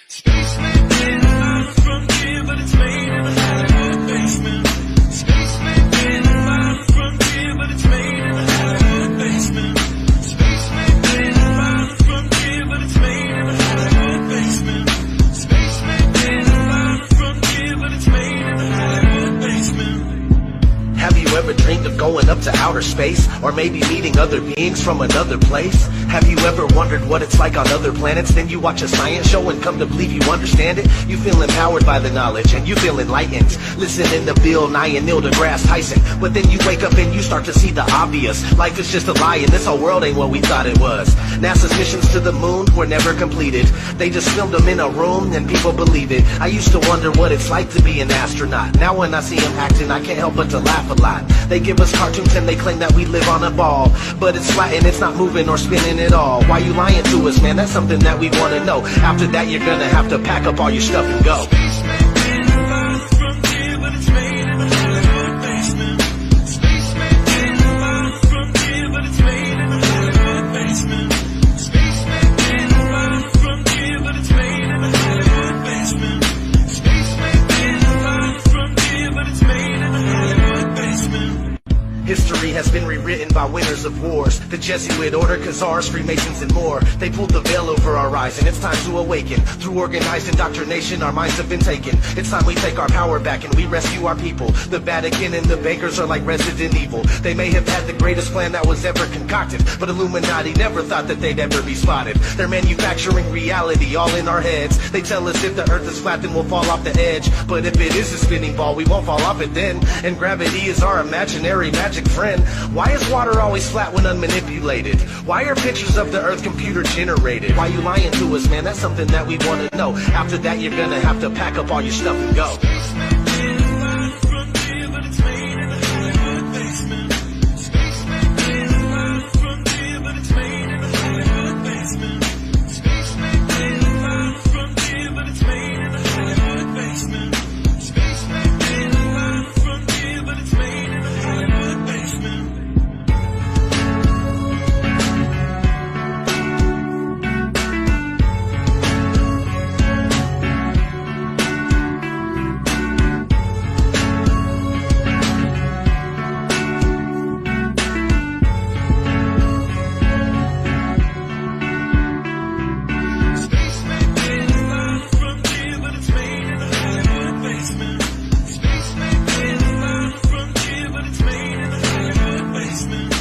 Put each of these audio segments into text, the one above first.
Space may be the final frontier, but it's made in a Hollywood basement. Space may be the final frontier, but it's made in a Hollywood basement. Space may be the final frontier, but it's made in a Hollywood basement. Space may be the final frontier, but it's made in a Hollywood basement. Have you ever dreamed of going up to outer space? Or maybe meeting other beings from another place? Have you ever wondered what it's like on other planets? Then you watch a science show and come to believe you understand it? You feel empowered by the knowledge and you feel enlightened, listening to Bill Nye and Neil deGrasse Tyson. But then you wake up and you start to see the obvious. Life is just a lie and this whole world ain't what we thought it was. NASA's missions to the moon were never completed. They just filmed them in a room and people believe it. I used to wonder what it's like to be an astronaut. Now when I see them acting, I can't help but to laugh a lot. They give us cartoons and they claim that we live on a ball, but it's flat and it's not moving or spinning at all. Why you lying to us, man? That's something that we want to know. After that, you're gonna have to pack up all your stuff and go. Space may be the final frontier, but it's made in a Hollywood basement. Space may be the final frontier, but it's made in a Hollywood basement. Space may be the final frontier, but it's made in a Hollywood basement. Space may be the final frontier, but it's made in a Hollywood basement. History has been rewritten by winners of wars, the Jesuit order, Khazars, Freemasons, and more. They pulled the veil over our eyes, and it's time to awaken. Through organized indoctrination, our minds have been taken. It's time we take our power back and we rescue our people. The Vatican and the bankers are like Resident Evil. They may have had the greatest plan that was ever concocted, but Illuminati never thought that they'd ever be spotted. They're manufacturing reality all in our heads. They tell us if the earth is flat, then we'll fall off the edge. But if it is a spinning ball, we won't fall off it then. And gravity is our imaginary magic friend. Why is water always flat when unmanipulated? Why are pictures of the earth computer generated? Why you lying to us, man? That's something that we want to know. After that, you're gonna have to pack up all your stuff and go. Space may be the final frontier, but it's made in a Hollywood basement. Space may be the final frontier, but it's made in a Hollywood basement. Space may be the final frontier, but it's made in a Hollywood basement. Space may be the final frontier, but it's made in a Hollywood basement. Space may be the final frontier, but it's made in a Hollywood basement. Space may be the final frontier, but it's made in a Hollywood basement.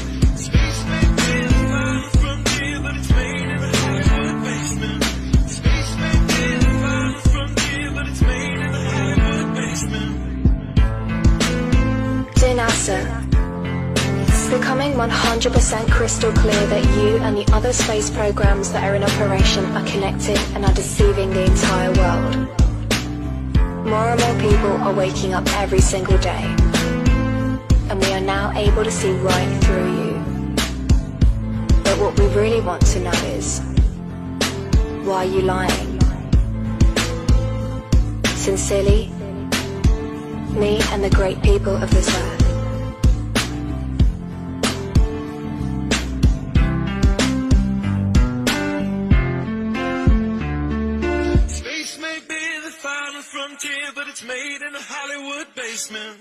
Space may be the final frontier, but it's made in a Hollywood basement. Space may be the final frontier, but it's made in a Hollywood basement. Dear NASA, it's becoming 100% crystal clear that you and the other space programs that are in operation are connected and are deceiving the entire world. More and more people are waking up every single day, and we are now able to see right through you. But what we really want to know is, why are you lying? Sincerely, me and the great people of this earth. Space may be the final frontier, but it's made in a Hollywood basement.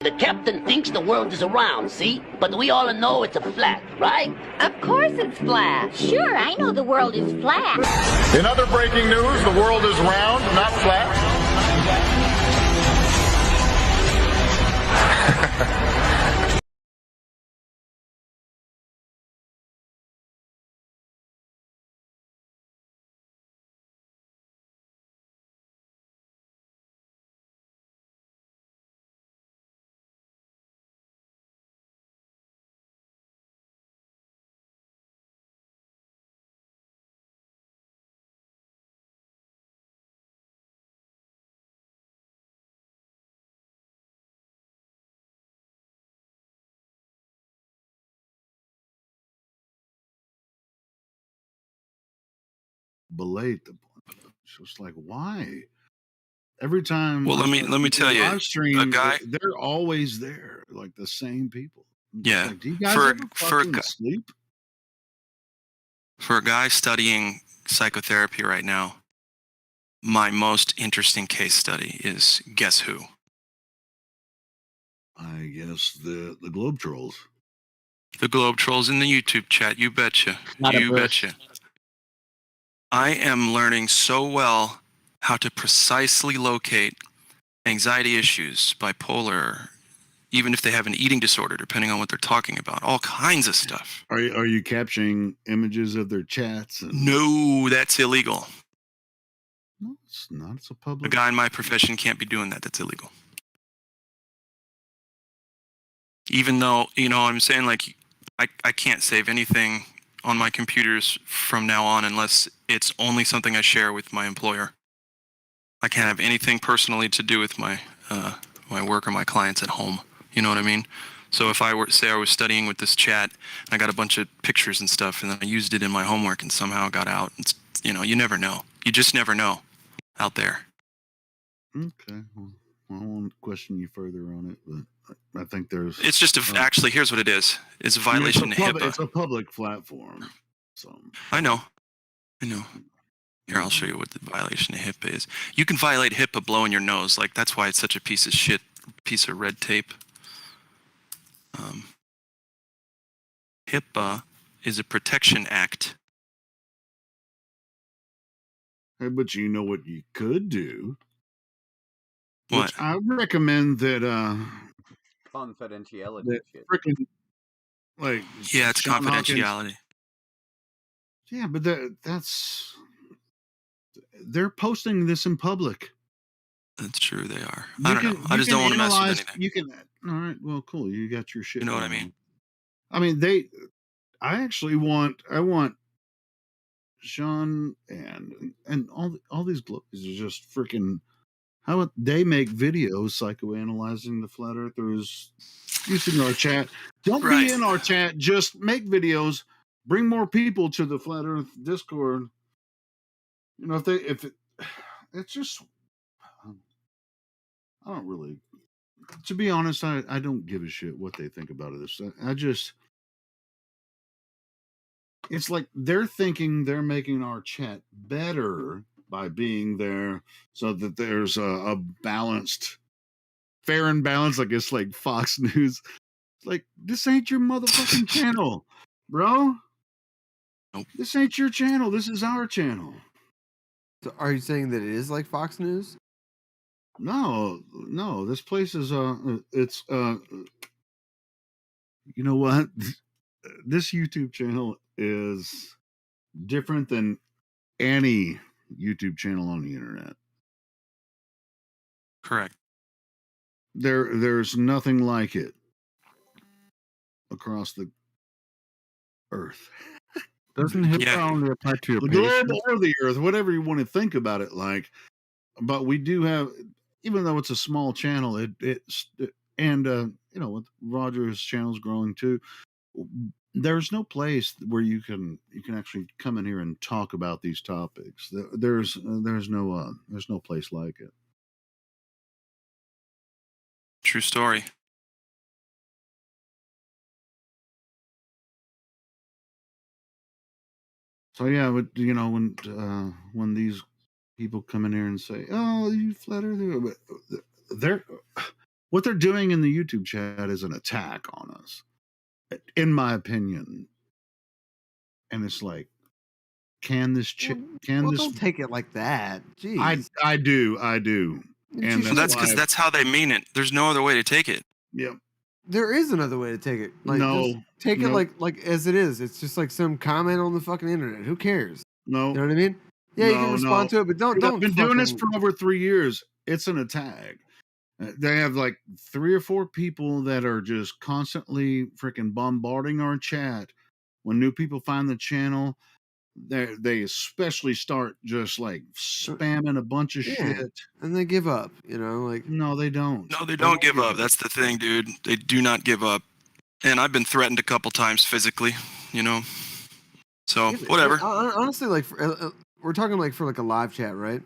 The captain thinks the world is round, see? But we all know it's a flat, right? Of course it's flat. Sure, I know the world is flat. In other breaking news, the world is round, not flat. belate the point. It's just like, why? Every time. Well, let me tell you, live stream, a guy, they're always there, like the same people. yeah, Like, do you guys for ever for a fucking sleep? for a guy studying psychotherapy right now, my most interesting case study is guess who? I guess the Globe Trolls. The Globe Trolls in the YouTube chat. You betcha. Not a You Bush. betcha. I am learning so well how to precisely locate anxiety issues, bipolar, even if they have an eating disorder, depending on what they're talking about, all kinds of stuff. Are you capturing images of their chats? And... No, that's illegal. No, it's not. It's a A public. guy in my profession can't be doing that. That's illegal. Even though, I'm saying, like, I can't save anything on my computers from now on unless it's only something I share with my employer. I can't have anything personally to do with my my work or my clients at home. You know what I mean? So if I were say I was studying with this chat and I got a bunch of pictures and stuff and then I used it in my homework and somehow got out, it's, you never know. You just never know out there. Okay. Well, I won't question you further on it, but I think there's. It's just actually, here's what it is. It's a violation of HIPAA. It's a public platform. So I know. Here, I'll show you what the violation of HIPAA is. You can violate HIPAA blowing your nose. Like, that's why it's such a piece of shit, piece of red tape. HIPAA is a protection act. Hey, but you know what you could do? What? Which I recommend that Confidentiality that shit. freaking like Yeah, it's Sean Hawkins- confidentiality. Yeah, but they're posting this in public. That's true, they are. You I don't know. I just don't want to mess with anything. You can. All right. Well, cool. You got your shit. You know what I going mean? on. I mean, I actually want. I want Sean and all these globes are just freaking. How about they make videos psychoanalyzing the flat earthers using our chat? Don't Right. be in our chat. Just make videos. Bring more people to the flat Earth Discord. You know, it's just. I don't really. To be honest, I don't give a shit what they think about this. It's like they're thinking they're making our chat better by being there so that there's a balanced, fair and balanced, I guess, like Fox News. Like, this ain't your motherfucking channel, bro. Nope. This ain't your channel. This is our channel. So are you saying that it is like Fox News? No, this place is it's you know what? This YouTube channel is different than any YouTube channel on the internet. Correct. There's nothing like it across the earth. Doesn't HIPAA Yeah. only apply to your The globe patients? or the earth, whatever you want to think about it like. But we do have, even though it's a small channel, it's and you know, with Roger's channel's growing too. There's no place where you can actually come in here and talk about these topics. There's no place like it. True story. So yeah, but you know, when these people come in here and say, "Oh, you flat earther," they're what they're doing in the YouTube chat is an attack on us, in my opinion. And it's like, can this Don't take it like that. Jeez. I do. And So that's because that's how they mean it. There's no other way to take it. Yep. There is another way to take it. Like, No, just take it no. like as it is. It's just like some comment on the fucking internet. Who cares? No. You know what I mean? Yeah, you No, can respond to it, but don't. I've been doing this fucking- for over 3 years. It's an attack. They have like 3 or 4 people that are just constantly freaking bombarding our chat. When new people find the channel, they especially start just like spamming a bunch of Yeah. shit. and they give up. You know, like No, they don't. No, they don't give up. That's the thing, dude. They do not give up. And I've been threatened a couple times physically, you know. So whatever. Honestly, like we're talking like for like a live chat, right?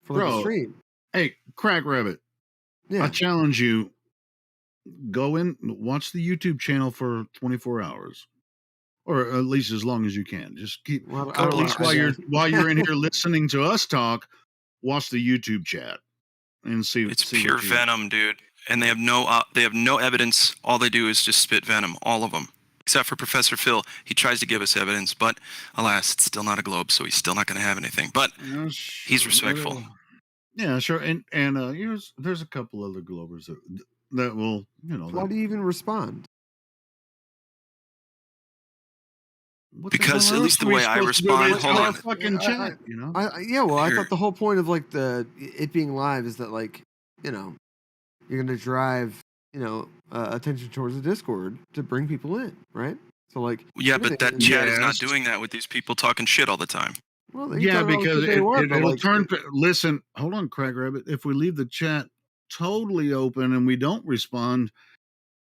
For like a Bro. stream. Hey, Crack Rabbit, Yeah. I challenge you. Go in, watch the YouTube channel for 24 hours or at least as long as you can. Just keep Well, at least while you're in here listening to us talk, watch the YouTube chat and see. It's see pure what you- venom, dude. And they have no evidence. All they do is just spit venom, all of them. Except for Professor Phil. He tries to give us evidence, but alas, it's still not a globe, so he's still not going to have anything. But he's respectful. Yeah, sure. And there's a couple other Globers that will, Why do you even respond? what the Because hell at least else the are we way I supposed to do respond, with hold our on. fucking chat, Yeah, well, I Here. thought the whole point of like it being live is that like, you're gonna drive, attention towards the Discord to bring people in, right? So like, Yeah, but that chat is not Yes. doing that with these people talking shit all the time. well, they can Yeah, talk about because what they want, but, it'll like, turn. Listen, hold on, Craig Rabbit. If we leave the chat totally open and we don't respond,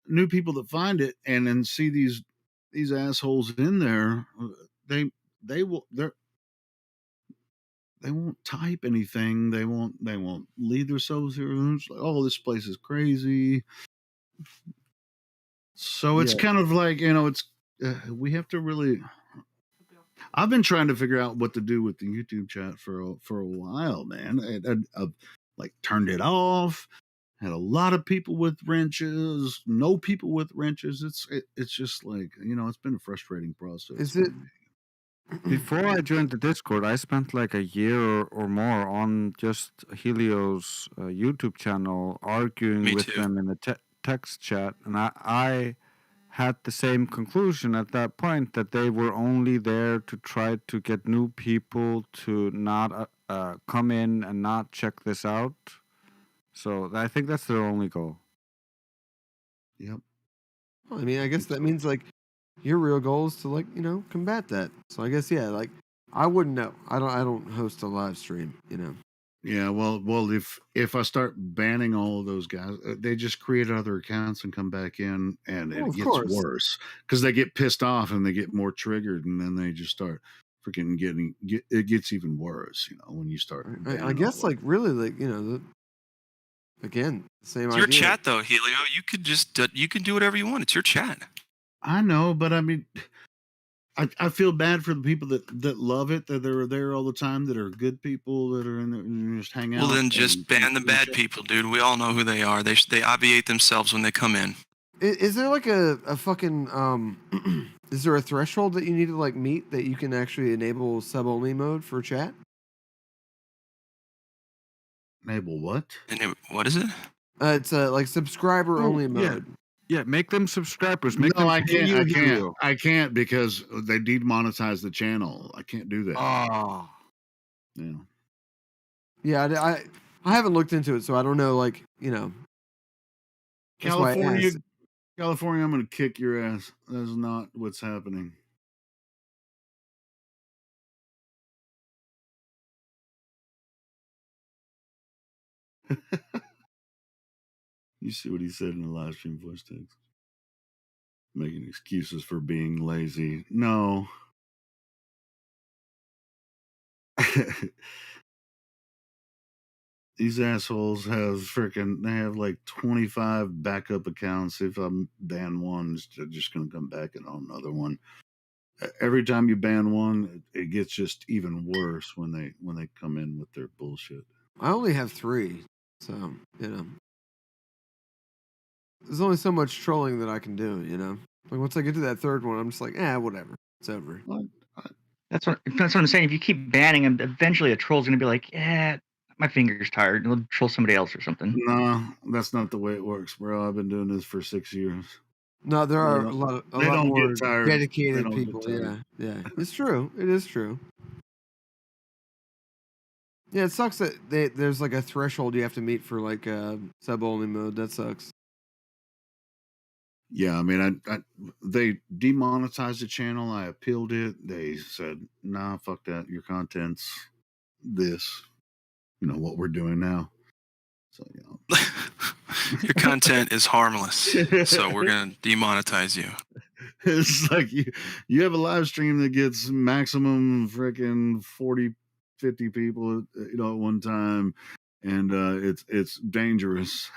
new people that find it and then see these assholes in there, they won't type anything. They won't leave their souls here. It's like, oh, this place is crazy. So it's kind of like, it's we have to really. I've been trying to figure out what to do with the YouTube chat for a while, man. I've like turned it off. Had a lot of people with wrenches, no people with wrenches. It's just like, it's been a frustrating process. Is it? Before I joined the Discord, I spent like a year or more on just Helio's YouTube channel arguing Me with too. them in the text chat, and I had the same conclusion at that point, that they were only there to try to get new people to not come in and not check this out. So I think that's their only goal. Yep. Well, I mean, I guess that means like your real goal is to like combat that. So I guess like I wouldn't know. I don't host a live stream. Yeah, well, if I start banning all of those guys, they just create other accounts and come back in, and Well, it of gets course. worse because they get pissed off and they get more triggered, and then they just start freaking it gets even worse, when you start. I guess like really like again the same It's idea. your chat though, Helio. You can do whatever you want. It's your chat. I know, but I mean, I feel bad for the people that love it, that they're there all the time, that are good people, that are in there and just hang out. Well, then just ban the bad people, dude. We all know who they are. They obviate themselves when they come in. Is there like a fucking is there a threshold that you need to like meet that you can actually enable sub only mode for chat? Enable what? What is it? It's like subscriber only mode. Yeah, make them subscribers. Make them I pay can't. you, I can't. Helio. I can't because they demonetize the channel. I can't do that. Oh. Yeah. Yeah, I haven't looked into it, so I don't know. Like that's why I asked. California, I'm going to kick your ass. That's not what's happening. You see what he said in the live stream voice text? Making excuses for being lazy. No. These assholes they have like 25 backup accounts. If I'm ban one, they're just going to come back and on another one. Every time you ban one, it gets just even worse when they come in with their bullshit. I only have 3, so there's only so much trolling that I can do. Like once I get to that 3rd one, I'm just like, whatever, it's over. That's what I'm saying. If you keep banning them, eventually a troll's gonna be like, my finger's tired. They'll troll somebody else or something. No, that's not the way it works, bro. I've been doing this for 6 years. No, there are a lot more dedicated people. Yeah, it's true. It is true. Yeah, it sucks that there's like a threshold you have to meet for like sub only mode. That sucks. Yeah, I mean, they demonetized the channel. I appealed it. They said, "Nah, fuck that. Your content's this. What we're doing now." So Your content is harmless, so we're gonna demonetize you. It's like you have a live stream that gets maximum freaking 40, 50 people, at one time, and it's dangerous.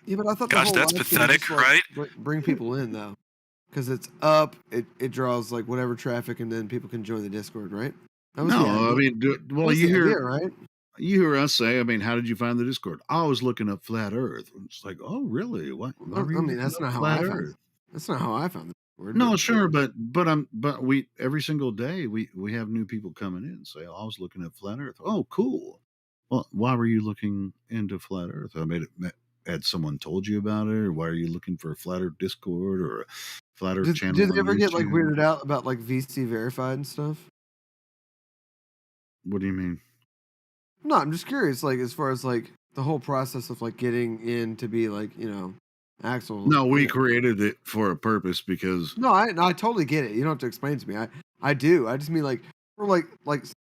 Yeah, but I thought the Gosh, whole that's live stream was pathetic, just like right? bring people in though, because it's up, it draws like whatever traffic, and then people can join the Discord, right? That was the No, I idea. mean, That well, was you the idea, hear right? us say, I mean, how did you find the Discord? I was looking up flat Earth. It's like, oh, really? Why were I you mean, looking that's up not how flat I found. Earth? That's not how I found the Discord. No, sure, but we every single day we have new people coming in and say, oh, I was looking at flat Earth. Oh, cool. Well, why were you looking into flat Earth? I mean, had someone told you about it, or why are you looking for a flat Earth Discord or a flat Earth channel Did they on ever get like YouTube? weirded out about like VC verified and stuff? What do you mean? No, I'm just curious, like as far as like the whole process of like getting in to be like Axel. No, we you know. created it for a purpose because No, I totally get it. You don't have to explain it to me. I do. I just mean like for like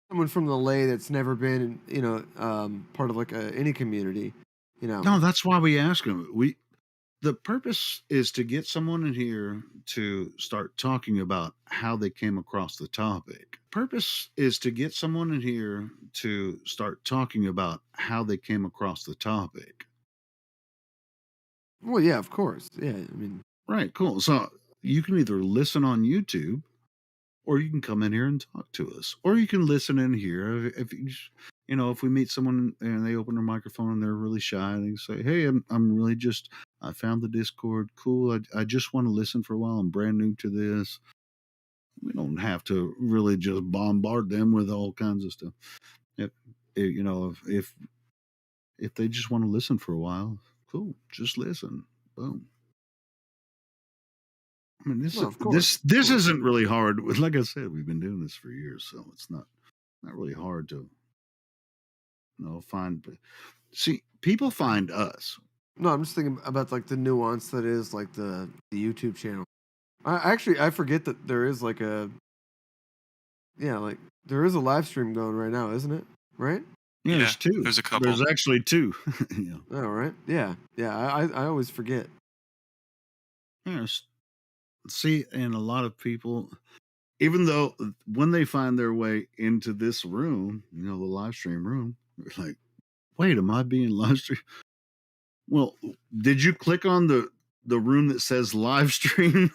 someone from the lay that's never been part of like any community. no, that's why we ask them. The purpose is to get someone in here to start talking about how they came across the topic. Purpose is to get someone in here to start talking about how they came across the topic. Well, yeah, of course. Yeah, I mean, Right, cool. So you can either listen on YouTube or you can come in here and talk to us, or you can listen in here. If if we meet someone and they open their microphone and they're really shy and they say, "Hey, I'm really just I found the Discord cool. I just want to listen for a while. I'm brand new to this." We don't have to really just bombard them with all kinds of stuff. If if they just want to listen for a while, cool, just listen. Boom. I mean, well, of course. this isn't really hard. Like I said, we've been doing this for years, so it's not really hard to find. See, people find us. No, I'm just thinking about like the nuance that is like the YouTube channel. I forget that there is like like there is a live stream going right now, isn't it? Right? Yeah, there's two. There's a couple. There's actually two. Yeah. Oh, right. Yeah, yeah. I always forget. Yes. See, and a lot of people, even though when they find their way into this room, the live stream room, they're like, "Wait, am I being live streamed?" Well, did you click on the room that says live stream?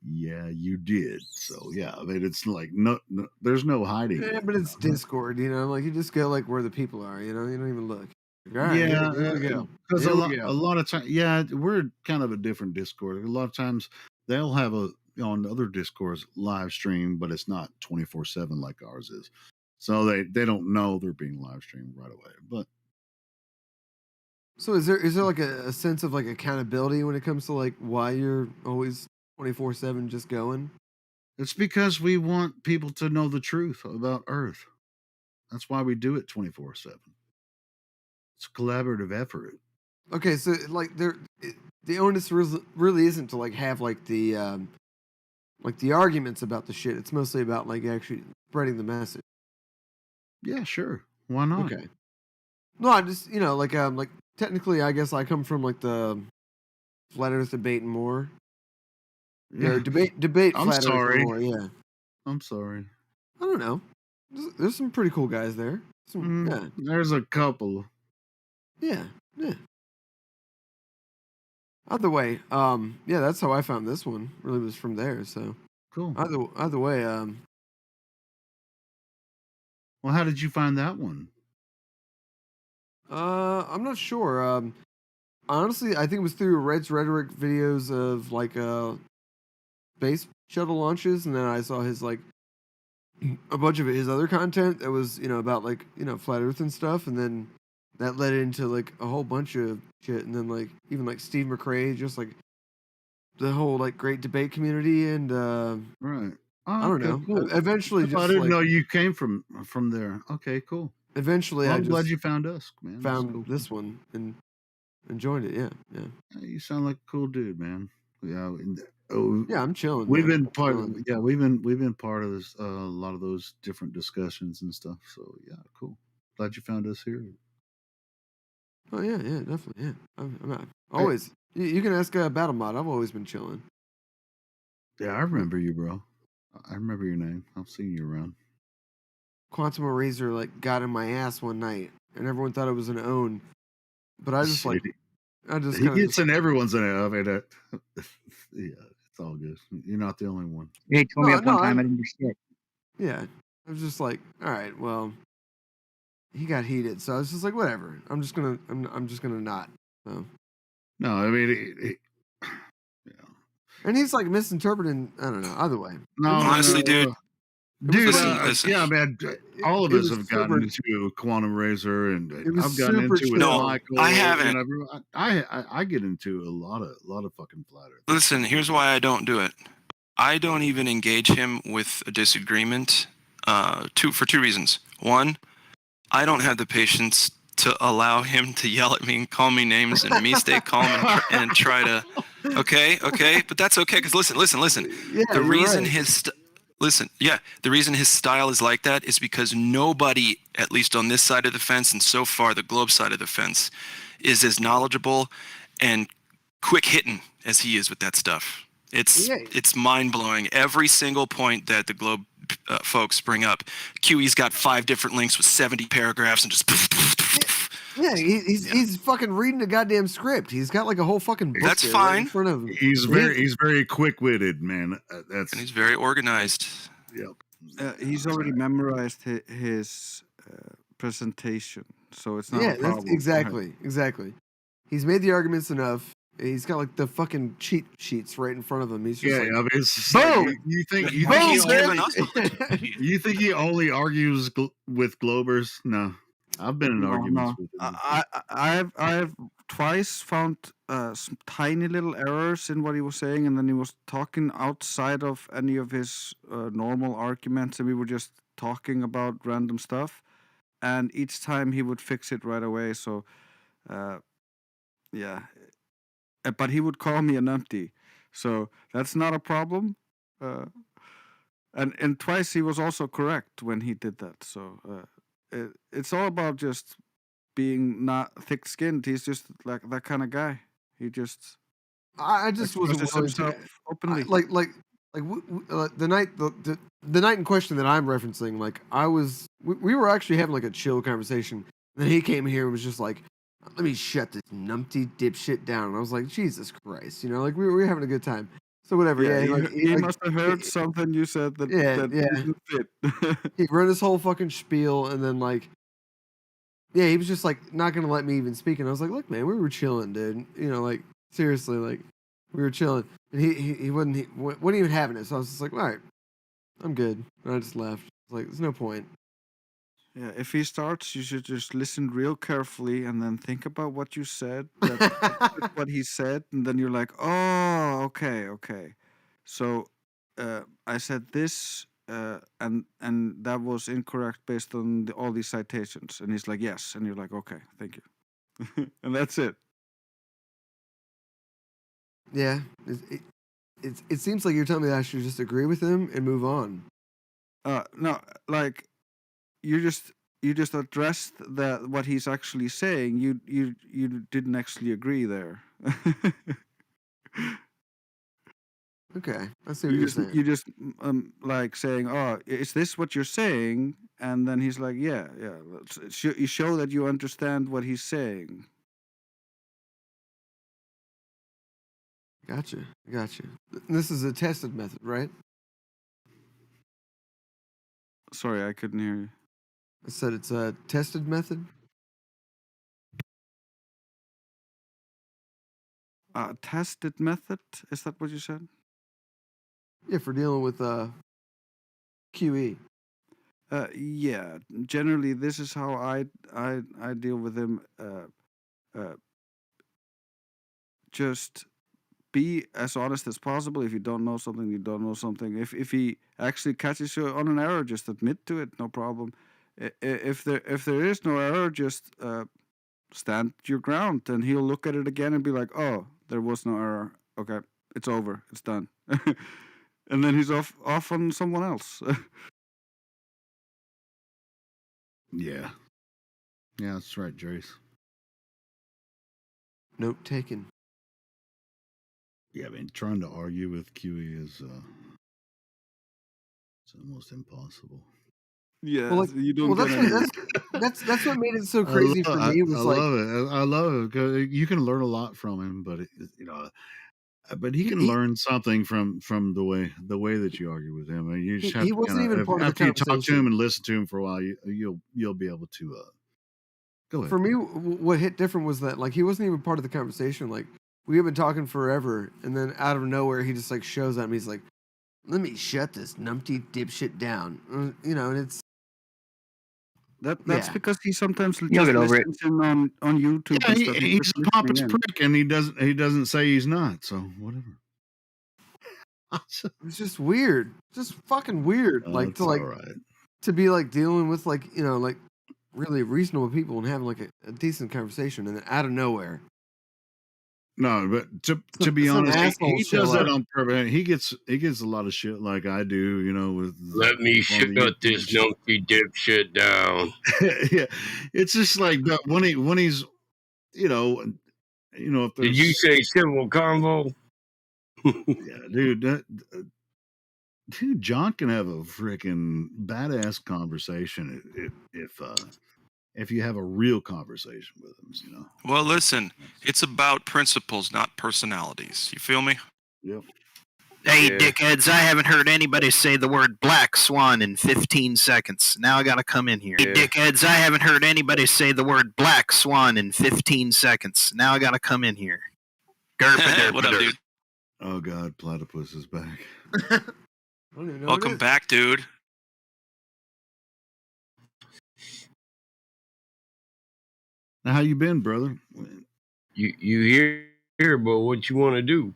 Yeah, you did. So yeah, I mean, it's like no there's no hiding. Yeah, but it's Discord, like you just go like where the people are, you don't even look. All right, Yeah, here we go. because Here a we go. lot of times, yeah, we're kind of a different Discord. A lot of times they'll have on other Discords live stream, but it's not 24/7 like ours is. So they don't know they're being live streamed right away. But So is there like a sense of like accountability when it comes to like why you're always 24/7 just going? it's because we want people to know the truth about Earth. That's why we do it 24/7. It's a collaborative effort. Okay, so like the onus really isn't to like have like the arguments about the shit. It's mostly about like actually spreading the message. Yeah, sure. Why not? Okay. No, I just like technically I guess I come from like the flat Earth debate and more. Yeah. Or debate I'm flat Earth sorry. and more. Yeah. I'm sorry. I don't know. There's some pretty cool guys there. Yeah. There's a couple. Yeah. Yeah. Either way, yeah, that's how I found this one. Really was from there. So Cool. either way, Well, how did you find that one? I'm not sure. Honestly, I think it was through Red's Rhetoric videos of like space shuttle launches, and then I saw his like a bunch of his other content that was about like flat Earth and stuff, and then that led into like a whole bunch of shit, and then like even like Steve McRae, just like the whole like great debate community, and Right. I don't know. Cool. Eventually, just I didn't like, know you came from there. Okay, cool. Eventually, Well, I I'm glad just you found us, man. That's found cool. this one and enjoyed it. Yeah, yeah, Yeah, you sound like a cool dude, man. Yeah. yeah. I'm chilling. We've man. been part. Chilling. Yeah, we've been part of this. A lot of those different discussions and stuff. So yeah, cool. Glad you found us here. Oh yeah, yeah, definitely. Yeah, I'm always. You can ask Battle Mod. I've always been chilling. Yeah, I remember you, bro. I remember your name. I've seen you around. Quantum Eraser like got in my ass one night, and everyone thought it was an own. But I just like, I just he kind of gets in everyone's in it. I mean, yeah, it's all good. You're not the only one. He told me No, up one no, time I didn't do shit. yeah. I was just like, all right, well, he got heated, so I was just like, whatever. I'm just gonna not. So. No, I mean, yeah. And he's like misinterpreting. I don't know. Either way, No, Honestly, dude. Dude, Listen, listen. yeah, man. All of it us was have gotten super- into Quantum Razor, and It was I've gotten super into it with chill. No, Michael. I haven't. And everyone. I get into a lot of fucking flat earth. Listen, here's why I don't do it. I don't even engage him with a disagreement for two reasons. One, I don't have the patience to allow him to yell at me and call me names and me stay calm and try to. Okay, but that's okay because listen. Yeah, The you're reason right. the reason his style is like that is because nobody, at least on this side of the fence and so far the globe side of the fence, is as knowledgeable and quick hitting as he is with that stuff. It's mind blowing. Every single point that the globe folks bring up, QE's got 5 different links with 70 paragraphs and just. Yeah, he's fucking reading a goddamn script. He's got like a whole fucking book That's there fine. right in front of him. He's very quick witted, man. That's and he's very organized. Yep. He's already memorized his presentation, so it's not a Yeah, problem. that's exactly. He's made the arguments enough. He's got like the fucking cheat sheets right in front of him. He's just Yeah, like, I mean, it's just boom! like, you think He's he giving only, us. you think he only argues with Globers? No, I've been in arguments with him. I've twice found some tiny little errors in what he was saying, and then he was talking outside of any of his normal arguments, and we were just talking about random stuff. And each time he would fix it right away. So, yeah. But he would call me a numpty, so that's not a problem. And twice he was also correct when he did that. So it's all about just being not thick-skinned. He's just like that kind of guy. He just I just wasn't expresses willing to himself openly. the night in question that I'm referencing. Like we were actually having like a chill conversation. And then he came here and was just like, "Let me shut this numpty dipshit down." And I was like, "Jesus Christ," like we were having a good time. So whatever. Yeah, he must have heard something you said that didn't fit. He run his whole fucking spiel, and then like, yeah, he was just like not gonna let me even speak. And I was like, "Look, man, we were chilling, dude. Like seriously, like we were chilling." And he wasn't even having it. So I was just like, "All right, I'm good." And I just left. I was like, "There's no point." Yeah, if he starts, you should just listen real carefully and then think about what you said, what he said, and then you're like, oh, okay. So I said this, and that was incorrect based on all these citations. And he's like, yes, and you're like, okay, thank you, and that's it. Yeah, it seems like you're telling me that I should just agree with him and move on. No, like you just addressed that what he's actually saying. You didn't actually agree there. Okay, I see what you're saying. You just like saying, "Oh, is this what you're saying?" And then he's like, "Yeah." You show that you understand what he's saying. Gotcha. This is a tested method, right? Sorry, I couldn't hear you. I said it's a tested method. Tested method? Is that what you said? Yeah, for dealing with QE. Yeah. Generally, this is how I deal with him. Just be as honest as possible. If you don't know something, you don't know something. If he actually catches you on an error, just admit to it. No problem. If there is no error, just stand your ground, and he'll look at it again and be like, "Oh, there was no error. Okay, it's over. It's done." And then he's off on someone else. Yeah, that's right, Jace. Note taken. Yeah, I mean, trying to argue with QE is it's almost impossible. Yeah, Well, like, you don't get any. that's what made it so crazy for me. Was I like love it. I love it because you can learn a lot from him, but but he can he learn something from the way that you argue with him. And you just have he to wasn't even part of the after you talk to him conversation. and listen to him for a while, you'll be able to go ahead. For me, what hit different was that like he wasn't even part of the conversation. Like we had been talking forever, and then out of nowhere, he just like shows up. And he's like, "Let me shut this numpty dipshit down," and it's That's yeah. because he sometimes You'll just get over it. listens in on YouTube Yeah, instead of he's just a listening pompous in. prick, and he doesn't say he's not. So whatever. It's just weird, just fucking weird. Like It's all right. to be like dealing with like like really reasonable people and having like a decent conversation, and then out of nowhere, No, but to be some honest, asshole he show does that up. on purpose. He gets a lot of shit like I do, with Let me on the shut YouTube this shit. numpty dipshit down. Yeah, it's just like but when he's if Did you there's say civil convo? yeah, dude, dude, John can have a freaking badass conversation if you have a real conversation with him. Well, listen, it's about principles, not personalities. You feel me? Yep. Hey, Yeah. dickheads, I haven't heard anybody say the word black swan in 15 seconds. Now I gotta come in here. Hey, Yeah. dickheads, I haven't heard anybody say the word black swan in 15 seconds. Now I gotta come in here. What up, dude? Oh God, Platypus is back. I don't even know what it Welcome is. back, dude. Now, how you been, brother? You hear about what you want to do?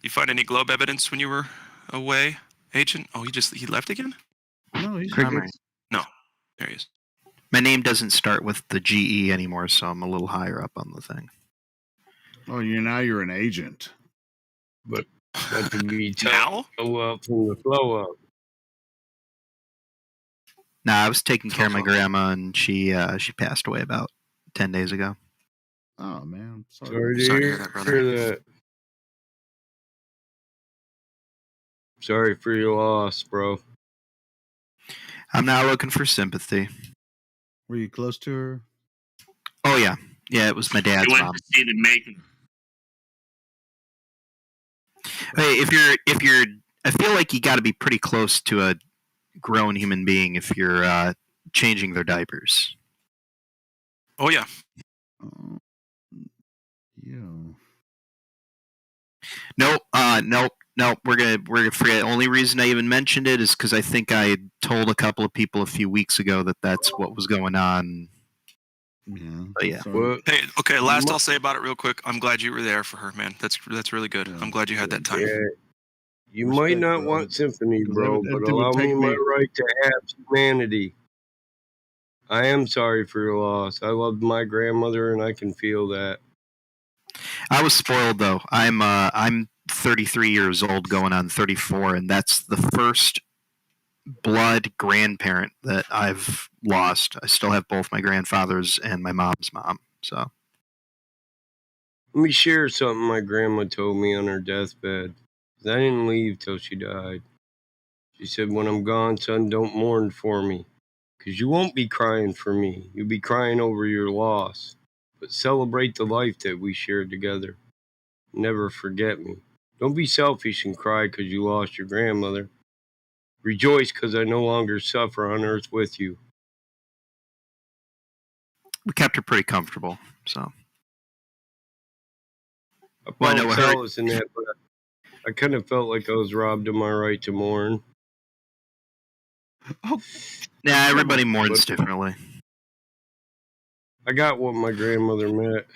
You find any globe evidence when you were away, Agent? Oh, he left again? No, he's Primary. No, there he is. My name doesn't start with the GE anymore, so I'm a little higher up on the thing. Oh, you're an agent. But that can be Now? up from the flow up. Nah, I was taking care of my grandma, and she passed away about 10 days ago. Oh man, Sorry to Sorry to hear hear that, brother. that. Sorry for your loss, bro. I'm not looking for sympathy. Were you close to her? Oh yeah, it was my dad's You went mom. to see the making. Hey, if you're, I feel like you got to be pretty close to a grown human being if you're changing their diapers. Oh, yeah. Oh, yeah. Nope. We're gonna forget. Only reason I even mentioned it is because I think I told a couple of people a few weeks ago that that's what was going on. Yeah. But yeah. Well, Hey, okay, last I'll say about it real quick. I'm glad you were there for her, man. That's really good. Yeah. I'm glad you had that time. yeah, you Respect, might not bro. want sympathy, 'Cause bro, that but would allow me take my me- right to have humanity. I am sorry for your loss. I loved my grandmother, and I can feel that. I was spoiled though. I'm 33 years old, going on 34, and that's the first blood grandparent that I've lost. I still have both my grandfathers and my mom's mom. So Let me share something my grandma told me on her deathbed. I didn't leave till she died. She said, "When I'm gone, son, don't mourn for me, 'cause you won't be crying for me. You'll be crying over your loss. But celebrate the life that we shared together. Never forget me. Don't be selfish and cry 'cause you lost your grandmother. Rejoice 'cause I no longer suffer on earth with you." we kept her pretty comfortable. So I Well, I know found her- solace in that, but I kind of felt like I was robbed of my right to mourn. yeah, everybody mourns But- differently. I got what my grandmother meant.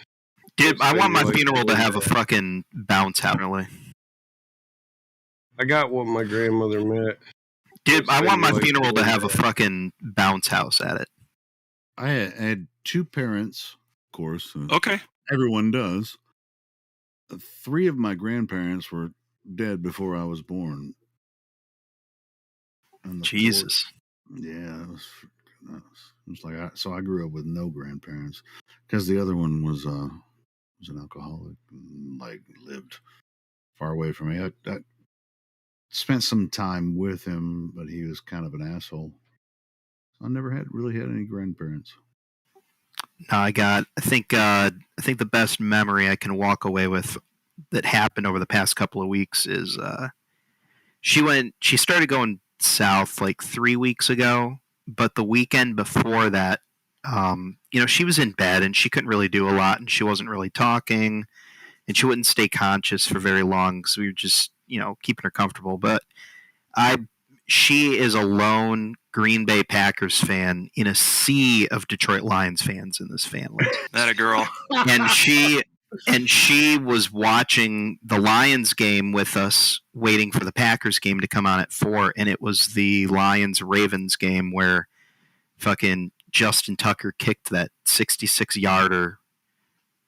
Dude, I want my Like, funeral to have a yeah. fucking bounce house. Really. I got what my grandmother meant. Dude, I want my Like, funeral to have a yeah. fucking bounce house at it. I had two parents, of course. Okay. Everyone does. 3 of my grandparents were dead before I was born. And the Jesus. yeah, it was nuts. It was like so I grew up with no grandparents because the other one was an alcoholic and like lived far away from me. spent some time with him, but he was kind of an asshole. I never really had any grandparents. No, I think the best memory I can walk away with that happened over the past couple of weeks is she started going south like 3 weeks ago, but the weekend before that, she was in bed and she couldn't really do a lot and she wasn't really talking and she wouldn't stay conscious for very long, so we were just, keeping her comfortable. But she is a lone Green Bay Packers fan in a sea of Detroit Lions fans in this family. That a girl. And she was watching the Lions game with us, waiting for the Packers game to come on at 4, and it was the Lions-Ravens game where fucking Justin Tucker kicked that 66-yarder,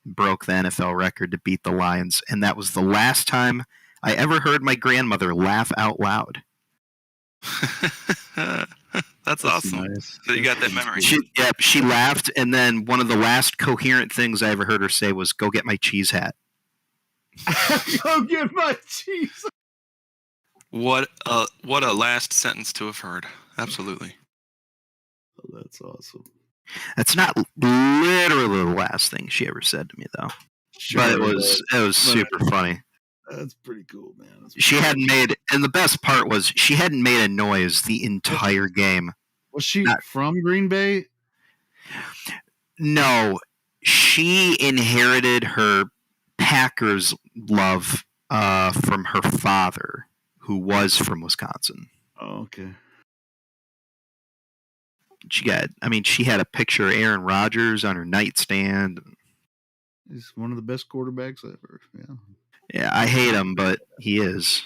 broke the NFL record to beat the Lions, and that was the last time I ever heard my grandmother laugh out loud. That's awesome. Nice. So you got that memory. She laughed, and then one of the last coherent things I ever heard her say was, "Go get my cheese hat." Go get my cheese. What a last sentence to have heard. Absolutely. Oh, that's awesome. That's not literally the last thing she ever said to me, though. Sure, but it was super funny. That's pretty cool, man. She hadn't made, and the best part was she hadn't made a noise the entire game. Was she from Green Bay? No, she inherited her Packers love from her father, who was from Wisconsin. Oh, okay. She had a picture of Aaron Rodgers on her nightstand. He's one of the best quarterbacks ever. Yeah. Yeah, I hate him, but he is.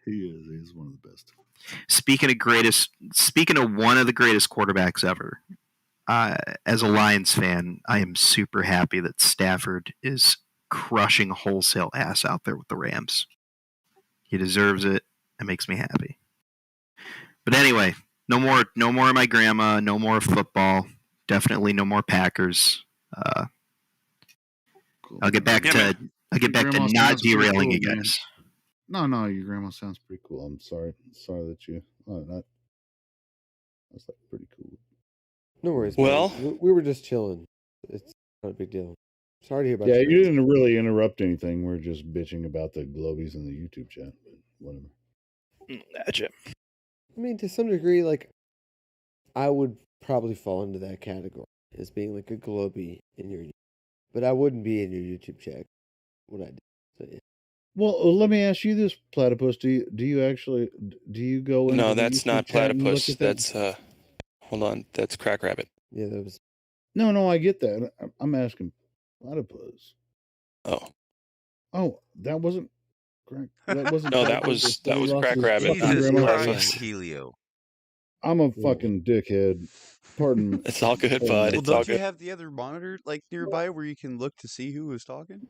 He is. He's one of the best. Speaking of one of the greatest quarterbacks ever, as a Lions fan, I am super happy that Stafford is crushing wholesale ass out there with the Rams. He deserves it. It makes me happy. But anyway, no more of my grandma, no more football, definitely no more Packers. Cool. I'll get back to not derailing you guys. No, your grandma sounds pretty cool. I'm sorry that you. That's like pretty cool. No worries. Well, we were just chilling. It's not a big deal. Sorry to hear about. Yeah, you didn't really interrupt anything. We're just bitching about the Globies in the YouTube chat, but whatever. Gotcha. I mean, to some degree, like, I would probably fall into that category as being like a Globie in your, but I wouldn't be in your YouTube chat. What I did. So, yeah. Well, let me ask you this, Platypus. Do you go into no, the that's YouTube not chat and look Platypus. at that? That's hold on, that's Crack Rabbit. Yeah, that was. No, I get that. I'm asking Platypus. Oh, that wasn't Crack. That wasn't. no, that was Crack Rabbit. Jesus not Christ, Platypus. Helio. I'm a fucking dickhead. Pardon. It's all good, bud. Well, It's all don't you good. have the other monitor like nearby where you can look to see who was talking?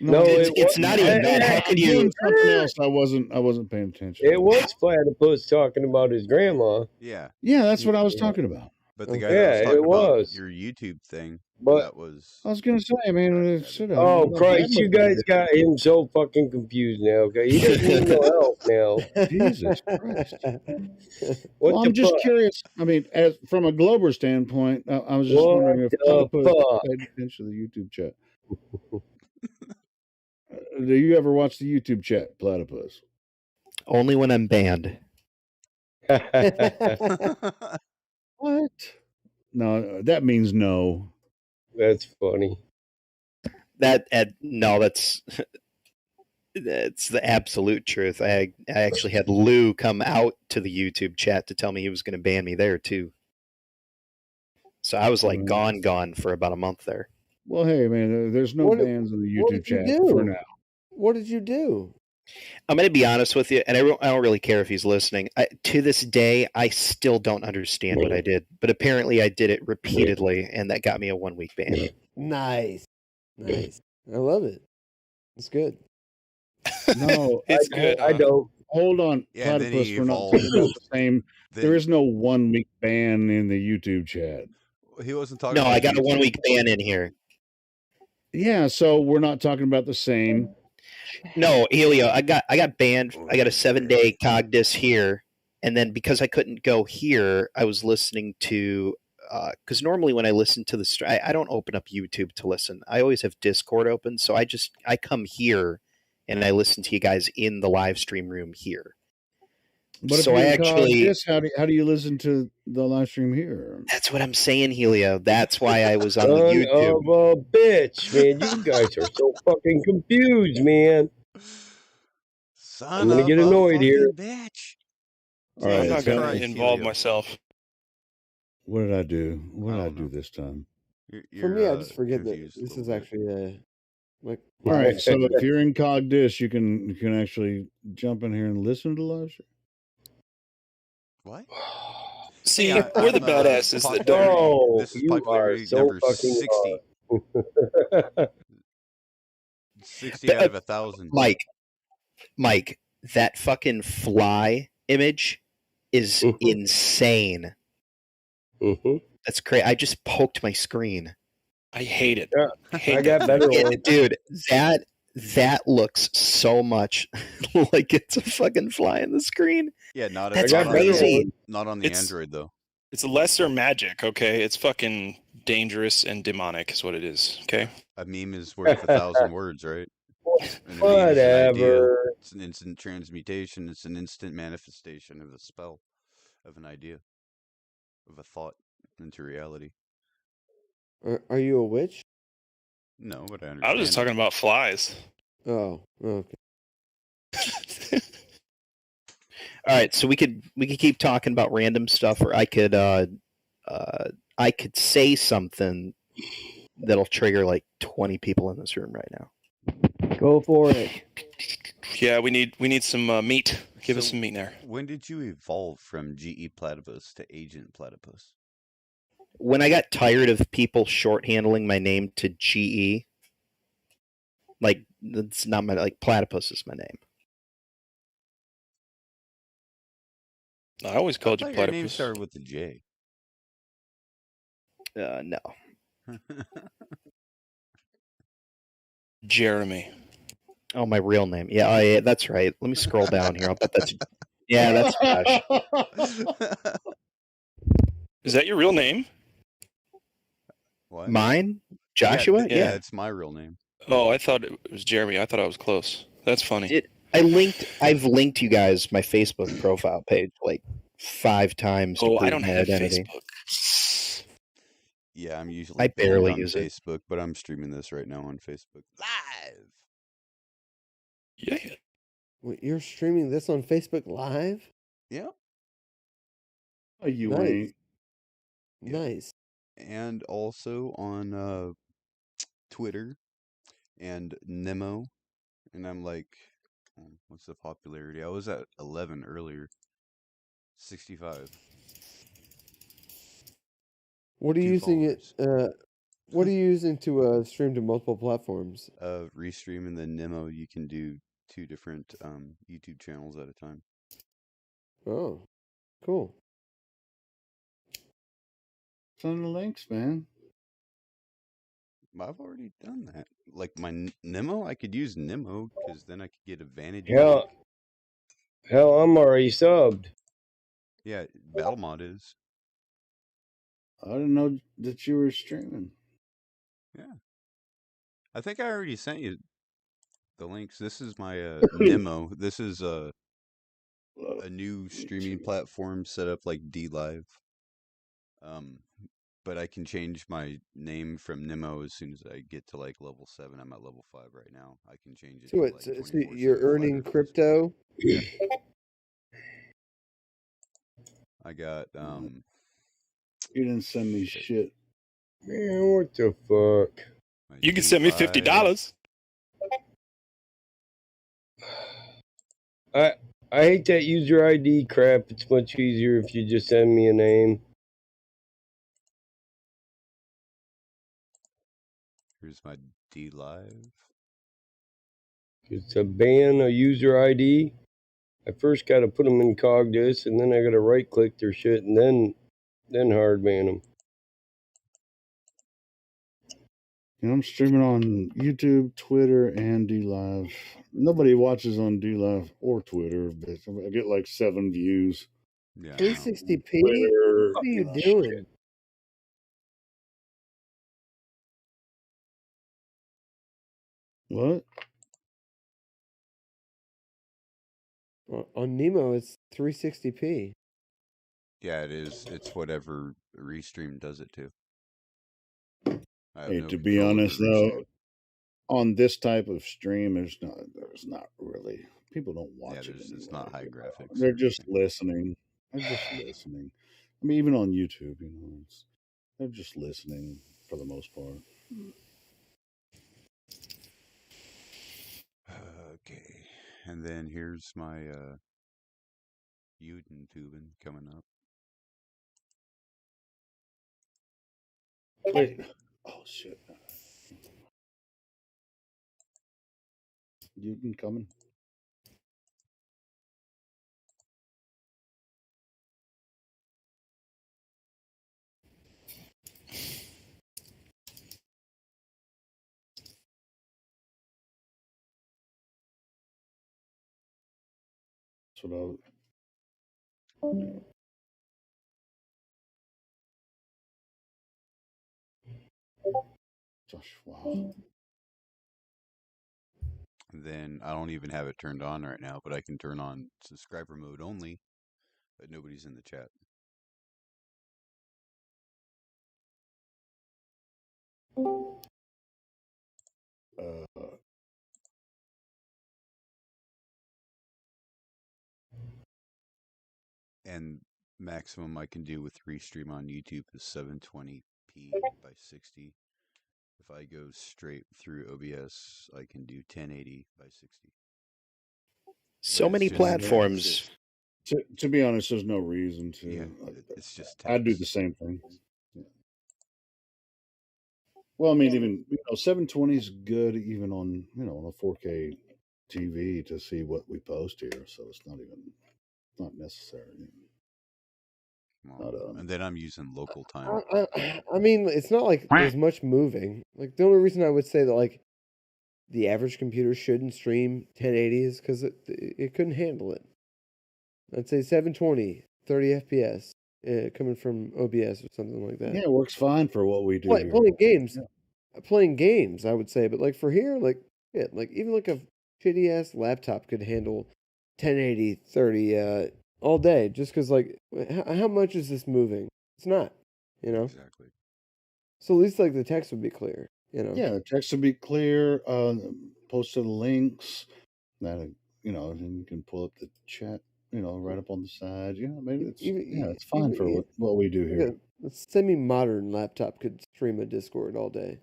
No, it's not even that. How could you? Doing something else? I wasn't paying attention. It was Platypus talking about his grandma. Yeah. Yeah, that's what I was talking about. But the guy Yeah, that was talking it was. about your YouTube thing, But that was. I was gonna say, I mean, oh Christ, you guys got him so fucking confused now. Okay, he doesn't need no help now. Jesus Christ. What Well, the I'm just fuck? curious. I mean, as from a Glober standpoint, I was just What wondering if the Platypus fuck? paid attention to the YouTube chat. Do you ever watch the YouTube chat, Platypus? Only when I'm banned. What? No, that means no. That's funny. No, that's the absolute truth. I actually had Lou come out to the YouTube chat to tell me he was going to ban me there too. So I was like gone for about a month there. Well, hey, man, there's no bans in the YouTube chat for now. What did you do? I'm going to be honest with you, and I don't really care if he's listening. To this day, I still don't understand what I did, but apparently I did it repeatedly, and that got me a 1-week ban. Nice. I love it. It's good. No, It's good. I don't. Hold on, Yeah, and then Platypus. he We're not evolved. talking about the same. Then- There is no 1-week ban in the YouTube chat. He wasn't talking. No, about I got a YouTube. 1-week ban in here. Yeah, so we're not talking about the same. No, Helio, I got banned. I got a 7-day cogdis here, and then because I couldn't go here, I was listening to because normally when I listen to the I don't open up YouTube to listen. I always have Discord open, so I come here and I listen to you guys in the live stream room here. But so if I you actually this, how do you listen to the live stream here? That's what I'm saying, Helio. That's why I was on the Son YouTube. of a bitch, man. You guys are so fucking confused, man. Son I'm gonna of get a annoyed here. fucking bitch. All right, I'm not tell going to me, involve Helio. myself. what did I do? What I did I don't do know. this time? For me, I just forget that confused a this little is bit. actually like. All right, so if you're in cogdis, you can actually jump in here and listen to the live stream. What? See, Hey, we're the I'm, badasses that popularity. don't. Oh, This is you are popularity so number fucking 60. hard. 60 out of 1,000. Mike, that fucking fly image is insane. That's crazy. I just poked my screen. I hate it. Yeah, I hate I got that better thing. ones. Dude, that looks so much like it's a fucking fly in the screen. Yeah, That's crazy. crazy. Not on the It's- Android, though. It's lesser magic, okay? It's fucking dangerous and demonic is what it is, okay? A meme is worth 1,000 words, right? And a meme is an idea. Whatever. It's an instant transmutation. It's an instant manifestation of a spell, of an idea, of a thought into reality. Are you a witch? No, but I understand. I was just talking about flies. Oh, okay. All right, so we could keep talking about random stuff, or I could say something that'll trigger like 20 people in this room right now. Go for it. Yeah, we need some meat. Give us So, some meat there. When did you evolve from GE Platypus to Agent Platypus? When I got tired of people shorthandling my name to GE, like that's not my Platypus is my name. I always called you I thought your name platypus. started with the J. No. Jeremy. Oh, my real name. Yeah, yeah, that's right. Let me scroll down here. I'll bet that's. Yeah, that's Josh. Is that your real name? What? Mine? Joshua? Yeah, Yeah. it's my real name. Oh, I thought it was Jeremy. I thought I was close. That's funny. I've linked you guys my Facebook profile page like 5 times. Oh, to I prove don't my have identity. Facebook. Yeah, I'm usually I barely banned on use it. Facebook, but I'm streaming this right now on Facebook live. Yeah. Wait, you're streaming this on Facebook Live? Yeah. Oh, you Nice. ain't. Nice. And also on Twitter and Nemo. And I'm like, what's the popularity? I was at 11 earlier. 65. What are you 2 using followers. it? What are you using to stream to multiple platforms? Restream and then Nemo, you can do 2 different YouTube channels at a time. Oh, cool. Send the links, man. I've already done that. Like my Nemo, I could use Nemo because then I could get advantage. Hell, I'm already subbed. Yeah, Battlemod is. I didn't know that you were streaming. Yeah. I think I already sent you the links. This is my Nemo. This is a new streaming platform set up like D Live. But I can change my name from Nemo as soon as I get to like level 7. I'm at level 5 right now. I can change it. So, to it's, like so you're 24/7 earning Flatter crypto? Yeah. I got You didn't send me shit. Man, what the fuck? You can send me $50. I hate that user ID crap. It's much easier if you just send me a name. Here's my D Live. It's to ban a user ID. I first got to put them in Cogdis, and then I got to right click their shit, and then hard ban them. I'm streaming on YouTube, Twitter, and DLive. Nobody watches on DLive or Twitter, but I get like 7 views. Yeah. 360p? Twitter, What are you know, doing? What? On Nemo, it's 360p. Yeah, it is. It's whatever Restream does it to. I have Hey, no to be control honest over though, Restream. on this type of stream, there's not really people don't Yeah, watch it anyway. it's not high graphics. They're and just everything. listening. They're just listening. I mean, even on YouTube, they're just listening for the most part. Okay, and then here's my Uden tubing coming up. Wait. Oh shit. Uden coming. That's what Josh, wow. And then I don't even have it turned on right now, but I can turn on subscriber mode only, but nobody's in the chat. And maximum I can do with Restream on YouTube is 720p by 60. If I go straight through OBS, I can do 1080 by 60. So many platforms. To be honest, there's no reason to. Yeah, it's just text. I'd do the same thing. Yeah. Well, I mean, even 720 is good, even on on a 4K TV to see what we post here. So it's not necessary. And then I'm using local time. I mean, it's not like there's much moving. Like the only reason I would say that like the average computer shouldn't stream 1080 is because it couldn't handle it. I'd say 720, 30 FPS coming from OBS or something like that. Yeah, it works fine for what we do here. Playing games, I would say, but like for here, like yeah, like even like a shitty ass laptop could handle 1080, 30 all day, just because like how much is this moving? It's not, Exactly. So at least like the text would be clear, Yeah, the text will be clear. Post the links. That then you can pull up the chat. Right up on the side. Yeah, maybe it's fine for what we do here. A semi-modern laptop could stream a Discord all day.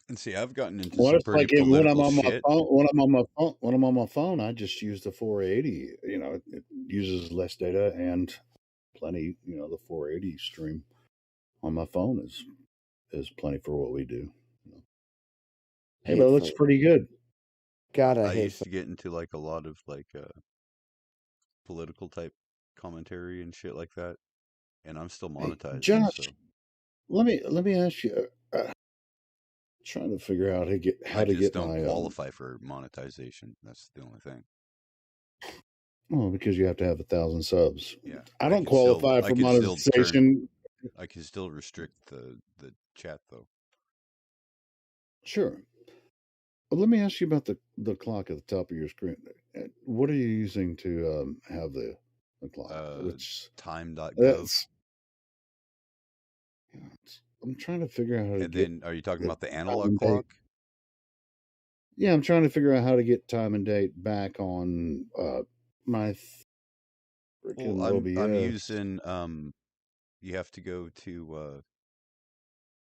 And see, I've gotten into Well, some it's pretty like when I'm political on my shit. phone. When I'm on my phone, I just use the 480. It uses less data and plenty. The 480 stream on my phone is plenty for what we do. Hey, but it looks pretty good. I used to get into like a lot of like political type commentary and shit like that, and I'm still monetized. Hey, Josh, so. let me ask you. Trying to figure out how to get don't my qualify for monetization. That's the only thing. Well, because you have to have 1,000 subs. Yeah, I don't qualify for monetization. I can still restrict the chat though. Sure. Well, let me ask you about the clock at the top of your screen. What are you using to have the clock? Time.gov. I'm trying to figure out how to And get. then, are you talking about the analog clock? Yeah, I'm trying to figure out how to get time and date back on my freaking OBS. I'm using. You have to go to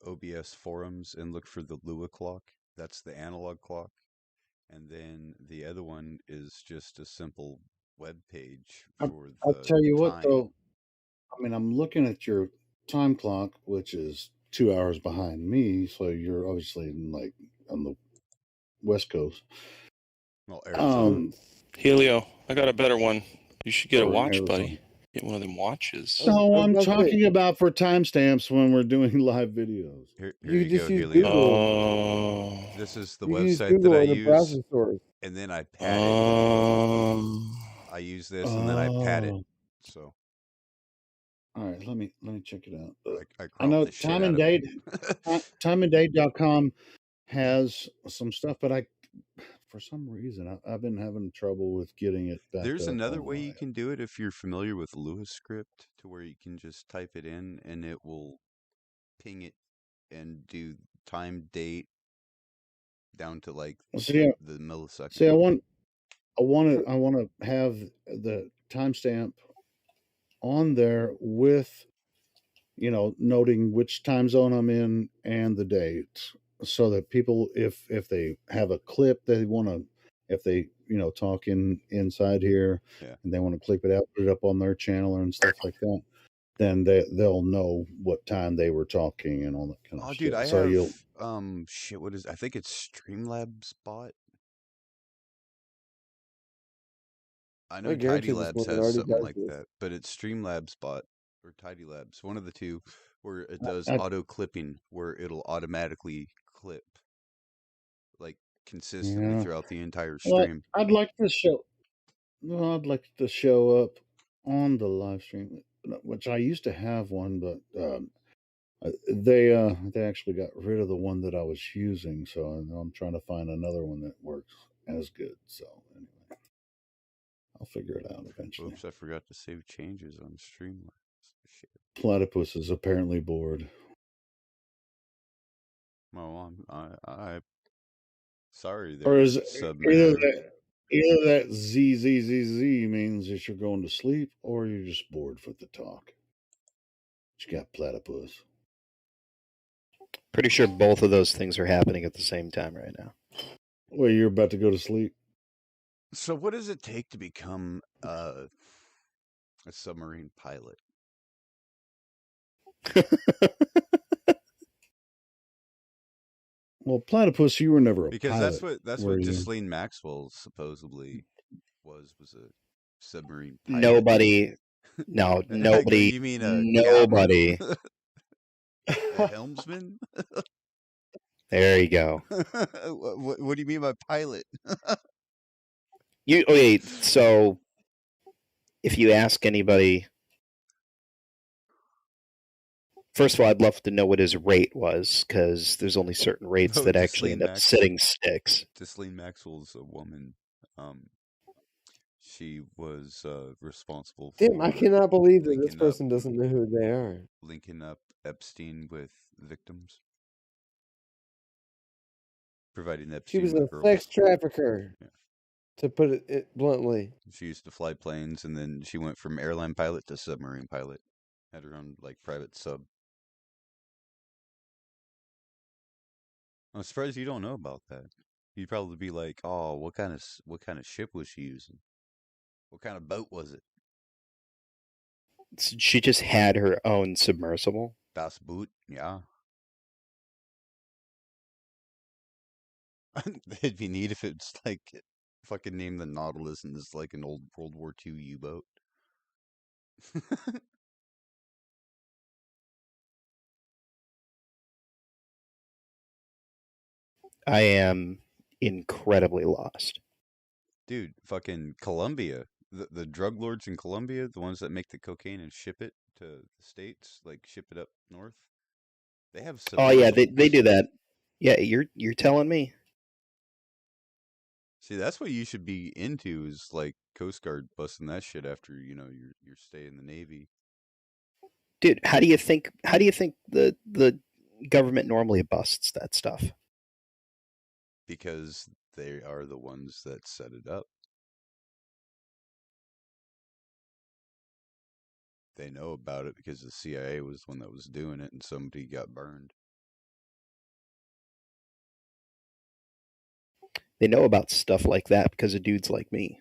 OBS forums and look for the Lua clock. That's the analog clock. And then the other one is just a simple web page for the I'll tell you what, time. though. I mean, I'm looking at your time clock, which is 2 hours behind me. So you're obviously like on the West Coast. Well, Arizona. Helio, I got a better one. You should get a watch, Arizona. buddy. Get one of them watches. No, I'm That's it. talking about for timestamps when we're doing live videos. Here You you could just go, use Helio. Google. This is the You can use website that Google I in the use, browser stores. and then I pat it. Oh. I use this, and then I pat it. Oh. So All right, let me check it out. I I crop know the shit out of it. timeanddate.com has some stuff, but for some reason I've been having trouble with getting it back There's up another on way my you can do it if you're familiar with Lewis script, to where you can just type it in and it will ping it and do time, date, down to like see. the millisecond. See, I want to have the timestamp on there with noting which time zone I'm in and the date, so that people, if they have a clip they want to, if they talk inside here Yeah. and they want to clip it out, put it up on their channel and stuff like that, then they'll know what time they were talking and all that kind of Oh, dude, shit. I So have you'll shit. What is? I think it's Streamlabs bot. I know I Tidy guarantee this Labs one has already something does like this. that, but it's Streamlabs bot or Tidy Labs, one of the two, where it does I- auto clipping, where it'll automatically clip like consistently yeah. throughout the entire Well, stream. I'd like to show. Well, I'd like to show up on the live stream, which I used to have one, but they actually got rid of the one that I was using, so I'm trying to find another one that works as good. So anyway, I'll figure it out eventually. Oops, I forgot to save changes on Streamlabs. Shit. Platypus is apparently bored. Well, I sorry Or there, is Submariner. either that ZZZZ means that you're going to sleep, or you're just bored with the talk. You got platypus. Pretty sure both of those things are happening at the same time right now. Well, you're about to go to sleep. So, what does it take to become a submarine pilot? Well, platypus, you were never a Because pilot. that's were what you? Ghislaine Maxwell supposedly was a submarine pilot. Nobody, no, nobody, You mean a nobody. captain? A helmsman? There you go. What do you mean by pilot? Wait, so if you ask anybody, first of all, I'd love to know what his rate was, because there's only certain rates No, that actually Ghislaine end up Maxwell. sitting sticks. Ghislaine Maxwell's a woman. She was responsible for Damn, I cannot believe that this linking up person doesn't know who they are. linking up Epstein with victims, providing She Epstein was with a girls. sex trafficker, Yeah. to put it bluntly. She used to fly planes, and then she went from airline pilot to submarine pilot. Had her own like private sub. I'm surprised you don't know about that. You'd probably be like, "Oh, what kind of ship was she using? What kind of boat was it? She just had her own submersible. Das Boot, yeah." It'd be neat if it's like fucking name the Nautilus and it's like an old World War II U-boat. I am incredibly lost. Dude, fucking Colombia. The drug lords in Colombia, the ones that make the cocaine and ship it to the States, like ship it up north. They have Oh yeah, they submersibles. do that. Yeah, you're telling me. See, that's what you should be into, is like Coast Guard busting that shit after, your stay in the Navy. Dude, how do you think the government normally busts that stuff? Because they are the ones that set it up. They know about it because the CIA was the one that was doing it and somebody got burned. They know about stuff like that because of dudes like me.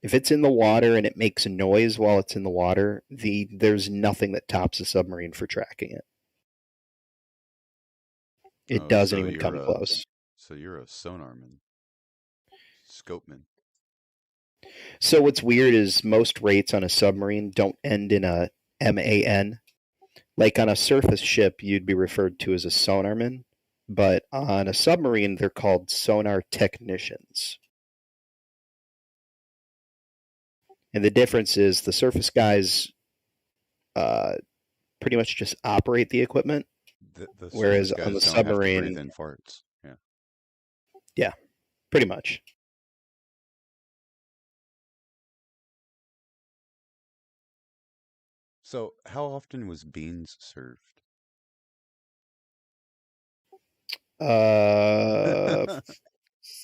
If it's in the water and it makes a noise while it's in the water, there's nothing that tops a submarine for tracking it. It doesn't even come close. So you're a sonarman. Scopeman. So what's weird is most rates on a submarine don't end in a MAN. Like on a surface ship, you'd be referred to as a sonarman, but on a submarine, they're called sonar technicians. And the difference is the surface guys pretty much just operate the equipment, The whereas surface on the guys don't have to breathe submarine, in farts. Yeah. yeah, pretty much. So, how often was beans served?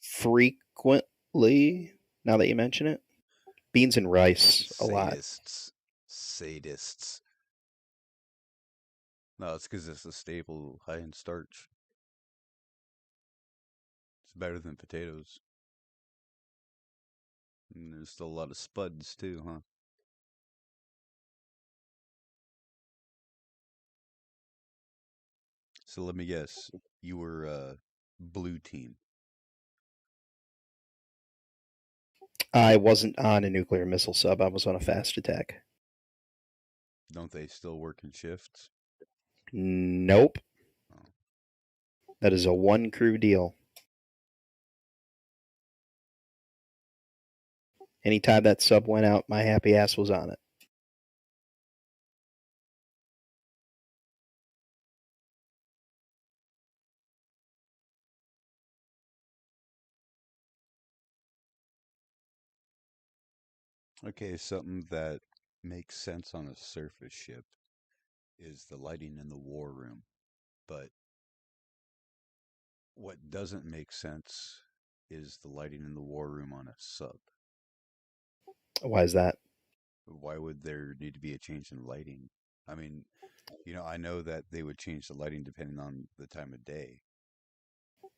Frequently, now that you mention it, beans and rice a lot. Sadists. No, it's because it's a staple high in starch. It's better than potatoes. And there's still a lot of spuds too, huh? So let me guess, you were blue team. I wasn't on a nuclear missile sub. I was on a fast attack. Don't they still work in shifts? Nope. That is a one crew deal. Anytime that sub went out, my happy ass was on it. Okay, something that makes sense on a surface ship is the lighting in the war room. But what doesn't make sense is the lighting in the war room on a sub. Why is that? Why would there need to be a change in lighting? I mean, I know that they would change the lighting depending on the time of day.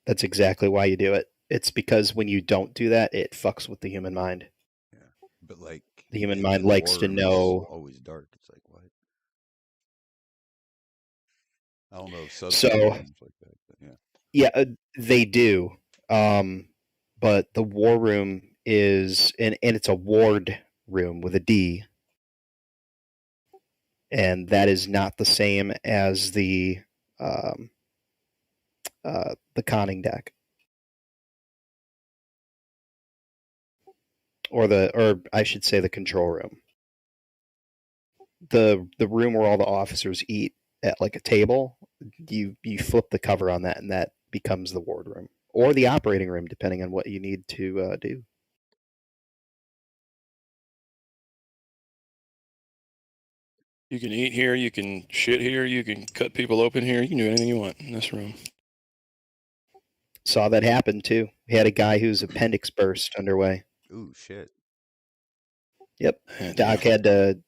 That's exactly why you do it. It's because when you don't do that, it fucks with the human mind. Yeah, but like the human in mind the likes war to room, know. it's always dark. It's like what? I don't know if subs So, have rooms like that, but yeah. Yeah, they do. But the war room is, and it's a ward room with a D, and that is not the same as the conning deck, or I should say the control room. The room where all the officers eat at like a table. You flip the cover on that, and that becomes the ward room or the operating room, depending on what you need to do. You can eat here, you can shit here, you can cut people open here, you can do anything you want in this room. Saw that happen too. We had a guy whose appendix burst underway. Ooh, shit. Yep. Doc had to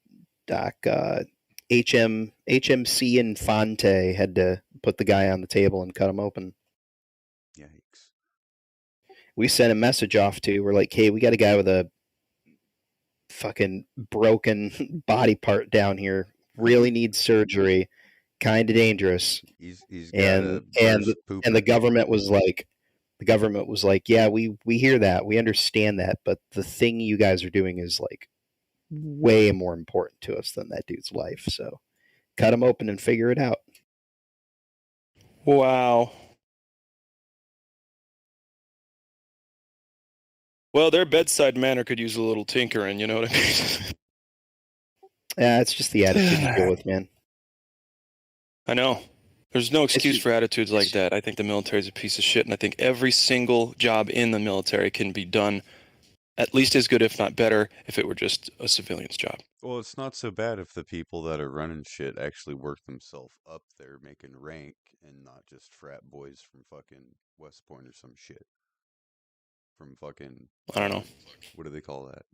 HMC and Fonte had to put the guy on the table and cut him open. Yikes. We sent a message off to, we're like, hey, we got a guy with a fucking broken body part down here. Really needs surgery. Kind of dangerous. He's got and the government was like, yeah, we hear that, we understand that, but the thing you guys are doing is like way more important to us than that dude's life. So cut him open and figure it out. Wow. Well, their bedside manner could use a little tinkering, you know what I mean? Yeah, it's just the attitude to deal with, man. I know. There's no excuse for attitudes like that. I think the military is a piece of shit, and I think every single job in the military can be done at least as good, if not better, if it were just a civilian's job. Well, it's not so bad if the people that are running shit actually work themselves up there making rank and not just frat boys from fucking West Point or some shit. From fucking... I don't know. What do they call that?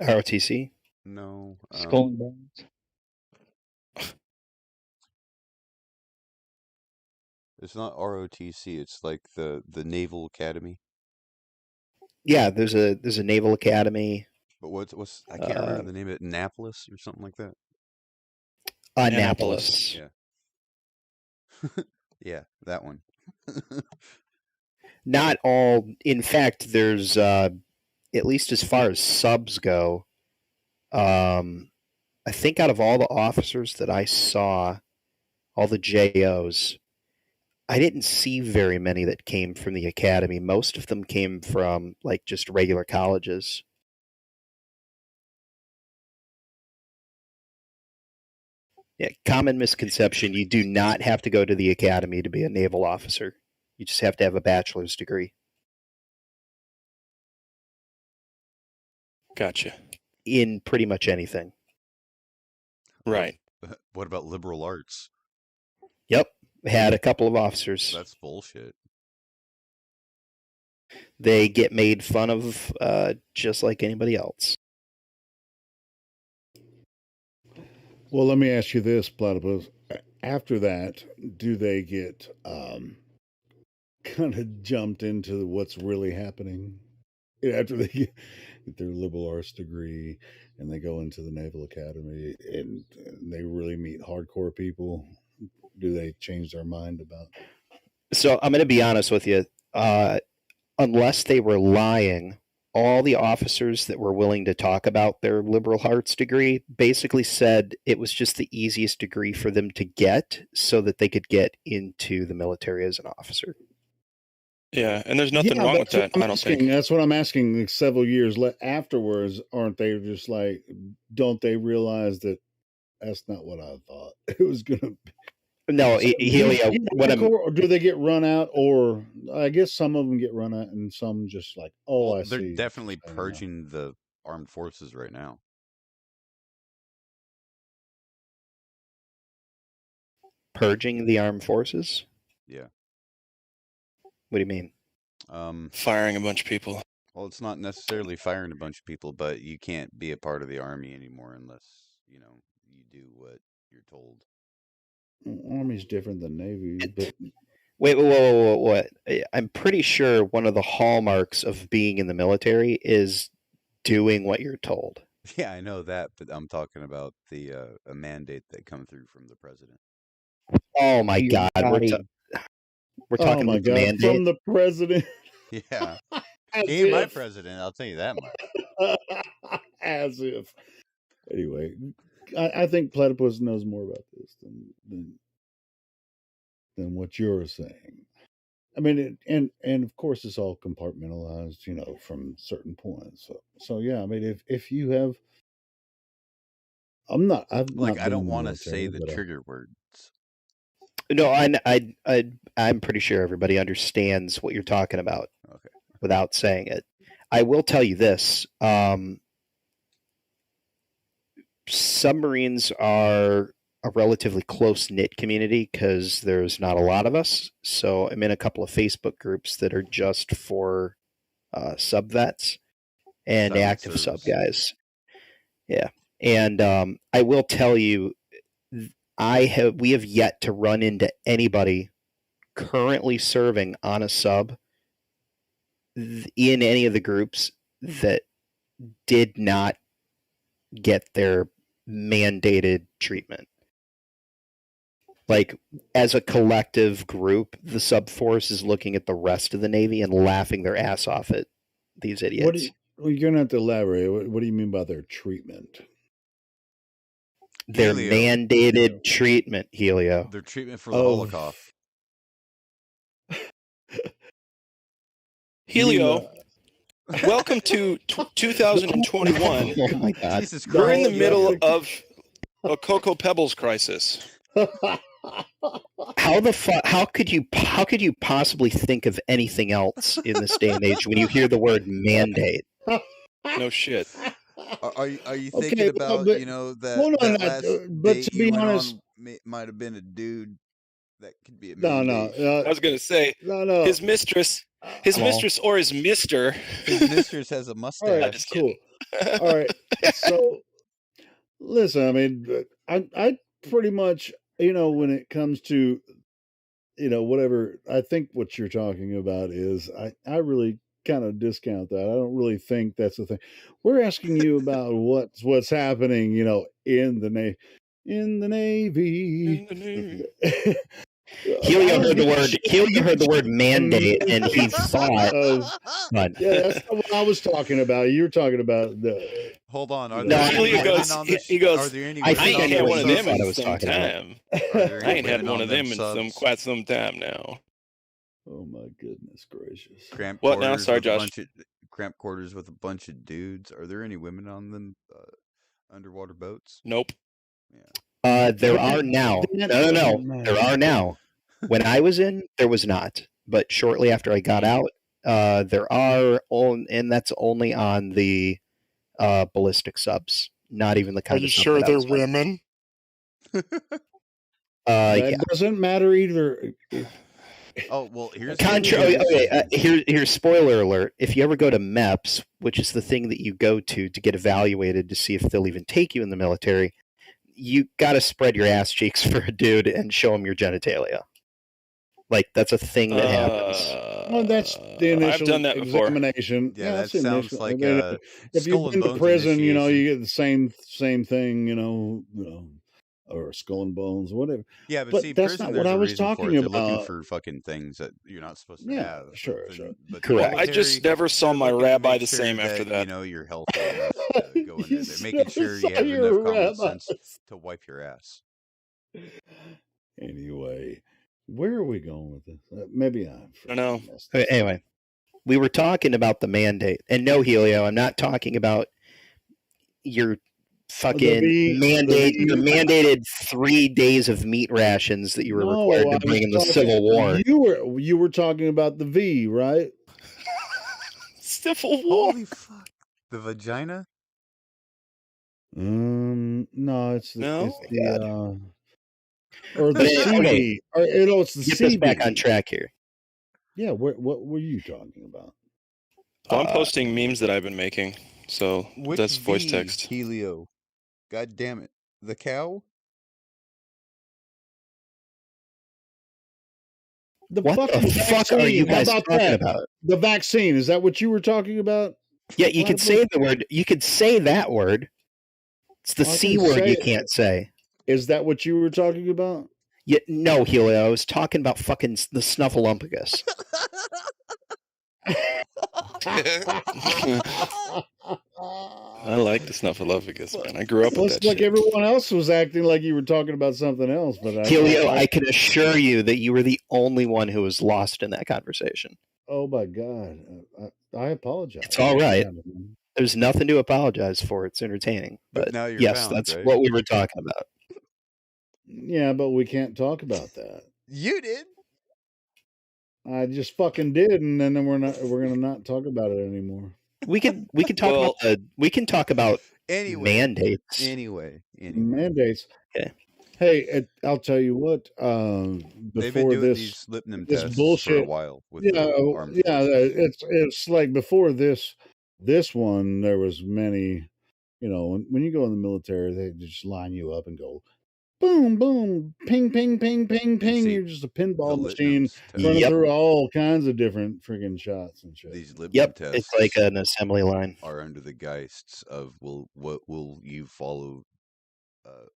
ROTC? No. Skull and Bones. It's not ROTC. It's like the Naval Academy. Yeah, there's a Naval Academy. But what's I can't remember the name of it. Annapolis or something like that. Annapolis. Yeah. Yeah, that one. Not all. In fact, there's at least as far as subs go, I think out of all the officers that I saw, all the JOs, I didn't see very many that came from the academy. Most of them came from like just regular colleges. Yeah, common misconception, you do not have to go to the academy to be a naval officer. You just have to have a bachelor's degree. Gotcha. In pretty much anything. Right. What about liberal arts? Yep. Had a couple of officers. That's bullshit. They get made fun of just like anybody else. Well, let me ask you this, Platypus. After that, do they get kind of jumped into what's really happening? After they get their liberal arts degree and they go into the Naval Academy and they really meet hardcore people, do they change their mind about? So I'm going to be honest with you. Unless they were lying, all the officers that were willing to talk about their liberal arts degree basically said it was just the easiest degree for them to get so that they could get into the military as an officer. Yeah, and there's nothing wrong with that, I don't think. That's what I'm asking. Like, several years afterwards, aren't they just like, don't they realize that that's not what I thought it was going to be? No, Helio, or do they get run out? Or I guess some of them get run out and some just like, oh, I They're see. definitely purging the armed forces right now. Purging the armed forces? Yeah. What do you mean? Firing a bunch of people. Well, it's not necessarily firing a bunch of people, but you can't be a part of the army anymore unless, you do what you're told. Army's different than Navy. But... Wait, what? I'm pretty sure one of the hallmarks of being in the military is doing what you're told. Yeah, I know that, but I'm talking about the a mandate that come through from the president. Oh my God, we're talking about the mandate from the president. Yeah, he ain't my president. I'll tell you that much. As if. Anyway, I think Platypus knows more about this than what you're saying. I mean, and of course, it's all compartmentalized, from certain points. So yeah, I mean, if you have, I don't want to say the trigger words. No, I'm pretty sure everybody understands what you're talking about. Okay. Without saying it, I will tell you this: submarines are a relatively close-knit community because there's not a lot of us. So I'm in a couple of Facebook groups that are just for sub vets and active sub guys. Yeah, and I will tell you, we have yet to run into anybody currently serving on a sub in any of the groups that did not get their mandated treatment. Like, as a collective group, the sub force is looking at the rest of the Navy and laughing their ass off at these idiots. You're going to have to elaborate. What do you mean by their treatment? Their mandated treatment, Helio. Their treatment for the Holocaust. Helio, welcome to 2021. Oh my God. Jesus Christ. We're in the middle of a Cocoa Pebbles crisis. How could you possibly think of anything else in this day and age when you hear the word mandate? No shit. Are you thinking about that last date to be you went honest, on might have been a dude that could be a no. I was gonna say his mistress or his mister. His mistress has a mustache. All right, cool. All right, so listen, I mean, I pretty much, when it comes to, whatever, I think what you're talking about is, I really kind of discount that. I don't really think that's the thing. We're asking you about what's happening, in the Navy. Helio heard the word mandate, and he thought. Yeah, that's not what I was talking about. You were talking about the. Hold on. Are No, there any Helio women goes- on this? he goes, Are there any I women think on I them know one of them subs? in some time. Are there I any ain't had women one on of them in subs? quite some time now. Oh my goodness gracious! Cramped What now? quarters Sorry, with Josh. a bunch of cramped quarters with a bunch of dudes. Are there any women on them underwater boats? Nope. There are now. No. There are now. When I was in, there was not. But shortly after I got out, there are, and that's only on the ballistic subs. Not even the Are kind you of stuff sure that I they're was on. women? That Yeah. doesn't matter either. Oh well, here's Here's spoiler alert. If you ever go to MEPS, which is the thing that you go to get evaluated to see if they'll even take you in the military, you got to spread your ass cheeks for a dude and show him your genitalia. Like that's a thing that happens. Well, that's the initial I've done that before. examination. Yeah, that that's the sounds initial. like I mean, a if Skull you've and been to Bones prison, you initiation. get the same thing, or Skull and Bones, whatever. Yeah, but But see, that's prison, not what there's I a was reason for talking it. They're looking about. for fucking things that you're not supposed to Yeah, have. sure. But Correct. I just never saw my rabbi the same after that. You know, you're healthy enough to go in there. They're making never sure saw you have your enough common rabbi. sense to wipe your ass. Anyway, where are we going with this? Maybe I'm. I don't know. Okay, anyway, we were talking about the mandate, and no, Helio, I'm not talking about your fucking your mandated 3 days of meat rations that you were required to bring in the Civil War. You were talking about the V, right? Civil War. Holy fuck! The vagina? No, it's the No? it's the or the But CV. okay, Or it's the get CB. this back on track here. Yeah, what were you talking about? So I'm posting memes that I've been making. So Which that's voice V, text. Helio? God damn it! The cow? What fucking the fuck are you vaccine. How guys about talking that? about? The vaccine. Is that what you were talking about? Yeah, you could say the word. You could say that word. It's the I C can word say you it. can't say. Is that what you were talking about? Yeah, no, Helio. I was talking about fucking the Snuffleupagus. I like the Snuffleupagus, man. I grew up with Looks that like shit. everyone else was acting like you were talking about something else, but Helio, I can assure you that you were the only one who was lost in that conversation. Oh my god, I apologize. It's all right. Yeah, man. There's nothing to apologize for. It's entertaining. But now you're yes, found, that's right? what we were talking about. Yeah, but we can't talk about that. You did. I just fucking did, and then we're gonna not talk about it anymore. We can talk about Anyway, mandates. Anyway. Mandates. Okay. Hey, I'll tell you what. They've been Before doing this, these Lipnum this tests bullshit for a while with yeah, the armed yeah. forces. It's like before this one, there was many. When you go in the military, they just line you up and go, boom, boom, ping, ping, ping, ping, ping. see, You're just a pinball the machine Litnums test. running Yep. through all kinds of different freaking shots and shit. These Lipnum Yep, tests it's like an assembly line. are under the geists of what will you follow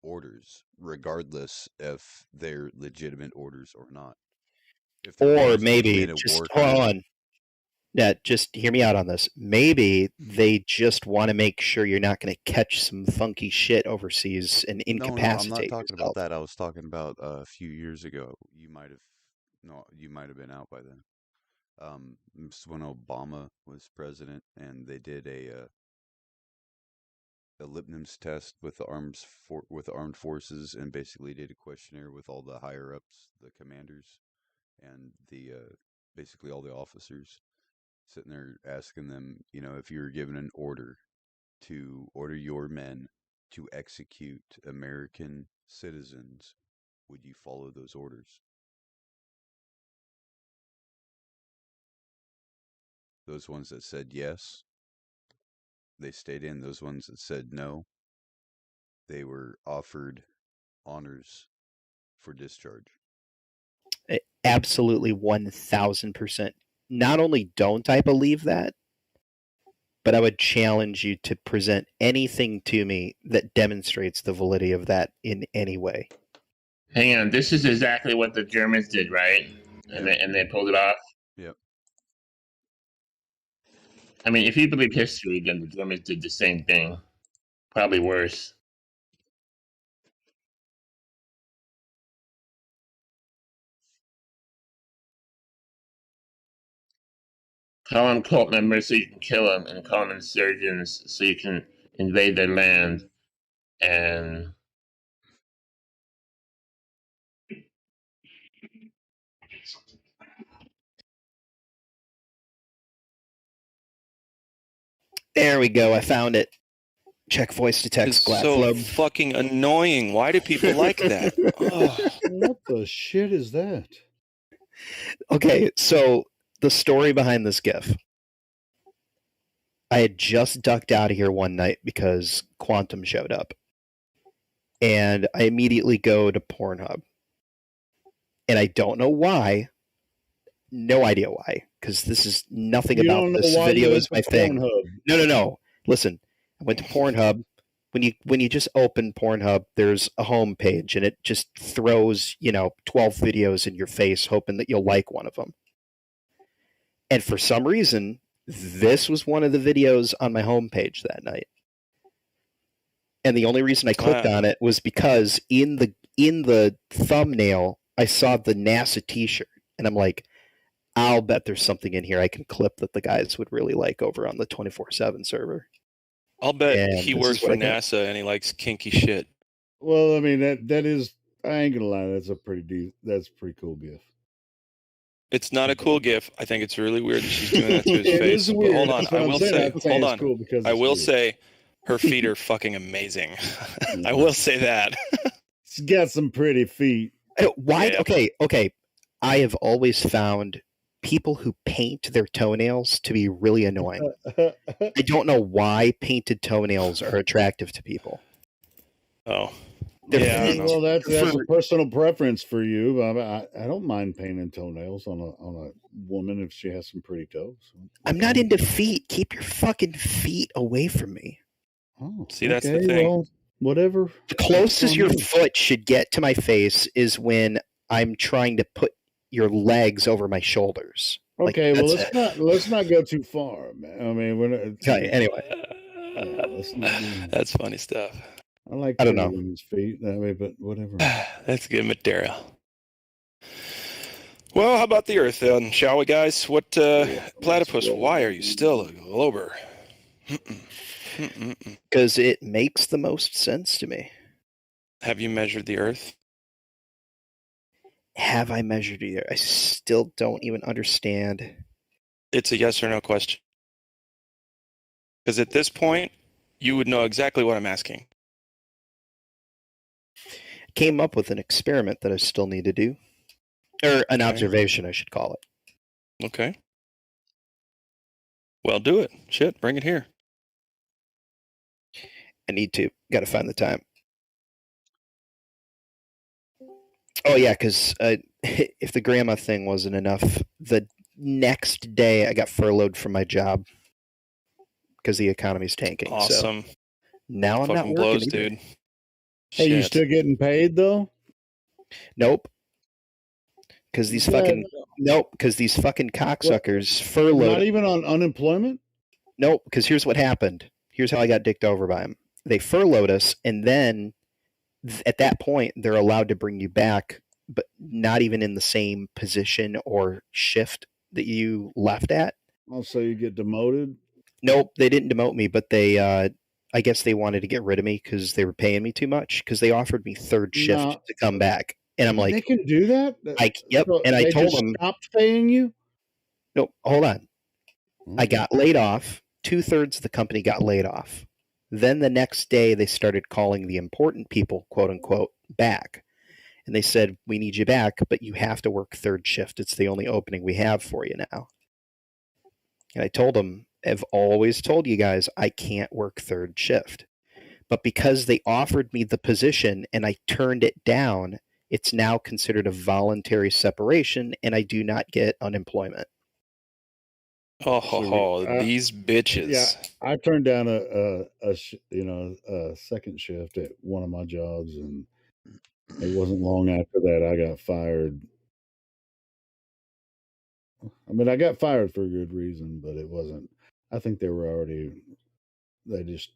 orders, regardless if they're legitimate orders or not. If they're Or orders to maybe commit a just war hold crime, on. Yeah, just hear me out on this. Maybe they just want to make sure you're not going to catch some funky shit overseas and No, I'm not incapacitate talking yourself. about that. I was talking about a few years ago. You might have been out by then. This is when Obama was president, and they did a Lipnums test with the armed forces, and basically did a questionnaire with all the higher ups, the commanders, and the basically all the officers, sitting there asking them, if you were given an order to order your men to execute American citizens, would you follow those orders? Those ones that said yes, they stayed in. Those ones that said no, they were offered honors for discharge. Absolutely 1000%. Not only don't I believe that, but I would challenge you to present anything to me that demonstrates the validity of that in any way. Hang on, this is exactly what the Germans did, right? And they pulled it off. Yep. I mean, if you believe history, then the Germans did the same thing, probably worse. Call them cult members so you can kill them, and call them insurgents so you can invade their land. And There we go. I found it. Check voice to text. It's so fucking annoying. Why do people like that? What the shit is that? Okay, so the story behind this GIF. I had just ducked out of here one night because Quantum showed up. And I immediately go to Pornhub. And I don't know why. No idea why. Because this is nothing You about don't know this why you video went is to my thing. Pornhub. No. Listen, I went to Pornhub. When you just open Pornhub, there's a home page and it just throws, 12 videos in your face hoping that you'll like one of them. And for some reason, this was one of the videos on my homepage that night. And the only reason I clicked on it was because in the thumbnail, I saw the NASA t-shirt and I'm like, I'll bet there's something in here I can clip that the guys would really like over on the 24/7 server. I'll bet And he this works is what for I got. NASA and he likes kinky shit. Well, I mean that is. I ain't gonna lie. That's a pretty cool gift. It's not a cool GIF. I think it's really weird that she's doing that to his It face. is But weird. hold on, That's what I I'm will saying. say. I'm saying Hold it's on, cool because I it's will weird. say, her feet are fucking amazing. I will say that. She's got some pretty feet. Why? Yeah. Okay. I have always found people who paint their toenails to be really annoying. I don't know why painted toenails are attractive to people. Oh. They're I don't know. Well, that's a personal preference for you. I don't mind painting toenails on a woman if she has some pretty toes. I'm not into feet. Keep your fucking feet away from me. Oh, see, that's the thing. Well, whatever. The closest your foot should get to my face is when I'm trying to put your legs over my shoulders. Okay, well let's not go too far, man. I mean, we're not, okay. Anyway, let's not that's funny stuff. I don't know women's feet that way, but whatever. That's good material. Well, how about the Earth then, shall we, guys? What platypus? Why are you still a glober? Because it makes the most sense to me. Have you measured the Earth? Have I measured either? I still don't even understand. It's a yes or no question. Because at this point, you would know exactly what I'm asking. Came up with an experiment that I still need to do. Or an observation, I should call it. Okay. Well, do it. Shit, bring it here. I need to. Got to find the time. Oh, yeah, because if the grandma thing wasn't enough, the next day I got furloughed from my job because the economy's tanking. Awesome. So now I'm fucking not blows, working either. dude. Hey, you still getting paid though? Nope. Because these fucking cocksuckers furloughed. Not even on unemployment? Nope. Because here's what happened. Here's how I got dicked over by them. They furloughed us, and then at that point, they're allowed to bring you back, but not even in the same position or shift that you left at. Also, you get demoted? Nope, they didn't demote me, but they, I guess they wanted to get rid of me because they were paying me too much. Because they offered me third shift to come back, and I'm like, they can do that. Yep. So And I they told just them, stopped paying you. no, hold on. I got laid off. 2/3 of the company got laid off. Then the next day, they started calling the important people, quote unquote, back. And they said, we need you back, but you have to work third shift. It's the only opening we have for you now. And I told them, I've always told you guys, I can't work third shift. But because they offered me the position and I turned it down, it's now considered a voluntary separation and I do not get unemployment. These bitches. Yeah, I turned down a second shift at one of my jobs, and It wasn't long after that I got fired. I mean, I got fired for a good reason, but it wasn't. I think they were already. They just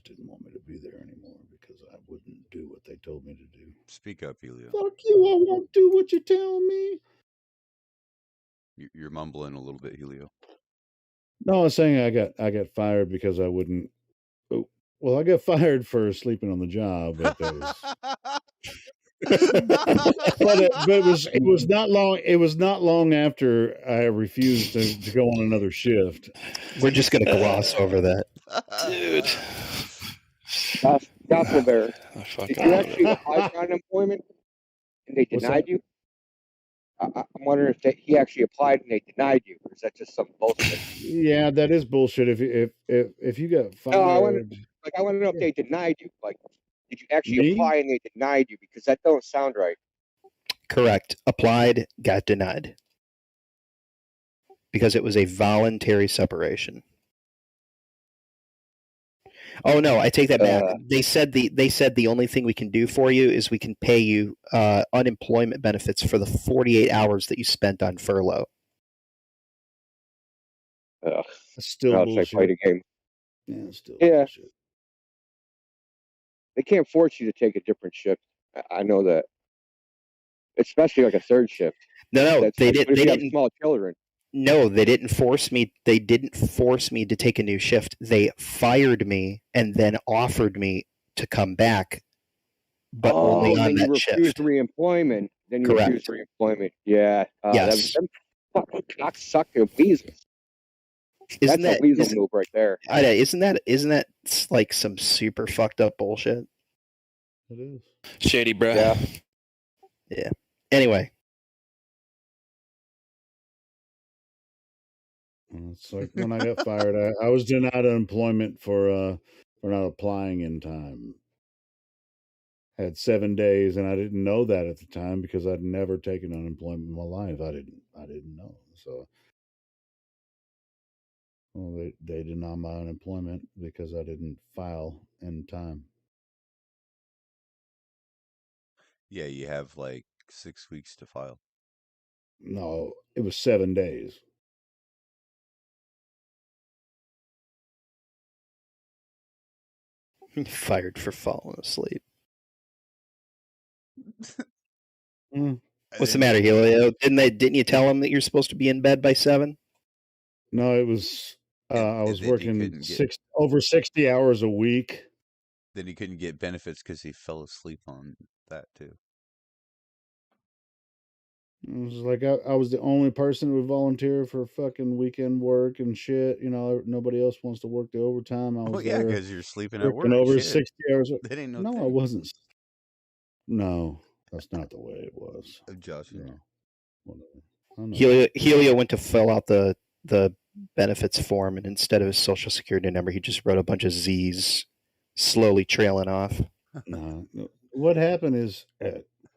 didn't want me to be there anymore because I wouldn't do what they told me to do. Speak up, Helio. Fuck you! I won't do what you tell me. You're mumbling a little bit, Helio. No, I was saying I got fired because I wouldn't. Oh, well, I got fired for sleeping on the job, but that was. but it was not long. It was not long after I refused to go on another shift. We're just gonna gloss over that, dude. Gospel Bear, I did fucking you love actually it. apply for unemployment and they What's denied that? you? I'm wondering if he actually applied and they denied you, or is that just some bullshit? Yeah, that is bullshit. If you got No, I want fired, to know if they denied you. Like, did you actually me? apply and they denied you? Because that don't sound right. correct. Applied, got denied because it was a voluntary separation. Oh no, I take that back. They said the only thing we can do for you is we can pay you unemployment benefits for the 48 hours that you spent on furlough. Ugh. That's still It's like bullshit. fighting game. Yeah, it's still Yeah, bullshit. they can't force you to take a different shift. I know that, especially like a third shift. No, That's they like, did. what if They you have didn't. small children? No, they didn't force me. They didn't force me to take a new shift. They fired me and then offered me to come back, but only Oh, on then you that refused shift. reemployment. Then you refused Correct. reemployment. Yeah. Yes. Them fucking cocksucker weasels. Isn't That's a that weasel move right there. I know, isn't that like some super fucked up bullshit? It is shady, bro. Yeah. Yeah. Anyway, it's like when I got fired, I was denied unemployment for not applying in time. I had 7 days, and I didn't know that at the time because I'd never taken unemployment in my life. I didn't know. So, well, they denied my unemployment because I didn't file in time. Yeah, you have like 6 weeks to file. No, it was 7 days. fired for falling asleep. Mm. What's the matter, Helio? Didn't you tell him that you're supposed to be in bed by 7? No, it was I was then he working couldn't get over 60 hours a week. then he couldn't get benefits because he fell asleep on that too. It was like I was the only person who would volunteer for fucking weekend work and shit. You know, nobody else wants to work the overtime. I was Well, yeah, there because you're sleeping at working work. over Shit. 60 hours. That ain't no No, I thing. wasn't. No, that's not the way it was. I'm joshing you. Whatever. I know. Helio went to fill out the benefits form, and instead of his social security number, he just wrote a bunch of Z's, slowly trailing off. No. What happened is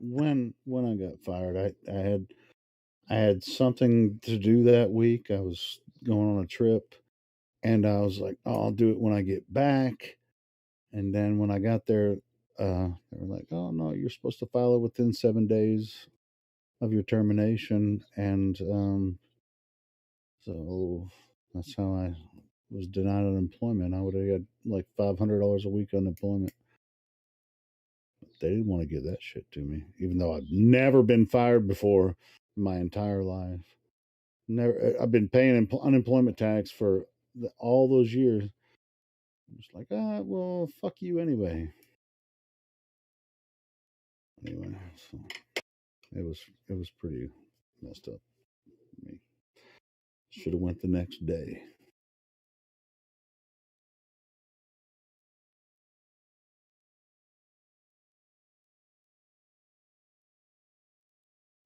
when I got fired, I had something to do that week. I was going on a trip, and I was like, "Oh, I'll do it when I get back." And then when I got there, they were like, "Oh no, you're supposed to file it within 7 days of your termination," and so that's how I was denied unemployment. I would have got like $500 a week unemployment. But they didn't want to give that shit to me, even though I've never been fired before in my entire life. Never. I've been paying unemployment tax for all those years. I'm just like, well, fuck you anyway. Anyway, so it was pretty messed up for me. Should have went the next day.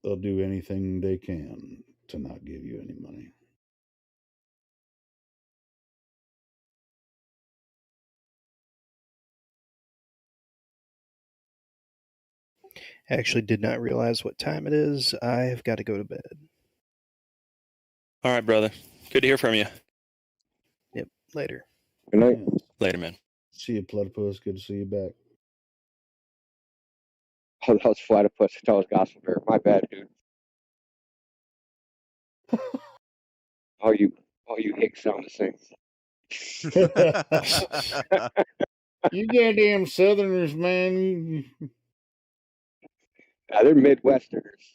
They'll do anything they can to not give you any money. I actually did not realize what time it is. I've got to go to bed. All right, brother. Good to hear from you. Yep. Later. Good night. Later, man. See you, platypus. Good to see you back. Oh, that was platypus. That was gospel bear. My bad, dude. all you hick sound things. You goddamn Southerners, man. Yeah, they're Midwesterners.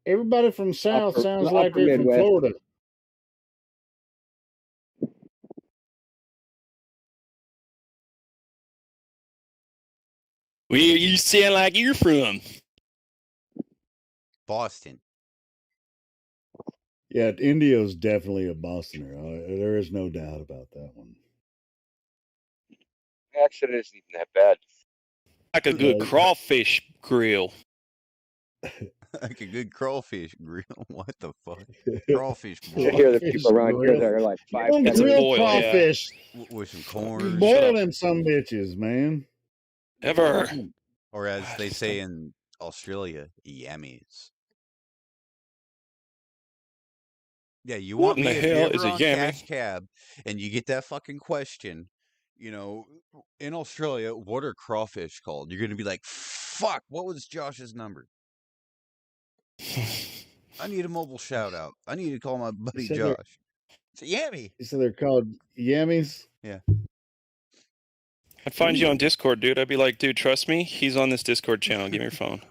Everybody from South sounds the like upper they're from Midwest. Florida. Where you sound like you're from? Boston. Yeah, Indio's definitely a Bostoner. There is no doubt about that one. Accent isn't even that bad. Like a good crawfish grill. Like a good crawfish grill. What the fuck? Crawfish You boil. should hear the people around here that are like You 5'10". don't grill crawfish. With some You corn. boil them some bitches, man. Ever. Or as they say in Australia, yammies. Yeah, you What want in me the if you're hell ever is a on yammy? Cash Cab and you get that fucking question, you know, in Australia, what are crawfish called? You're gonna be like, fuck, what was Josh's number? I need a mobile shout out. I need to call my buddy Josh. It's a yammy. You said they're called yammies? Yeah. I'd find you on Discord, dude. I'd be like, dude, trust me. He's on this Discord channel. Give me your phone.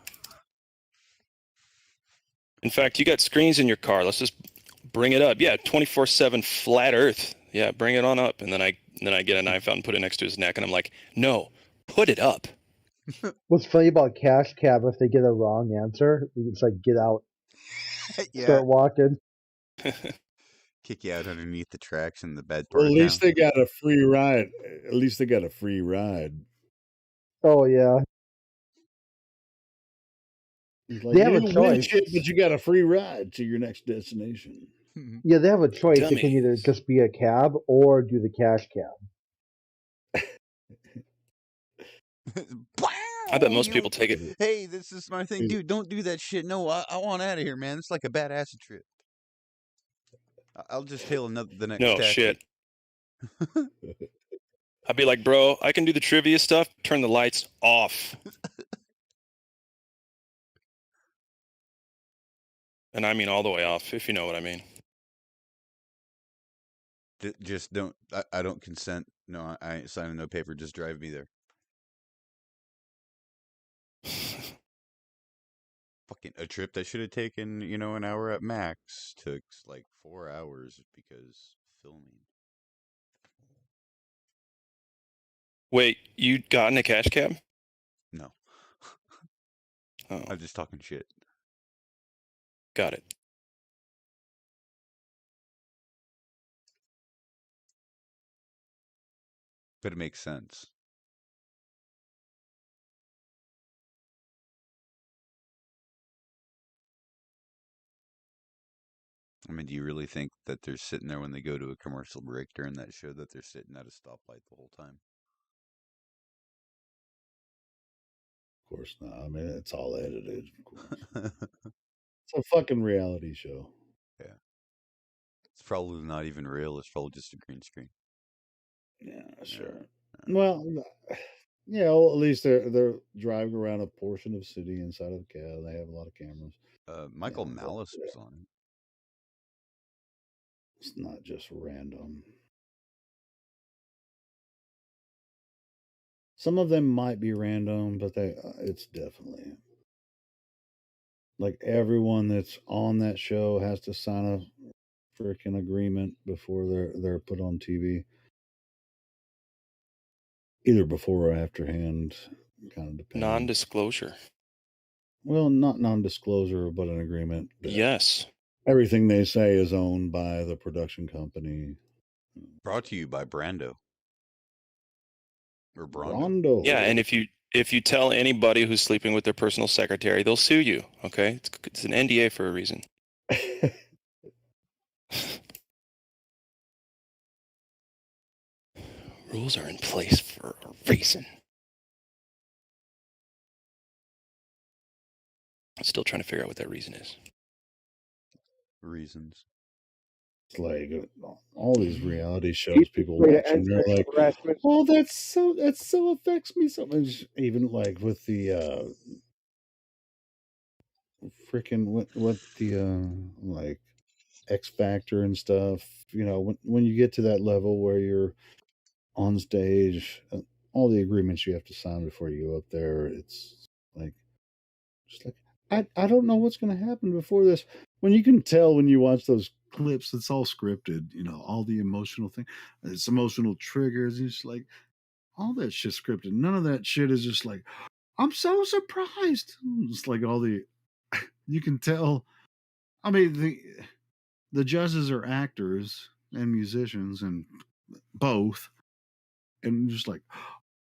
In fact, you got screens in your car. Let's just bring it up. Yeah, 24/7 flat Earth. Yeah, bring it on up. And then I get a knife out and put it next to his neck, and I'm like, no, put it up. What's funny about Cash Cab, if they get a wrong answer, it's like get out, Yeah. start walking. Kick you out underneath the tracks in the bad part Well, at of least town. they got a free ride. At least they got a free ride. Oh yeah, Like, they you have a didn't win choice. shit, but you got a free ride to your next destination. Yeah, they have a choice. They Dummy. can either just be a cab or do the Cash Cab. I bet most people take it. Hey, this is my thing, dude. Don't do that shit. No, I want out of here, man. It's like a bad acid trip. I'll just hail the next No taxi. shit. I'd be like, bro, I can do the trivia stuff. Turn the lights off. And I mean all the way off, if you know what I mean. Just don't. I don't consent. No, I ain't signing no paper. Just drive me there. Fucking a trip that should have taken, an hour at max took like 4 hours because filming. Wait, you got in a cash cab? No. Oh, I'm just talking shit. got it. But it makes sense. I mean, do you really think that they're sitting there when they go to a commercial break during that show that they're sitting at a stoplight the whole time? Of course not. I mean, it's all edited. Of course. It's a fucking reality show. Yeah. It's probably not even real. It's probably just a green screen. Yeah, sure. Well, yeah. Well, at least they're driving around a portion of city inside of a cab. They have a lot of cameras. Michael Malice was on it. It's not just random. Some of them might be random, but it's definitely like everyone that's on that show has to sign a freaking agreement before they're put on TV. Either before or afterhand, kind of depends. Non-disclosure. Well, not non-disclosure, but an agreement. Yes. Everything they say is owned by the production company. Brought to you by Brando. Or Brondo. Rondo. Yeah, and if you tell anybody who's sleeping with their personal secretary, they'll sue you. Okay, it's an NDA for a reason. Rules are in place for a reason. I'm still trying to figure out what that reason is. Reasons. like all these reality shows Easiest people way to watch, end and they're like, sexual harassment. "Oh, that so affects me so much." Even like with the freaking what the like X Factor and stuff. You know, when you get to that level where you're on stage, all the agreements you have to sign before you go up there, it's like just like I don't know what's going to happen before this. When you can tell when you watch those clips, it's all scripted. You know, all the emotional thing, it's emotional triggers. It's just like all that shit scripted. None of that shit is just like I'm so surprised. It's like all the you can tell. I mean the judges are actors and musicians and both, and just like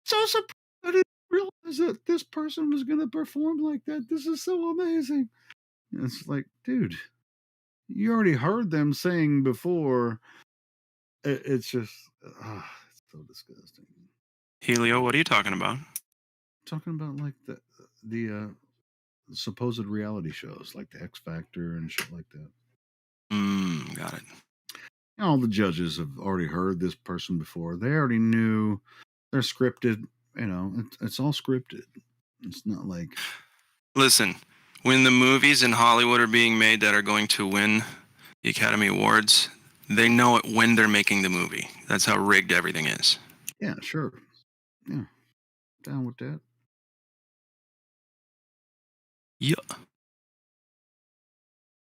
so surprised. I didn't realize that this person was going to perform like that. This is so amazing. And it's like, dude, you already heard them saying before. It's just, it's so disgusting. Helio, what are you talking about? Talking about like the supposed reality shows, like the X Factor and shit like that. Got it. All the judges have already heard this person before. They already knew they're scripted. You know, it's all scripted. It's not like Listen, when the movies in Hollywood are being made that are going to win the Academy Awards, they know it when they're making the movie. That's how rigged everything is. yeah, sure, yeah, down with that. Yeah.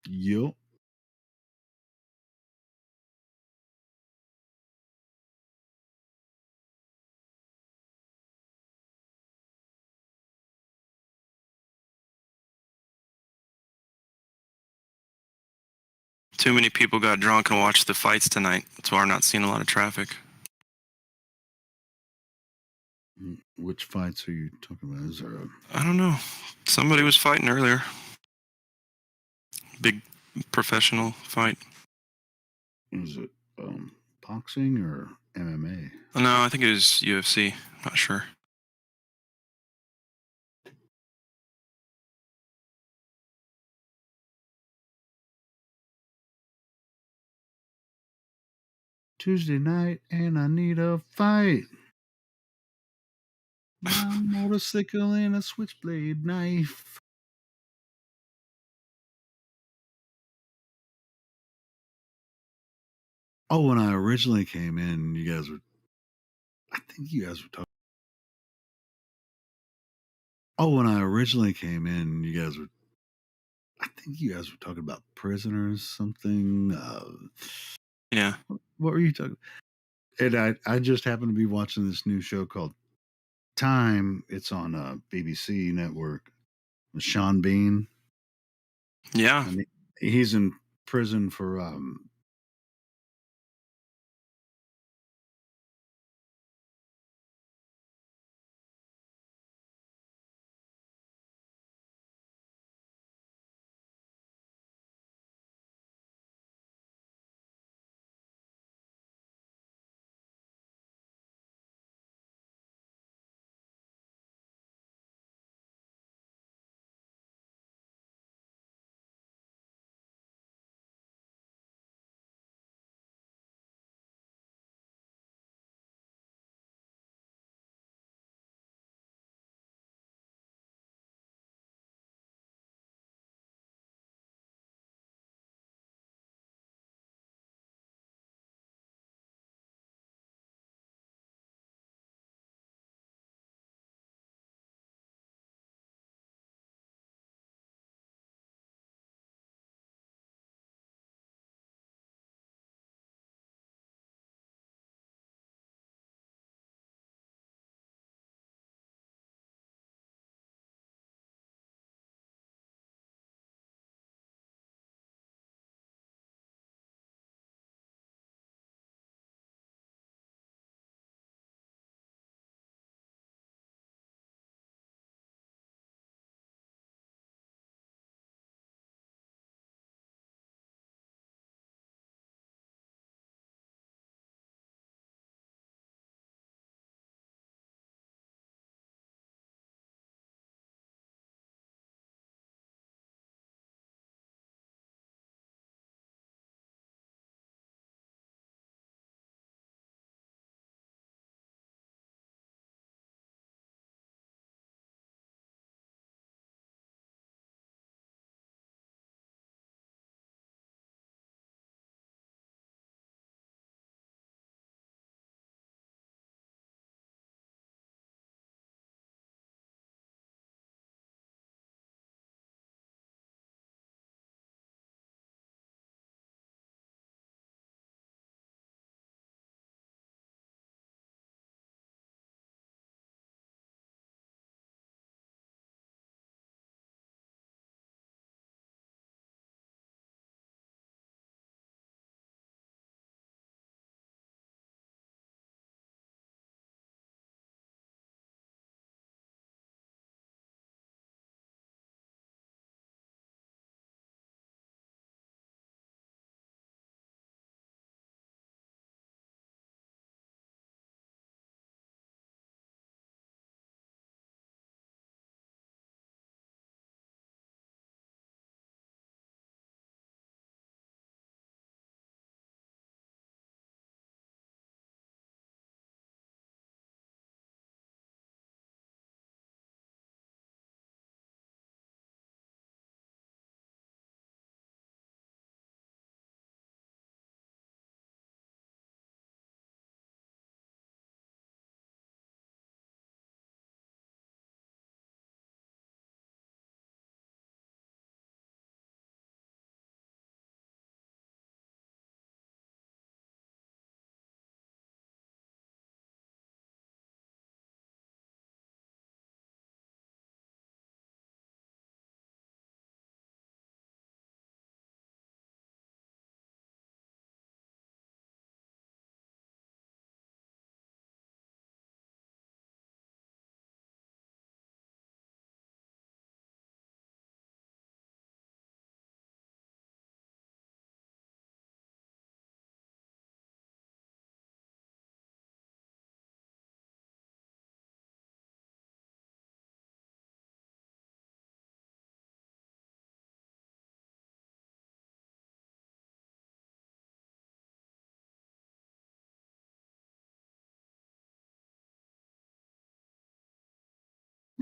Yup. Too many people got drunk and watched the fights tonight. That's why we're not seeing a lot of traffic. Which fights are you talking about? Is there a I don't know. Somebody was fighting earlier. Big professional fight. is it boxing or MMA? No, I think it was UFC. Not sure. Tuesday night and I need a fight. My motorcycle and a switchblade knife. Oh, when I originally came in, you guys were. I think you guys were talking. Oh, when I originally came in, you guys were. I think you guys were talking about prisoners, something. Yeah. What were you talking? And I just happened to be watching this new show called Time. It's on BBC network. With Sean Bean. Yeah. And he's in prison for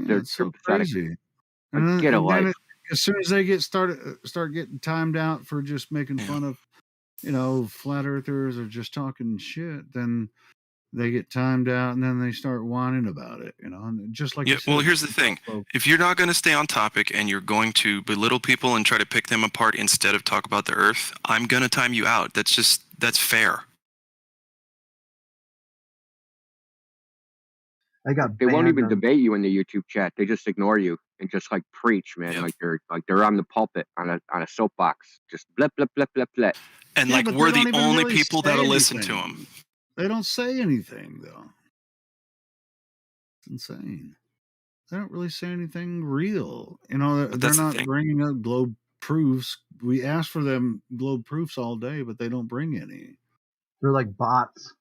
Yeah, it's so pathetic. crazy. Like, And get a then life. as soon as they start getting timed out for just making fun of, flat earthers or just talking shit, then they get timed out, and then they start whining about it. And just like Yeah, you said. well, here's the thing. If you're not going to stay on topic and you're going to belittle people and try to pick them apart instead of talk about the Earth, I'm going to time you out. That's fair. I got They won't banned even on. debate you in the YouTube chat. They just ignore you and just like preach, man. Like they're on the pulpit on a soapbox. Just blip blip blip blip blip. And Yeah, like but we're they the don't even only really people say that'll listen to anything. them. They don't say anything though. It's insane. They don't really say anything real. But They're that's the not thing. bringing up globe proofs. We ask for them globe proofs all day, but they don't bring any. They're like bots.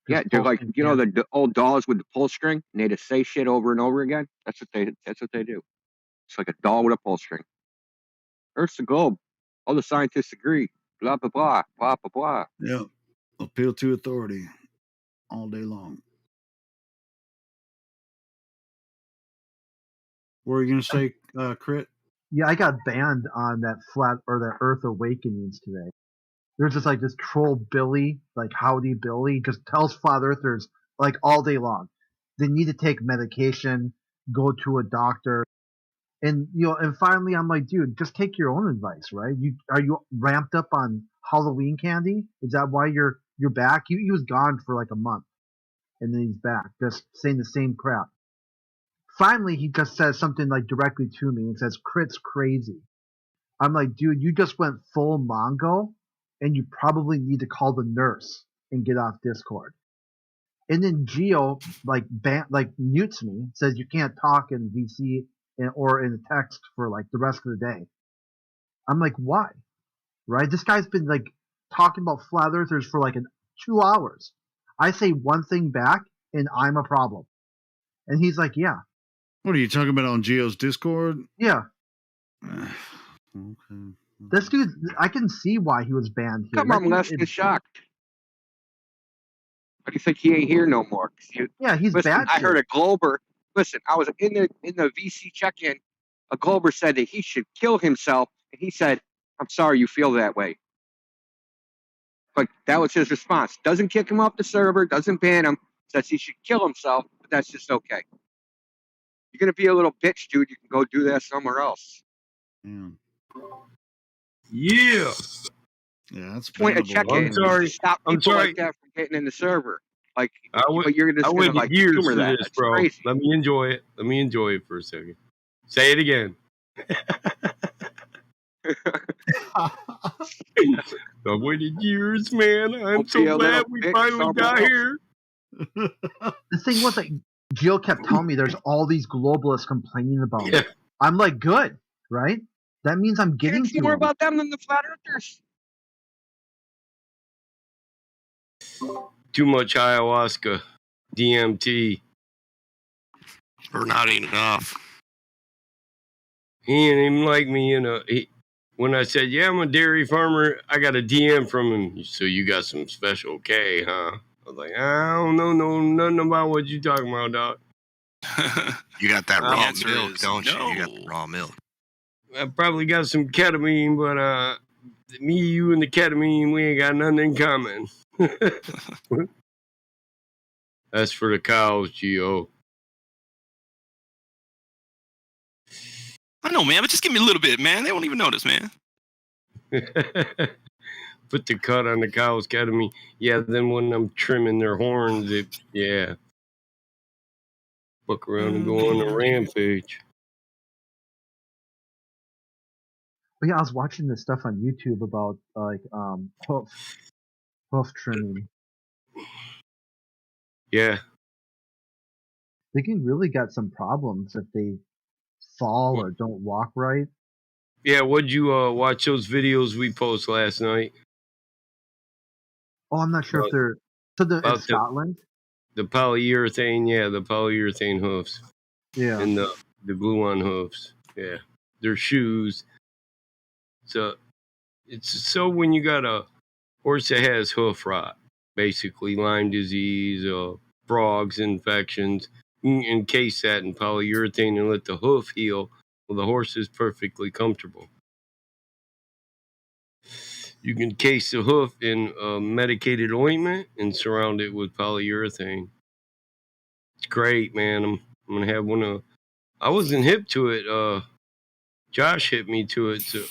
Yeah, they're like the old dolls with the pull string, and they just say shit over and over again. That's what they do. It's like a doll with a pull string. Earth's the globe. All the scientists agree. Blah blah blah blah blah blah. Yeah, appeal to authority all day long. What were you gonna say, Crit? Yeah, I got banned on that flat or that Earth Awakenings today. There's just like this troll Billy, like Howdy Billy, just tells flat earthers like all day long they need to take medication, go to a doctor, and and finally I'm like, dude, just take your own advice, right? Are you ramped up on Halloween candy? Is that why you're back? He was gone for like a month, and then he's back, just saying the same crap. Finally, he just says something like directly to me and says, "Crit's crazy." I'm like, dude, you just went full Mongo, and you probably need to call the nurse and get off Discord. And then Geo mutes me, says you can't talk in VC or in a text for like the rest of the day. I'm like, why? Right? This guy's been like talking about flat earthers for like 2 hours. I say one thing back, and I'm a problem. And he's like, yeah. What are you talking about on Geo's Discord? Yeah. Okay. This dude, I can see why he was banned here. Come on, less than shocked. But you think he ain't here no more? Yeah, he's listen, bad I heard shit. a Glober. Listen, I was in the VC check-in. A Glober said that he should kill himself, and he said, "I'm sorry you feel that way." But that was his response. Doesn't kick him off the server. Doesn't ban him. Says he should kill himself, but that's just okay. You're gonna be a little bitch, dude. You can go do that somewhere else. Yeah. Yeah, that's Point of bannable. check-in I'm is sorry. to stop I'm people sorry. like that from getting in the server. Like, I but you're just gonna waited like years humor for that. this, That's bro. crazy. Let me enjoy it. Let me enjoy it for a second. Say it again. I waited years, man. I'm so glad we finally got here. The thing was, like, Jill kept telling me there's all these globalists complaining about me. I'm like, good, right? That means I'm getting to More them. about them than the flat earthers. Too much ayahuasca, DMT. Or not enough. He ain't even like me, when I said, yeah, I'm a dairy farmer, I got a DM from him. So you got some special K, huh? I was like, I don't know nothing about what you talking about, dog. You got that The raw answer milk, is don't you? You no. got the raw milk. I probably got some ketamine, but me, you, and the ketamine, we ain't got nothing in common. That's for the cows, Gio. I know, man, but just give me a little bit, man. They won't even notice, man. Put the cut on the cow's ketamine. Yeah, then when I'm trimming their horns, fuck around and go on a rampage. But yeah, I was watching this stuff on YouTube about like hoof trimming. Yeah. They can really get some problems if they fall or don't walk right. Yeah, what'd you watch those videos we post last night? Oh, I'm not sure if they're in Scotland. The polyurethane, the polyurethane hoofs. Yeah. And the glue-on hoofs. Yeah. They're shoes. So when you got a horse that has hoof rot, basically Lyme disease, frogs infections, You can encase that in polyurethane and let the hoof heal. Well, the horse is perfectly comfortable. You can encase the hoof in medicated ointment and surround it with polyurethane. It's great, man. I'm gonna have one of. I wasn't hip to it. Josh hit me to it, so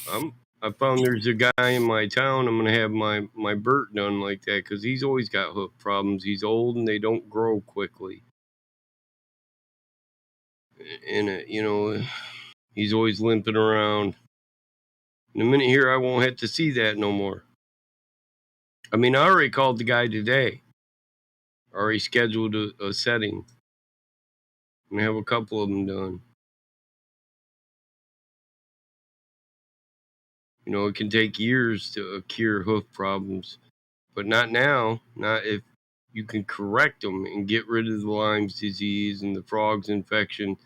I found there's a guy in my town. I'm gonna have my Bert done like that because he's always got hoof problems. He's old and they don't grow quickly. And he's always limping around. In a minute here, I won't have to see that no more. I mean, I already called the guy today. Already scheduled a setting. I'm gonna have a couple of them done. It can take years to cure hoof problems, but not now. Not if you can correct them and get rid of the Lyme's disease and the frog's infection,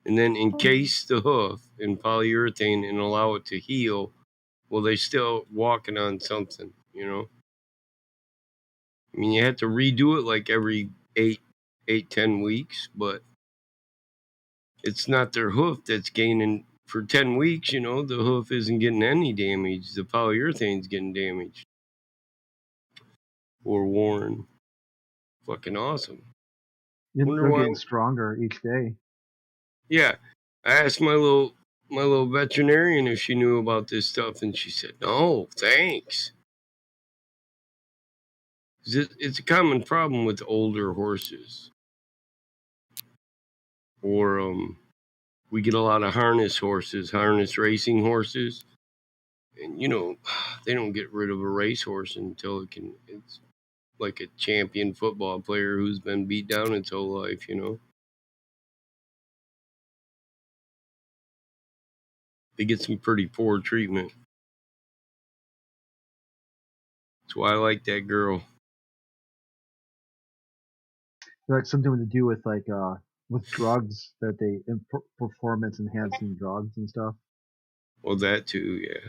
and then encase the hoof in polyurethane and allow it to heal. Well, they're still walking on something, I mean, you have to redo it like every 10 weeks, but it's not their hoof that's gaining. For 10 weeks, the hoof isn't getting any damage. The polyurethane's getting damaged or worn. Fucking awesome. They're getting stronger each day. Yeah, I asked my little veterinarian if she knew about this stuff, and she said, "No, thanks." It's a common problem with older horses, or we get a lot of harness racing horses, and they don't get rid of a racehorse until it's like a champion football player who's been beat down its whole life, They get some pretty poor treatment. That's why I like that girl. Like something to do with with drugs that they performance enhancing drugs and stuff. Well, that too, yeah.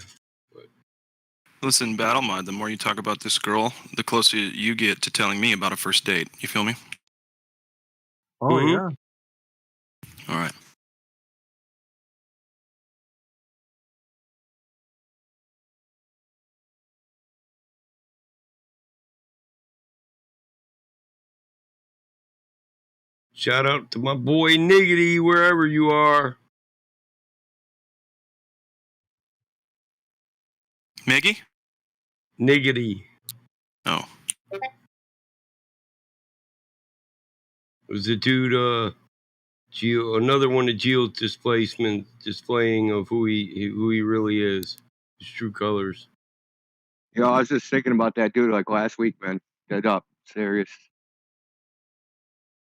Listen, Battle Mod, the more you talk about this girl, the closer you get to telling me about a first date. You feel me? Oh, yeah. All right. Shout out to my boy Niggity, wherever you are. Miggy? Niggity. Oh. It was a dude, another one of Gio's displaying of who he really is, his true colors. I was just thinking about that dude like last week, man. Dead up, serious.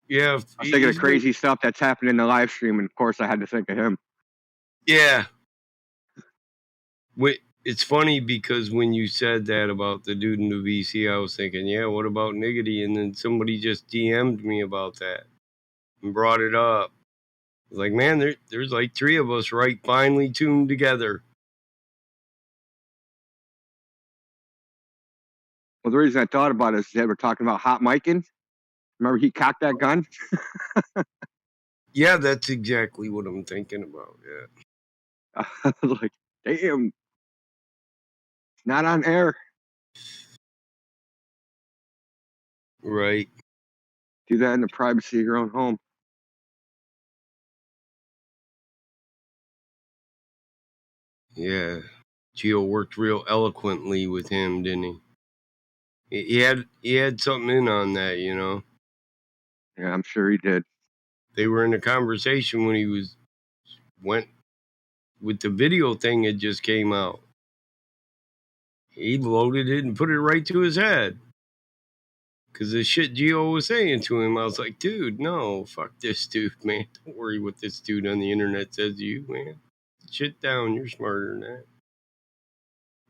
Yeah, I was thinking of crazy stuff that's happened in the live stream, and of course, I had to think of him. Yeah. It's funny because when you said that about the dude in the VC, I was thinking, yeah, what about Niggity? And then somebody just DM'd me about that and brought it up. Like, man, there's like three of us right finely tuned together. Well, the reason I thought about it is they were talking about hot micing. Remember he cocked that gun? Yeah, that's exactly what I'm thinking about. Yeah. I was like, damn. Not on air. Right. Do that in the privacy of your own home. Yeah. Gio worked real eloquently with him, didn't he? He had something in on that, Yeah, I'm sure he did. They were in a conversation when he went with the video thing that just came out. He loaded it and put it right to his head. Because the shit Gio was saying to him, I was like, dude, no, fuck this dude, man. Don't worry what this dude on the internet says to you, man. Shit down, you're smarter than that.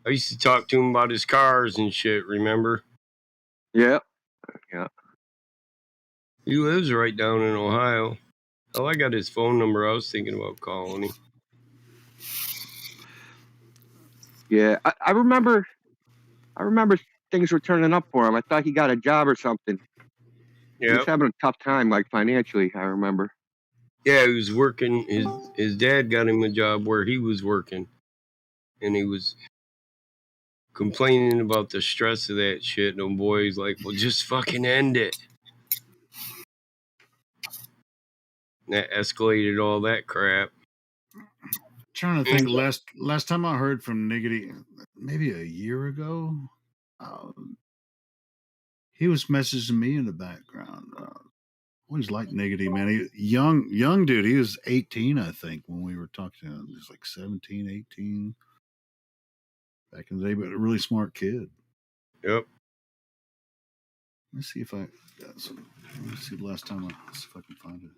I used to talk to him about his cars and shit, remember? Yeah. He lives right down in Ohio. Hell, I got his phone number. I was thinking about calling him. Yeah, I remember things were turning up for him. I thought he got a job or something. He was Yep. having a tough time, like financially. I remember. Yeah, he was working. His dad got him a job where he was working, and he was complaining about the stress of that shit. And the boy's like, "Well, just fucking end it." And that escalated all that crap. Trying to think. Last time I heard from Niggity, maybe a year ago. He was messaging me in the background. Always liked Niggity, man. He young dude. He was 18, I think, when we were talking to him. He was like 17, 18 back in the day, but a really smart kid. Yep. Let's see if I got some. Let's see the last time. Let's see if I can find it.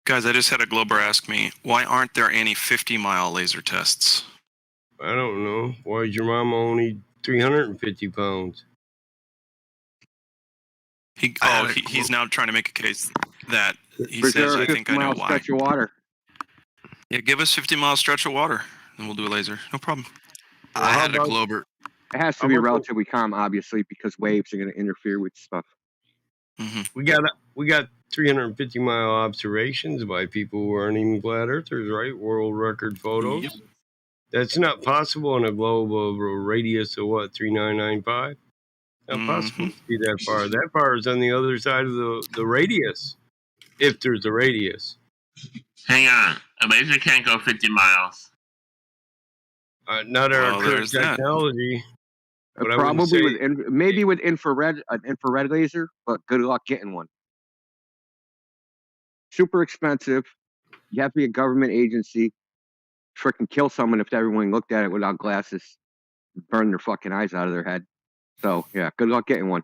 Guys, I just had a Glober ask me, why aren't there any 50-mile laser tests? I don't know. Why is your mama only 350 pounds? He's now trying to make a case that he Reserve says, I think I know 50-mile why. stretch of water. Yeah, give us 50-mile stretch of water, and we'll do a laser. No problem. Well, I how had a about- Glober. It has to be relatively calm, obviously, because waves are going to interfere with stuff. We got 350 mile observations by people who aren't even flat earthers, right? World record photos. Yep. That's not possible on a globe of a radius of what, 3995? Not possible to see that far. That far is on the other side of the radius, if there's a radius. Hang on. A laser can't go 50 miles. Not our Well, current there's that. technology. But I wouldn't Probably say, with maybe with an infrared laser, but good luck getting one. Super expensive. You have to be a government agency. Freaking kill someone if everyone looked at it without glasses. Burn their fucking eyes out of their head. So yeah, good luck getting one.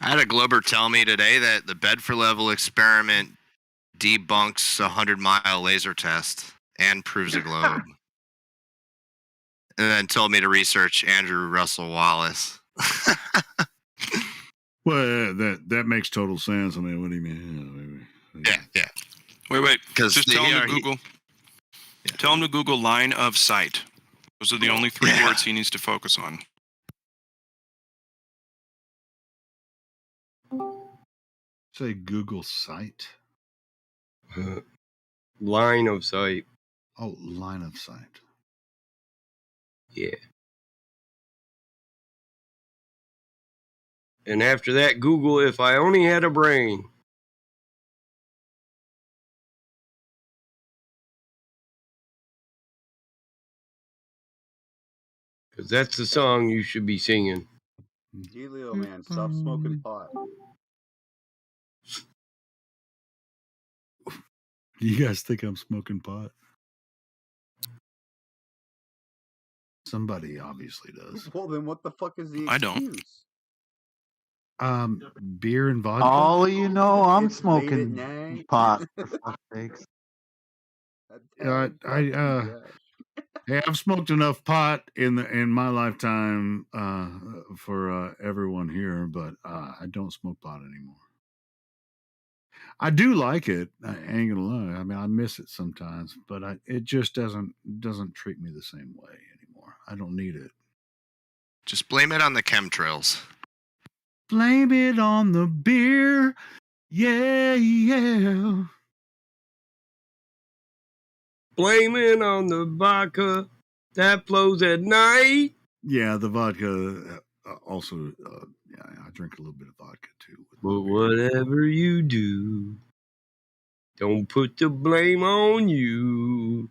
I had a Glober tell me today that the Bedford level experiment debunks a 100-mile laser test and proves a globe. And then told me to research Andrew Russell Wallace. Well, that makes total sense. I mean, what do you mean? Yeah. Wait. 'Cause Just tell him to Google. Tell him to Google line of sight. Those are the only three words he needs to focus on. Say Google sight. line of sight. Oh, line of sight. Yeah. And after that, Google if I only had a brain. Because that's the song you should be singing. Helio, man, stop smoking pot. Do you guys think I'm smoking pot? Somebody obviously does. Well, then what the fuck is the excuse? I don't. Beer and vodka. All you know, I'm It's late at smoking night. pot. For fuck's sakes. Hey, I've smoked enough pot in my lifetime for everyone here, but I don't smoke pot anymore. I do like it. I ain't gonna lie. I mean, I miss it sometimes, but it just doesn't treat me the same way anymore. I don't need it. Just blame it on the chemtrails. Blame it on the beer. Yeah. Blame it on the vodka that flows at night. Yeah, the vodka also. Yeah, I drink a little bit of vodka too. But whatever you do, don't put the blame on you.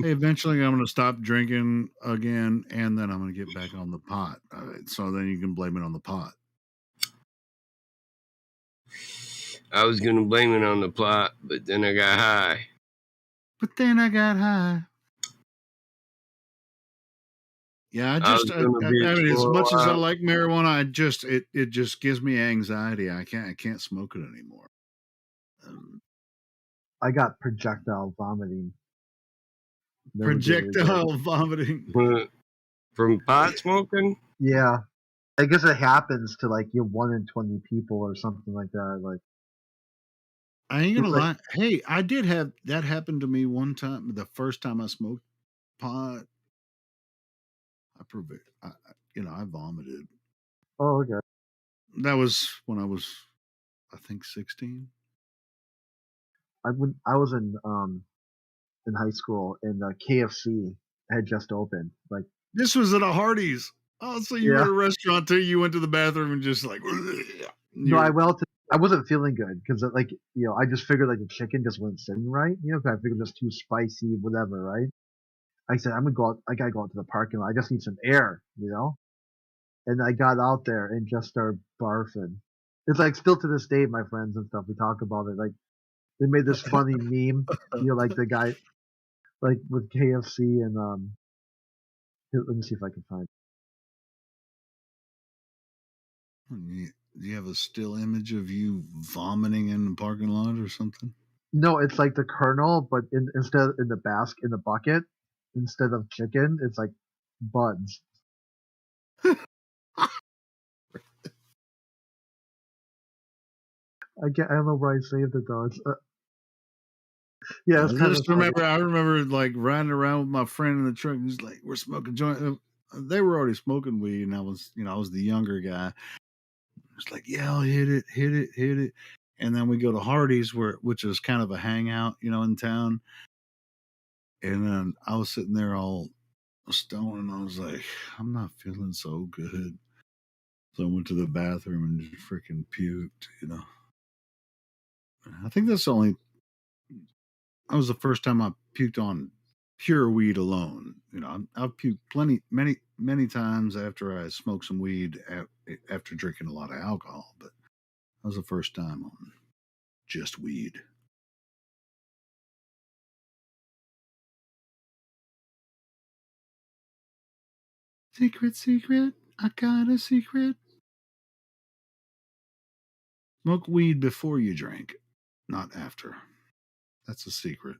Hey, eventually I'm going to stop drinking again, and then I'm going to get back on the pot. So then you can blame it on the pot. I was going to blame it on the plot, but then I got high. Yeah, I mean, as much as I like marijuana, it just gives me anxiety. I can't smoke it anymore. I got projectile vomiting. Never did it Projectile again. vomiting. From pot smoking? Yeah. I guess it happens to like 1 in 20 people or something like that. Like, I ain't gonna it's lie. like- Hey, I did have that happen to me one time. The first time I smoked pot, I prove it. I vomited. Oh, okay. That was when I was, I think, 16. I was in high school, and KFC had just opened. Like, This was at a Hardee's. Oh, so you were yeah. at a restaurant too? You went to the bathroom and just like, No, I wasn't feeling good because like I just figured like the chicken just wasn't sitting right. 'Cause I figured it was too spicy, whatever, right? I said I'm gonna go out. I gotta go out to the parking lot. I just need some air. And I got out there and just started barfing. It's like still to this day, my friends and stuff, we talk about it. Like they made this funny meme, like the guy, like with KFC and let me see if I can find. Do you have a still image of you vomiting in the parking lot or something? No, it's like the Colonel, but instead in the bucket, instead of chicken, it's like buds. I don't know where I saved it though. Yeah, it's I kind just of funny. remember. I remember like riding around with my friend in the truck. And he's like, "We're smoking joint." They were already smoking weed, and I was the younger guy. It's like, "Yeah, I'll hit it, hit it, hit it." And then we go to Hardee's, which is kind of a hangout, in town. And then I was sitting there all stoned, and I was like, "I'm not feeling so good." So I went to the bathroom and just freaking puked. I think that's the only. That was the first time I puked on pure weed alone. I've puked many, many times after I smoked some weed after drinking a lot of alcohol, but that was the first time on just weed. Secret, secret, I got a secret. Smoke weed before you drink, not after. That's a secret.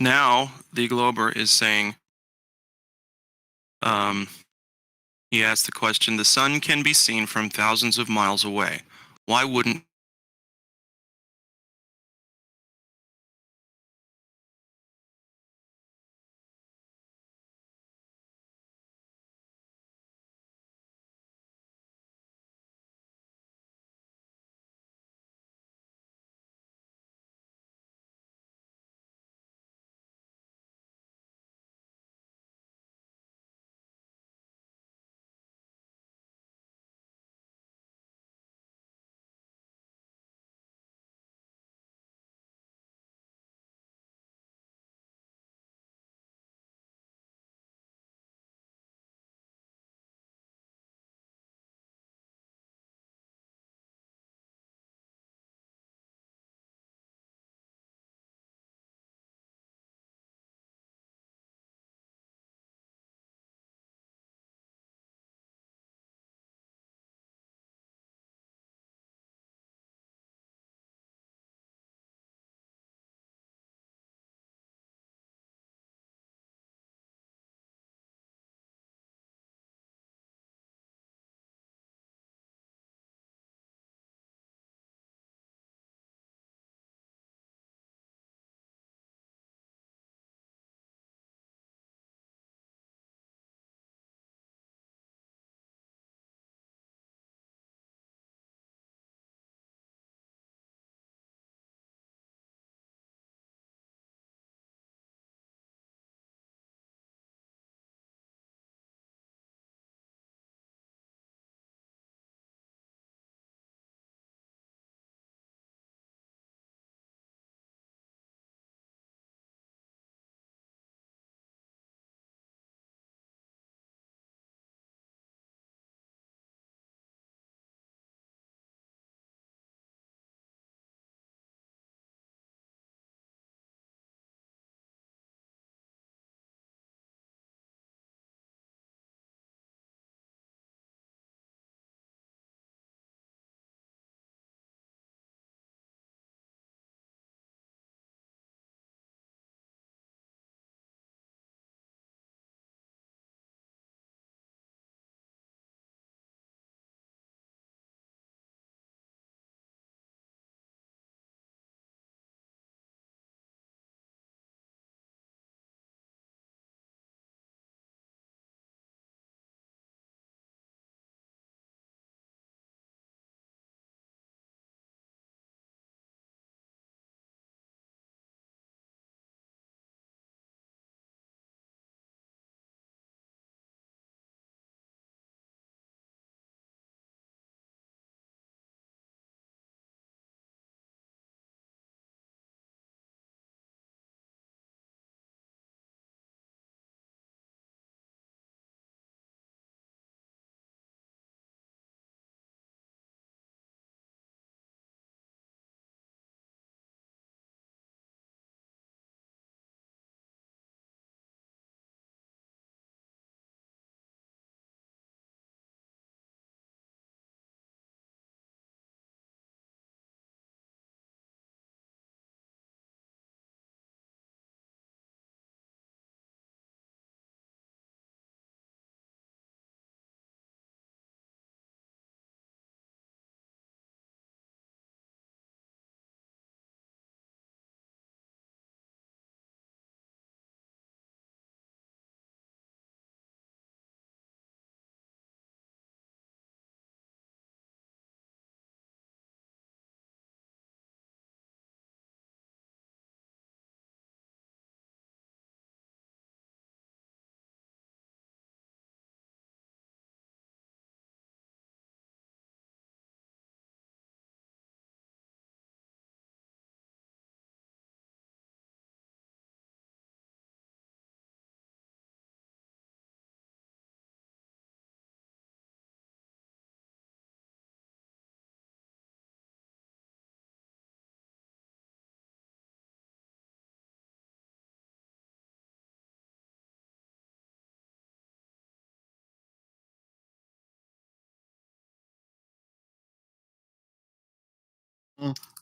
Now the Glober is saying, um, he asked the question: the sun can be seen from thousands of miles away. Why wouldn't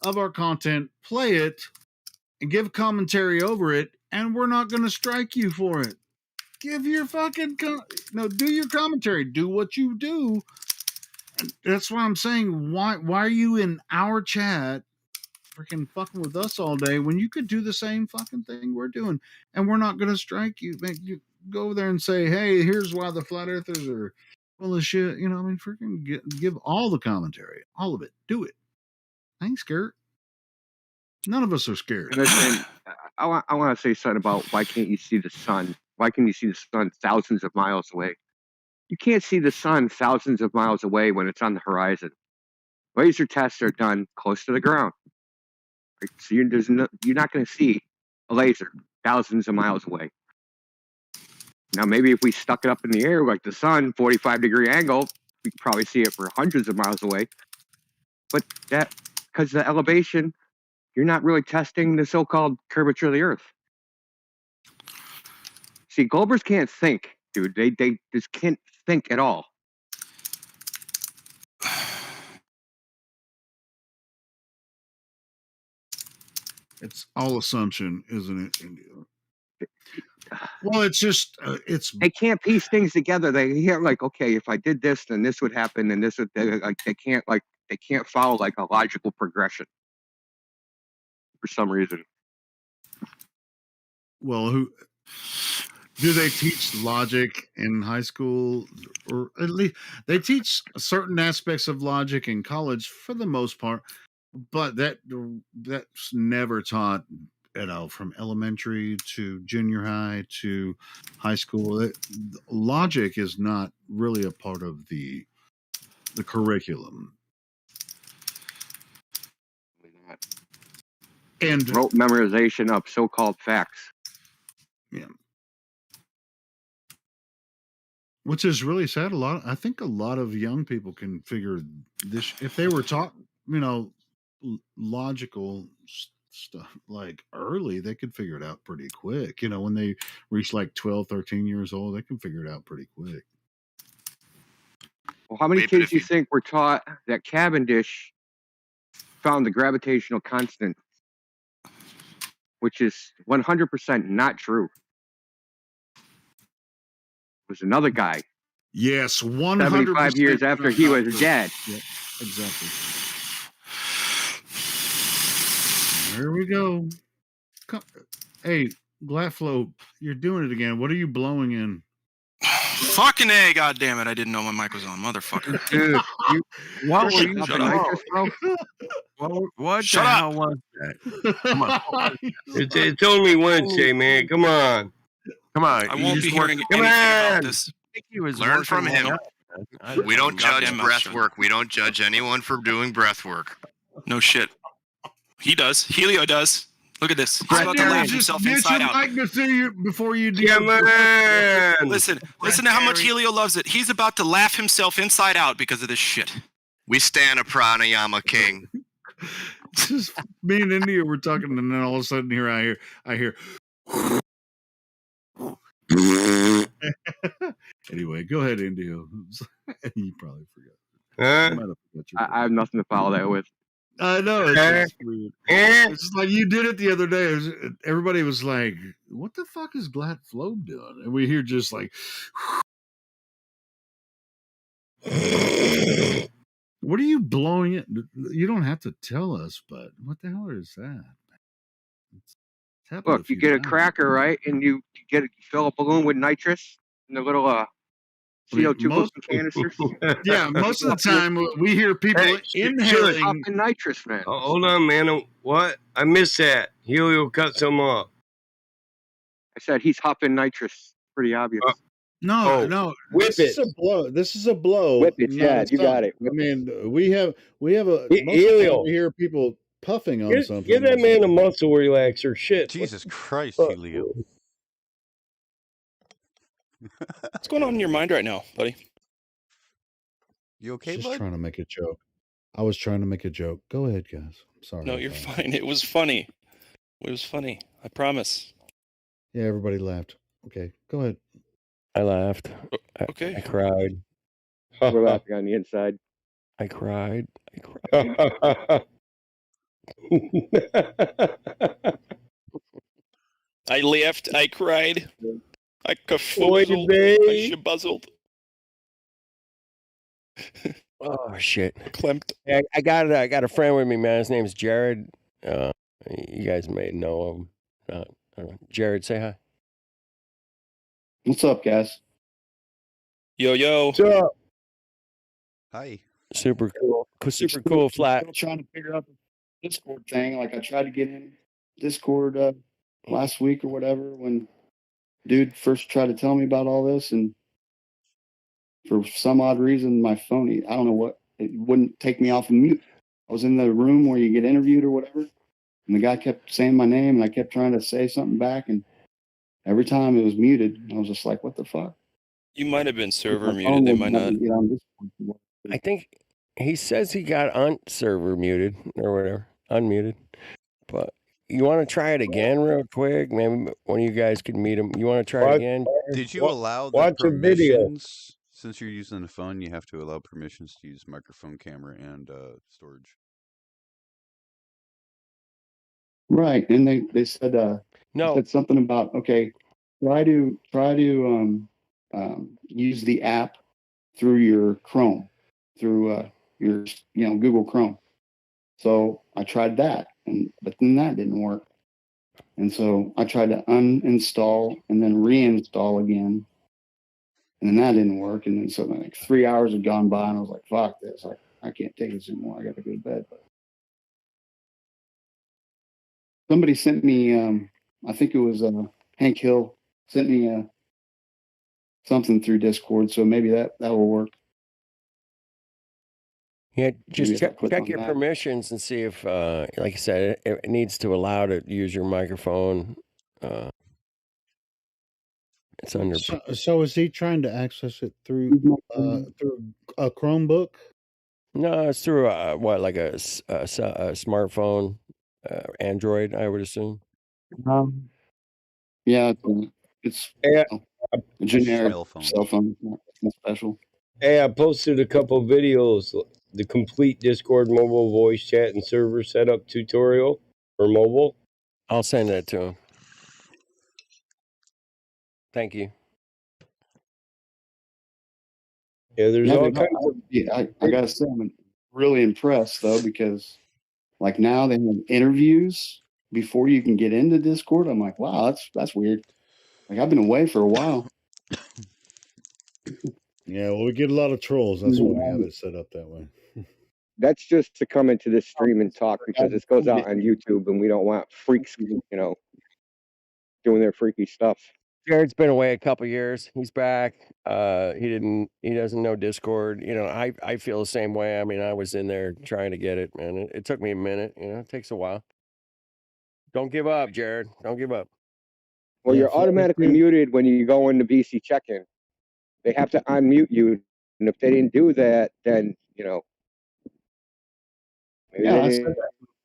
of our content, play it, and give commentary over it, and we're not going to strike you for it. Give your fucking do your commentary. Do what you do. And that's what I'm saying. Why are you in our chat freaking fucking with us all day when you could do the same fucking thing we're doing, and we're not going to strike you? Make you go over there and say, hey, here's why the flat earthers are full of shit. You know, I mean, freaking give all the commentary, all of it. Do it. I ain't scared. None of us are scared. Listen, I want to say something about why can't you see the sun? Why can you see the sun thousands of miles away? You can't see the sun thousands of miles away when it's on the horizon. Laser tests are done close to the ground. Right? So you're not going to see a laser thousands of miles away. Now, maybe if we stuck it up in the air like the sun, 45-degree angle, we could probably see it for hundreds of miles away. But that, because the elevation, you're not really testing the so-called curvature of the Earth. See, Globers can't think, dude. They just can't think at all. It's all assumption, isn't it, India? Well, it's just they can't piece things together. They hear like, okay, if I did this, then this would happen, and this would they can't follow like a logical progression for some reason. Well, who do they teach logic in high school, or at least they teach certain aspects of logic in college for the most part, but that's never taught, you know, from elementary to junior high to high school. Logic is not really a part of the curriculum. And rote memorization of so-called facts. Yeah. Which is really sad. I think a lot of young people can figure this if they were taught, you know, logical stuff like early, they could figure it out pretty quick. You know, when they reach like 12, 13 years old, they can figure it out pretty quick. Well, how many kids do you think were taught that Cavendish found the gravitational constant, which is 100% not true? It was another guy. Yes, 75 years after he was dead. Yep, exactly. There we go. Hey, Glatflow, you're doing it again. What are you blowing in? Fucking A, goddammit. I didn't know my mic was on, motherfucker. Dude, what were you Shut up. What Shut the up. hell was that? Come on. It's only Wednesday, man. Come on. Come on. I won't be hearing Come anything about on. this. I think he was Learn from working him. one out. We don't judge Goddamn mouth breath shut. work. We don't judge anyone for doing breath work. No shit. He does. Helio does. Look at this. He's about to laugh himself Get inside your out. mic before you do. Come on. Listen to how much Helio loves it. He's about to laugh himself inside out because of this shit. We stand a pranayama king. Just me and India were talking, and then all of a sudden here I hear. Anyway, go ahead, India. You probably forgot. I have nothing to follow that with. I know it's just weird. It's just like you did it the other day. Everybody was like, "What the fuck is Glatflow doing?" And we hear just like, "What are you blowing it?" You don't have to tell us, but what the hell is that? It's happened Look, you get a cracker, right, and you fill a balloon with nitrous and the little CO2 canisters. Yeah, most of the time we hear people inhaling. Up in nitrous, man. Oh, hold on, man. What? I missed that. Helio cut some off. I said he's hopping nitrous. Pretty obvious. No. Whip This is a blow. This is a blow. Whip it, not yeah, a you got stomp. it. I mean, we have a. Most of the time Helio. we hear people puffing on something. Give that man a muscle relaxer. Shit. Jesus Christ, Helio. What's going on in your mind right now, buddy? You okay, Just bud? trying to make a joke. I was trying to make a joke. Go ahead, guys. I'm sorry. No, you're fine. It was funny. It was funny. I promise. Yeah, everybody laughed. Okay, go ahead. I laughed. Okay. I cried. We're laughing on the inside. I cried. I laughed, I cried, I Oy cafoozled, I vey. shabuzzled. Oh shit! Klimt. Hey, I got a friend with me, man. His name's Jared. You guys may know him. I don't know. Jared, say hi. What's up, guys? Yo, yo. What's up? Hi. Super cool. Super I'm cool flat. still trying to figure out the Discord thing. Like, I tried to get in Discord last week or whatever when dude first tried to tell me about all this, and for some odd reason, my phone, I don't know what, it wouldn't take me off of mute. I was in the room where you get interviewed or whatever, and the guy kept saying my name, and I kept trying to say something back, and every time it was muted. I was just like, what the fuck? You might have been server My muted. phone They wouldn't might let not. me get on Discord. I think he says he got on server muted or whatever, unmuted. But you want to try it again real quick? Maybe one of you guys could meet him. You want to try it Watch, again? Did you allow the watch a video. permissions? Since you're using the phone, you have to allow permissions to use microphone, camera, and storage. Right, and they said they No. said something about, okay, try to use the app through your Chrome, through your Google Chrome. So I tried that, but then that didn't work, and so I tried to uninstall and then reinstall again, and then that didn't work, and then so like 3 hours had gone by, and I was like, fuck this, I can't take this anymore. I got to go to bed. But somebody sent me, I think it was Hank Hill sent me something through Discord, so maybe that will work. Yeah, just Maybe if I click check on your that. permissions and see if, like I said, it needs to allow to use your microphone. It's under. So is he trying to access it through a Chromebook? No, it's through what, like a smartphone, Android, I would assume. Yeah, it's Hey, a generic Cell phone. cell phone. It's not special. Hey, I posted a couple videos. The complete Discord mobile voice chat and server setup tutorial for mobile. I'll send that to him. Thank you. Yeah, there's Yeah, all dude, kinds of. I gotta say, I'm really impressed though, because like now they have interviews before you can get into Discord. I'm like, wow, that's weird. Like, I've been away for a while. Yeah, well, we get a lot of trolls. That's why we have it set up that way. That's just to come into this stream and talk, because this goes out on YouTube, and we don't want freaks, doing their freaky stuff. Jared's been away a couple years. He's back. He doesn't know Discord. I feel the same way. I mean, I was in there trying to get it, man. It took me a minute. It takes a while. Don't give up, Jared. Don't give up. Well, Yeah, you're automatically muted when you go into VC check-in. They have to unmute you, and if they didn't do that, then maybe Yeah, they I said didn't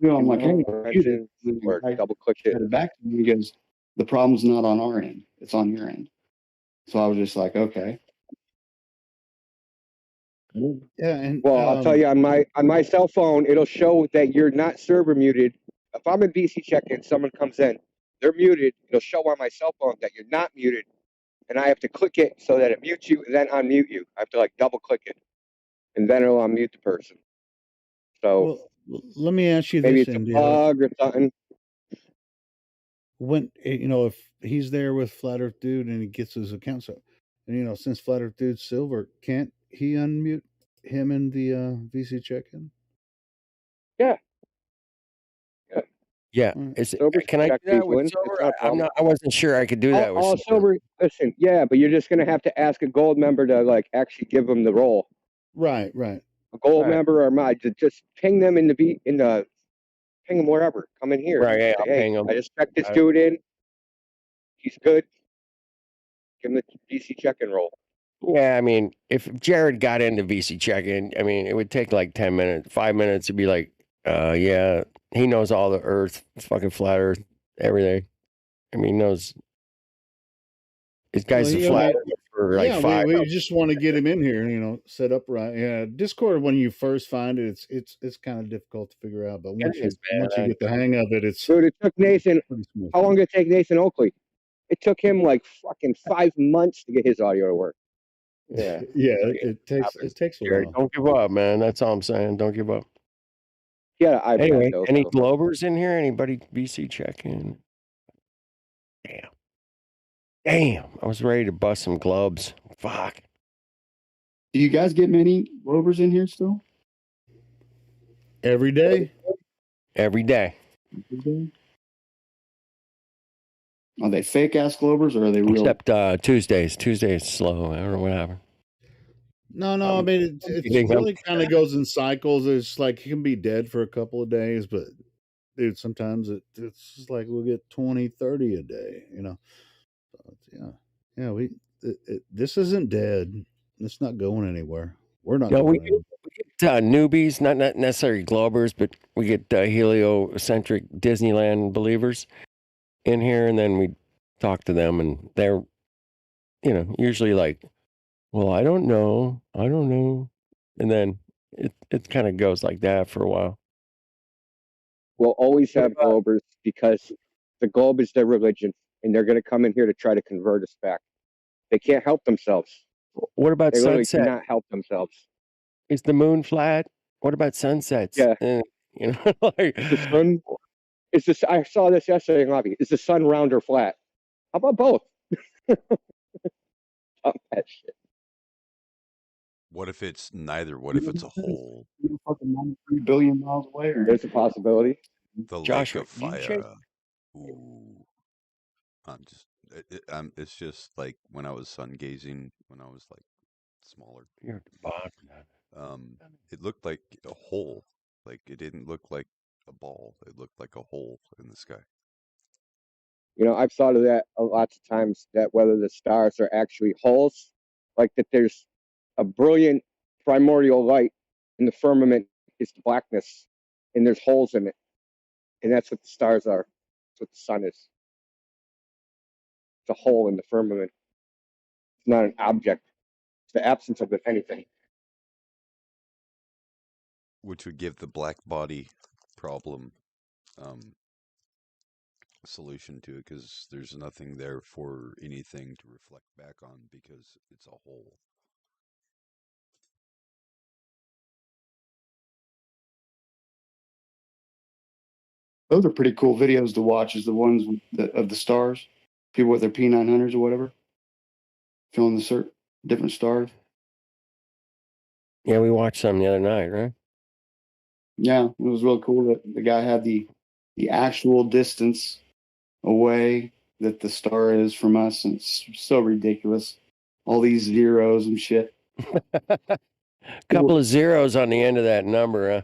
that. I'm like, hey, mention or double click it. said it back to me because the problem's not on our end; it's on your end. So I was just like, okay. Yeah, and Well, I'll tell you, on my cell phone, it'll show that you're not server muted. If I'm in VC check-in, someone comes in, they're muted. It'll show on my cell phone that you're not muted, and I have to click it so that it mutes you, and then unmute you. I have to double click it, and then it'll unmute the person. So let me ask you maybe this, it's a India. bug or something. When if he's there with Flat Earth Dude and he gets his account, so and since Flat Earth Dude's silver, can't he unmute him in the VC check-in? Yeah. Yeah. Can I do that with silver? I wasn't sure I could do that with all silver. silver. Listen, yeah, but you're just gonna have to ask a gold member to actually give them the role. Right. A gold member or my just ping them ping them wherever. Come in here. Right, yeah, Say, I'll hey, ping 'em. I just checked this dude in. He's good. Give him the VC check-in role. Yeah, I mean, if Jared got into VC check-in, I mean, it would take like 10 minutes, 5 minutes to be like, yeah, he knows all the Earth, fucking flat Earth, everything. I mean, he knows. This guy's a flat Earth for like Yeah, we 5 we just want to get him in here, set up right. Yeah, Discord when you first find it, it's kind of difficult to figure out, but It once is, you once you man. get the hang of it, it's Dude, it took Nathan. pretty smooth. How long did it take Nathan Oakley? It took him like fucking 5 months to get his audio to work. Yeah. Yeah, So, it happens. takes a Jerry, while. don't give up, man. That's all I'm saying. Don't give up. He had an iPad Anyway, though. any So. Globers in here? Anybody VC check in? Damn. Damn. I was ready to bust some gloves. Fuck. Do you guys get many Rovers in here still? Every day? Every day. Are they fake ass Globers or are they real? Except Tuesdays. Tuesdays slow. I don't know what happened. No, I mean You it's think I'm- really kind of goes in cycles. It's like he can be dead for a couple of days, but dude, sometimes it's just like we'll get 20, 30 a day, So, yeah, this isn't dead. It's not going anywhere. We're not No, going we anywhere. get newbies, not necessarily Globers, but we get heliocentric Disneyland believers in here, and then we talk to them, and they're, usually like, well, I don't know, and then it kind of goes like that for a while. We'll always What have about- Globers because the globe is their religion, and they're going to come in here to try to convert us back. They can't help themselves. What about They literally sunset? cannot help themselves. Is the moon flat? What about sunsets? Yeah. Like, The sun is this. I saw this yesterday in lobby. Is the sun round or flat? How about both? That shit. What if it's neither? What if it's a hole? Fucking 93 billion miles away. There's a possibility. The Joshua, lake of you check- fire. Ooh. It's just like when I was sun gazing when I was like smaller. You're at the bottom. It looked like a hole. Like it didn't look like a ball. It looked like a hole in the sky. I've thought of that a lot of times, that whether the stars are actually holes, like that there's a brilliant primordial light in the firmament is the blackness, and there's holes in it. And that's what the stars are. That's what the sun is. It's a hole in the firmament. It's not an object. It's the absence of anything. Which would give the black body problem solution to it, because there's nothing there for anything to reflect back on because it's a hole. Those are pretty cool videos to watch. Is the ones of the stars, people with their P900s or whatever, filming the different stars. Yeah, we watched some the other night, right? Yeah, it was real cool that the guy had the actual distance away that the star is from us, and it's so ridiculous. All these zeros and shit. Couple of zeros on the end of that number.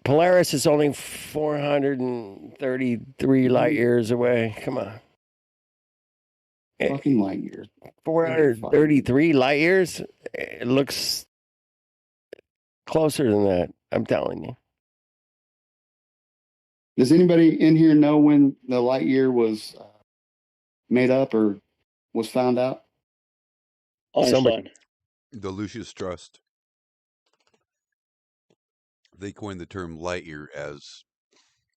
Polaris is only 433 light years away. Come on. Fucking light years. 433 light years? It looks closer than that, I'm telling you. Does anybody in here know when the light year was made up or was found out? Somebody. The Lucius Trust. They coined the term light year as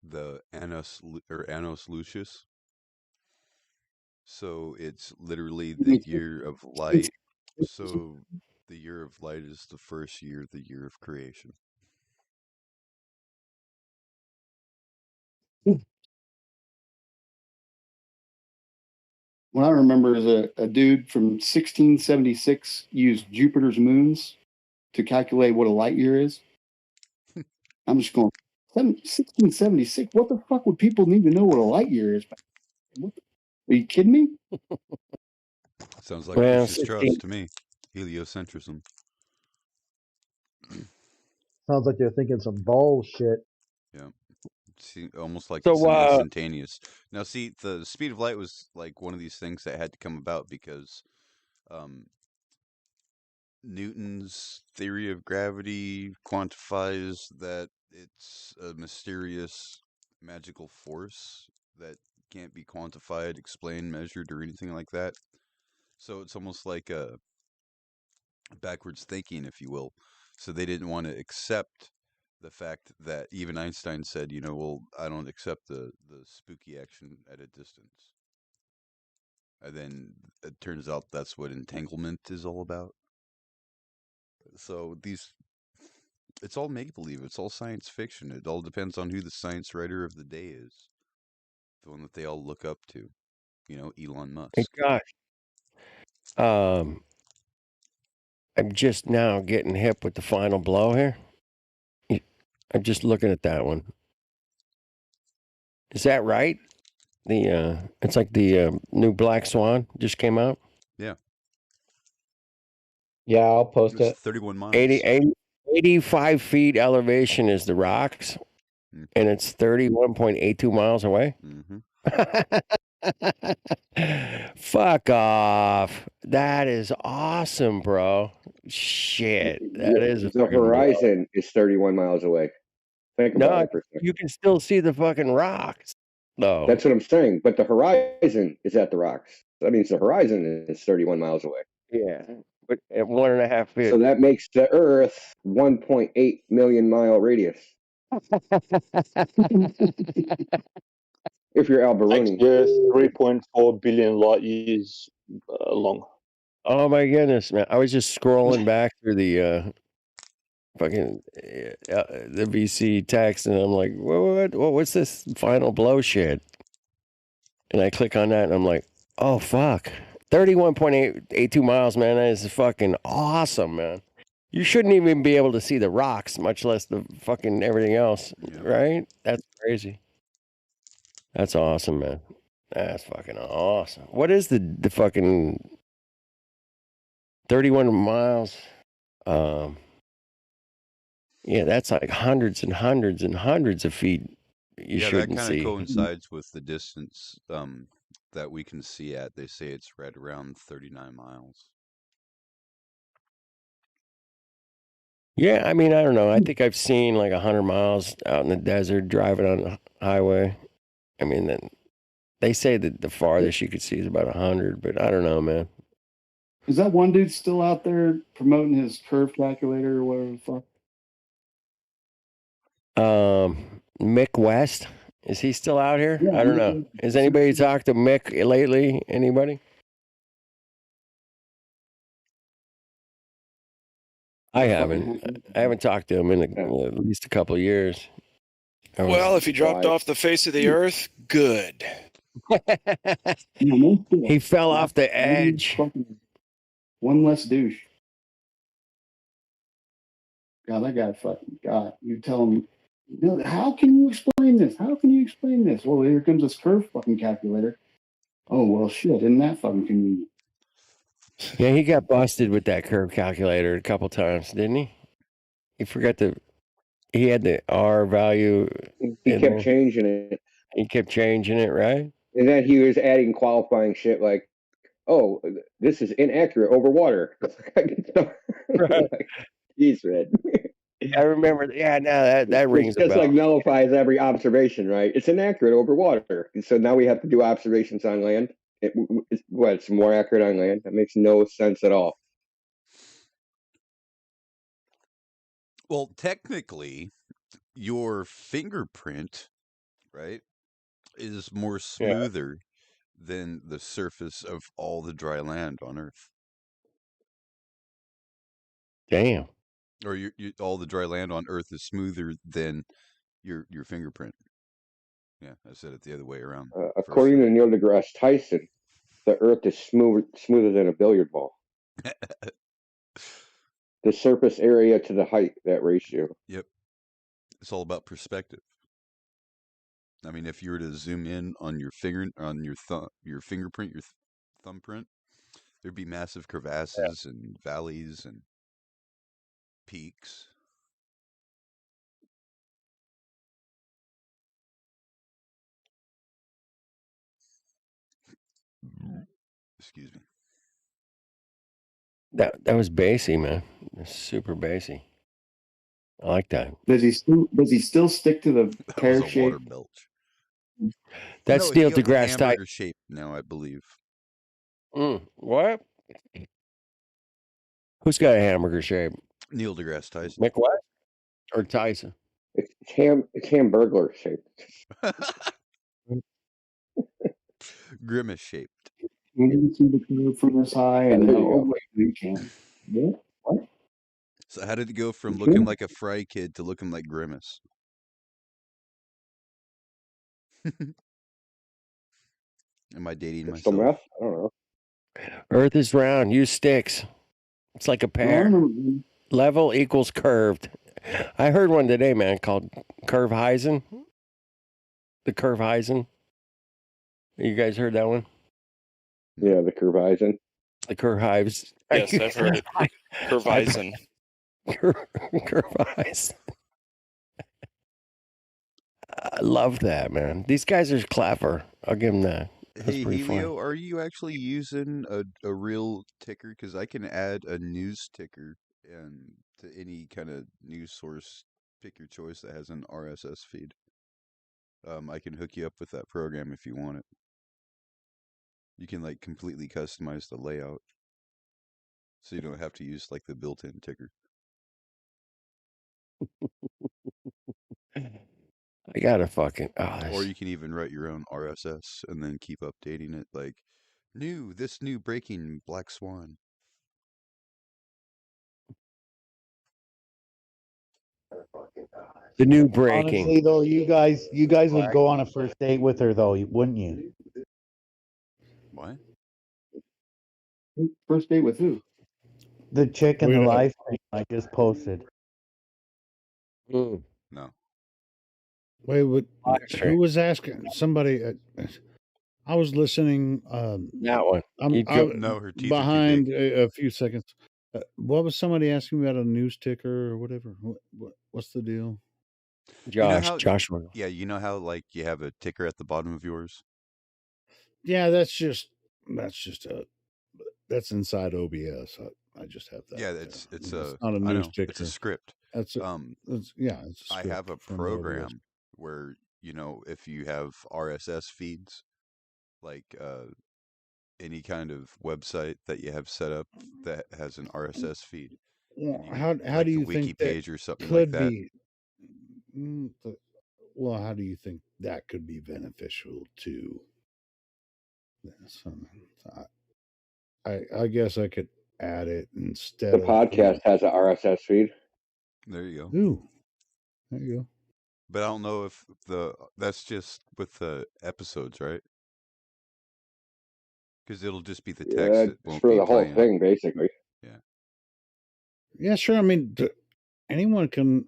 the Annos Lucius. So it's literally the year of light. So the year of light is the first year, the year of creation. What I remember is a dude from 1676 used Jupiter's moons to calculate what a light year is. I'm just going, 1676? What the fuck would people need to know what a light year is? Are you kidding me? Sounds like Well, Lucius Trust to me. Heliocentrism. Sounds like they're thinking some bullshit. Yeah. See, almost like So, it's an instantaneous. Now, see, the speed of light was like one of these things that had to come about because Newton's theory of gravity quantifies that it's a mysterious magical force that can't be quantified, explained, measured, or anything like that. So it's almost like a backwards thinking, if you will. So they didn't want to accept the fact that even Einstein said, well, I don't accept the spooky action at a distance. And then it turns out that's what entanglement is all about. So it's all make believe. It's all science fiction. It all depends on who the science writer of the day is, the one that they all look up to. Elon Hey, Musk. Josh. I'm just now getting hip with the final blow here. I'm just looking at that one. Is that right? It's like the new Black Swan just came out. Yeah. Yeah, I'll post It's it. 31 miles. 85 feet elevation is the rocks, and it's 31.82 miles away. Mm-hmm. Fuck off. That is awesome, bro. Shit. That is a The fucking blow. horizon is 31 miles away. Think about No, it for a second. you can still see the fucking rocks. No. That's what I'm saying. But the horizon is at the rocks. That means the horizon is 31 miles away. Yeah. But at 1.5 feet. So that makes the Earth 1.8 million mile radius. If you're Alberoni. Earth 3.4 billion light years long. Oh my goodness, man! I was just scrolling back through the fucking the VC text, and I'm like, what's this final blow shit? And I click on that, and I'm like, oh fuck, 31.82 miles, man. That is fucking awesome, man. You shouldn't even be able to see the rocks, much less the fucking everything else, right? That's crazy. That's awesome, man. That's fucking awesome. What is the fucking 31 miles? Yeah, that's like hundreds and hundreds and hundreds of feet you that shouldn't kind see. of coincides with the distance that we can see at. They say it's right around 39 miles. Yeah, I mean, I don't know. I think I've seen like 100 miles out in the desert driving on the highway. I mean, then they say that the farthest you could see is about 100, but I don't know, man. Is that one dude still out there promoting his curve calculator or whatever the fuck? Mick West, is he still out here? Yeah, I don't know. Has anybody talked to Mick lately? Anybody? I haven't. I haven't talked to him in at least a couple of years. Well, if he dropped off the face of the earth, good. He fell off the edge. One less douche. God, that guy fucking God. You tell him, how can you explain this? How can you explain this? Well, here comes this curve fucking calculator. Oh well, shit! Isn't that fucking convenient? Yeah, he got busted with that curve calculator a couple times, didn't he? He forgot he had the R value. He kept changing it. He kept changing it, right? And then he was adding qualifying shit like, oh, this is inaccurate over water. Right. Jeez, man. I remember. Yeah, no, that rings a just bell. like nullifies every observation, right? It's inaccurate over water. And so now we have to do observations on land. It's more accurate on land? That makes no sense at all. Well, technically, your fingerprint, right, is more smoother than the surface of all the dry land on Earth. Damn. Or all the dry land on Earth is smoother than your fingerprint. Yeah, I said it the other way around. According to Neil deGrasse Tyson, the Earth is smoother than a billiard ball. The surface area to the height, that ratio. Yep. It's all about perspective. I mean, if you were to zoom in on your your fingerprint, your thumbprint, there'd be massive crevasses and valleys and peaks. Excuse me. That was bassy, man. Super bassy. I like that. Does he still stick to the pear That was a water shape? belch. That's no, Neil he goes deGrasse Tyson. hamburger shape now, I believe. What? Who's got a hamburger shape? Neil deGrasse Tyson. Mick West or Tyson? It's hamburglar shaped. Grimace shaped. You didn't see the curve from this high, and There you oh go. wait, you can. Yeah. What? So how did it go from You looking can? like a Fry Kid to looking like Grimace? Am I dating Crystal myself? meth? I don't know. Earth is round. Use sticks. It's like a No, I pear. remember. Level equals curved. I heard one today, man, called Curve Heisen. The Curve Heisen. You guys heard that one? Yeah, the curve Eisen. The Curve Hives. Yes, I've heard it. Curvison. Curve Heisen. I love that, man. These guys are clever. I'll give them that. That's Hey, pretty funny. Helio, are you actually using a real ticker? Because I can add a news ticker and to any kind of news source, pick your choice that has an RSS feed. I can hook you up with that program if you want it. You can like completely customize the layout, so you don't have to use like the built-in ticker. I gotta fucking. Oh, Or you can even write your own RSS and then keep updating it like this new breaking Black Swan. the new breaking. Honestly, though, you guys would go on a first date with her, though, wouldn't you? What? First date with who? The chick in the Wait, live stream I just posted. No. Wait, what? Actually. Who was asking? Somebody. I was listening. That one. No, her teeth are too behind big. a few seconds. What was somebody asking me about a news ticker or whatever? What's the deal? Joshua. Yeah, you know how like you have a ticker at the bottom of yours? Yeah, that's inside OBS. I just have that. Yeah, it's not a I news know, ticker. it's a script. It's a script. I have a from whatever it is. program where, if you have RSS feeds, like any kind of website that you have set up that has an RSS feed. Well, and how like do the you wiki think that page or something could like that? be? Well, how do you think that could be beneficial to this? I guess I could add it instead The of podcast has an RSS feed. There you go. Ooh, there you go. But I don't know if that's just with the episodes, right? Because it'll just be the text Yeah, that it's won't for be the whole playing. thing, basically. Yeah. Yeah, sure. I mean, anyone can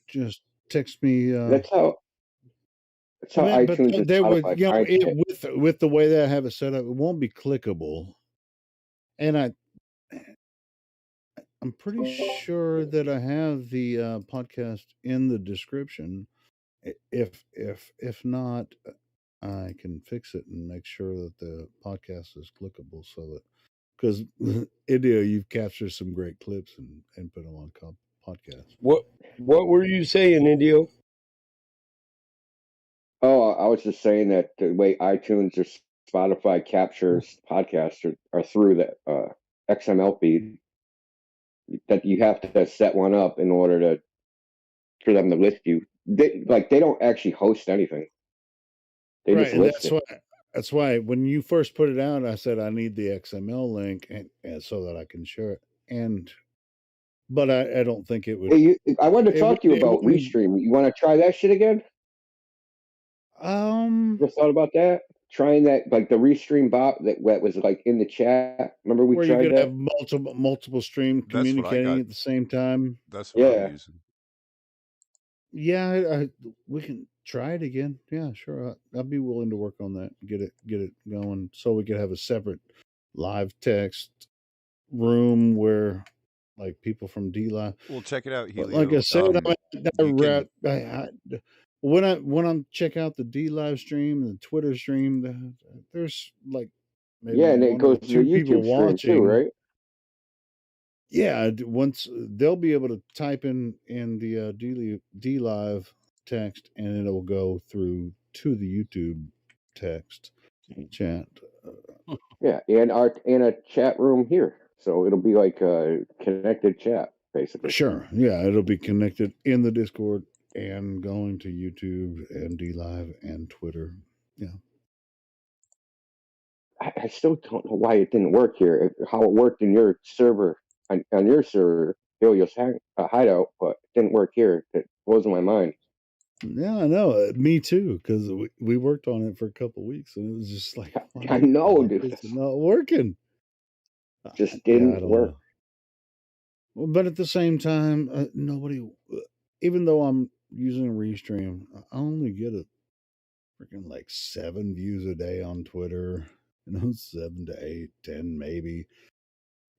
just text me. That's how but iTunes and there would, Spotify try to with the way that I have it set up, it won't be clickable. And I'm pretty sure that I have the podcast in the description. If not, I can fix it and make sure that the podcast is clickable, so that because India, you've captured some great clips and put them on podcasts. What were you saying, Indio? Oh, I was just saying that the way iTunes or Spotify captures podcasts are through the XML feed. That you have to set one up in order for them to list you. They don't actually host anything. They Right, just and list it. that's why when you first put it out, I said I need the XML link and so that I can share it. But I don't think it would. Hey, I wanted to talk to you about Restream. You want to try that shit again? Ever thought about that? Trying that, like the Restream bot that was like in the chat. Remember we where you tried could that? have multiple streams That's what I communicating got. at the same time. That's what I'm using. Yeah, we can try it again. Yeah, sure. I'd be willing to work on that. Get it going, so we could have a separate live text room where, like, people from D Live. Well, check it out, But Helio. like I said, You can- when I check out the D Live stream, the Twitter stream, there's like maybe Yeah, and it one goes or to two the people YouTube stream watching. too, right? Yeah, once they'll be able to type in the D Live text, and it'll go through to the YouTube text. chat. Yeah, and a chat room here, so it'll be like a connected chat basically. Sure. Yeah, it'll be connected in the Discord and going to YouTube and D Live and Twitter. Yeah. I still don't know why it didn't work here. How it worked in your server on your server, Helios Hideout, but it didn't work here. It blows my mind. Yeah, I know. Me too, because we worked on it for a couple weeks, and it was just like, I know, dude. It's not working. Just Yeah, I didn't don't work. know. Well, but at the same time, nobody. Even though I'm using Restream, I only get a freaking like 7 views a day on Twitter. 7 to 8, 10 maybe,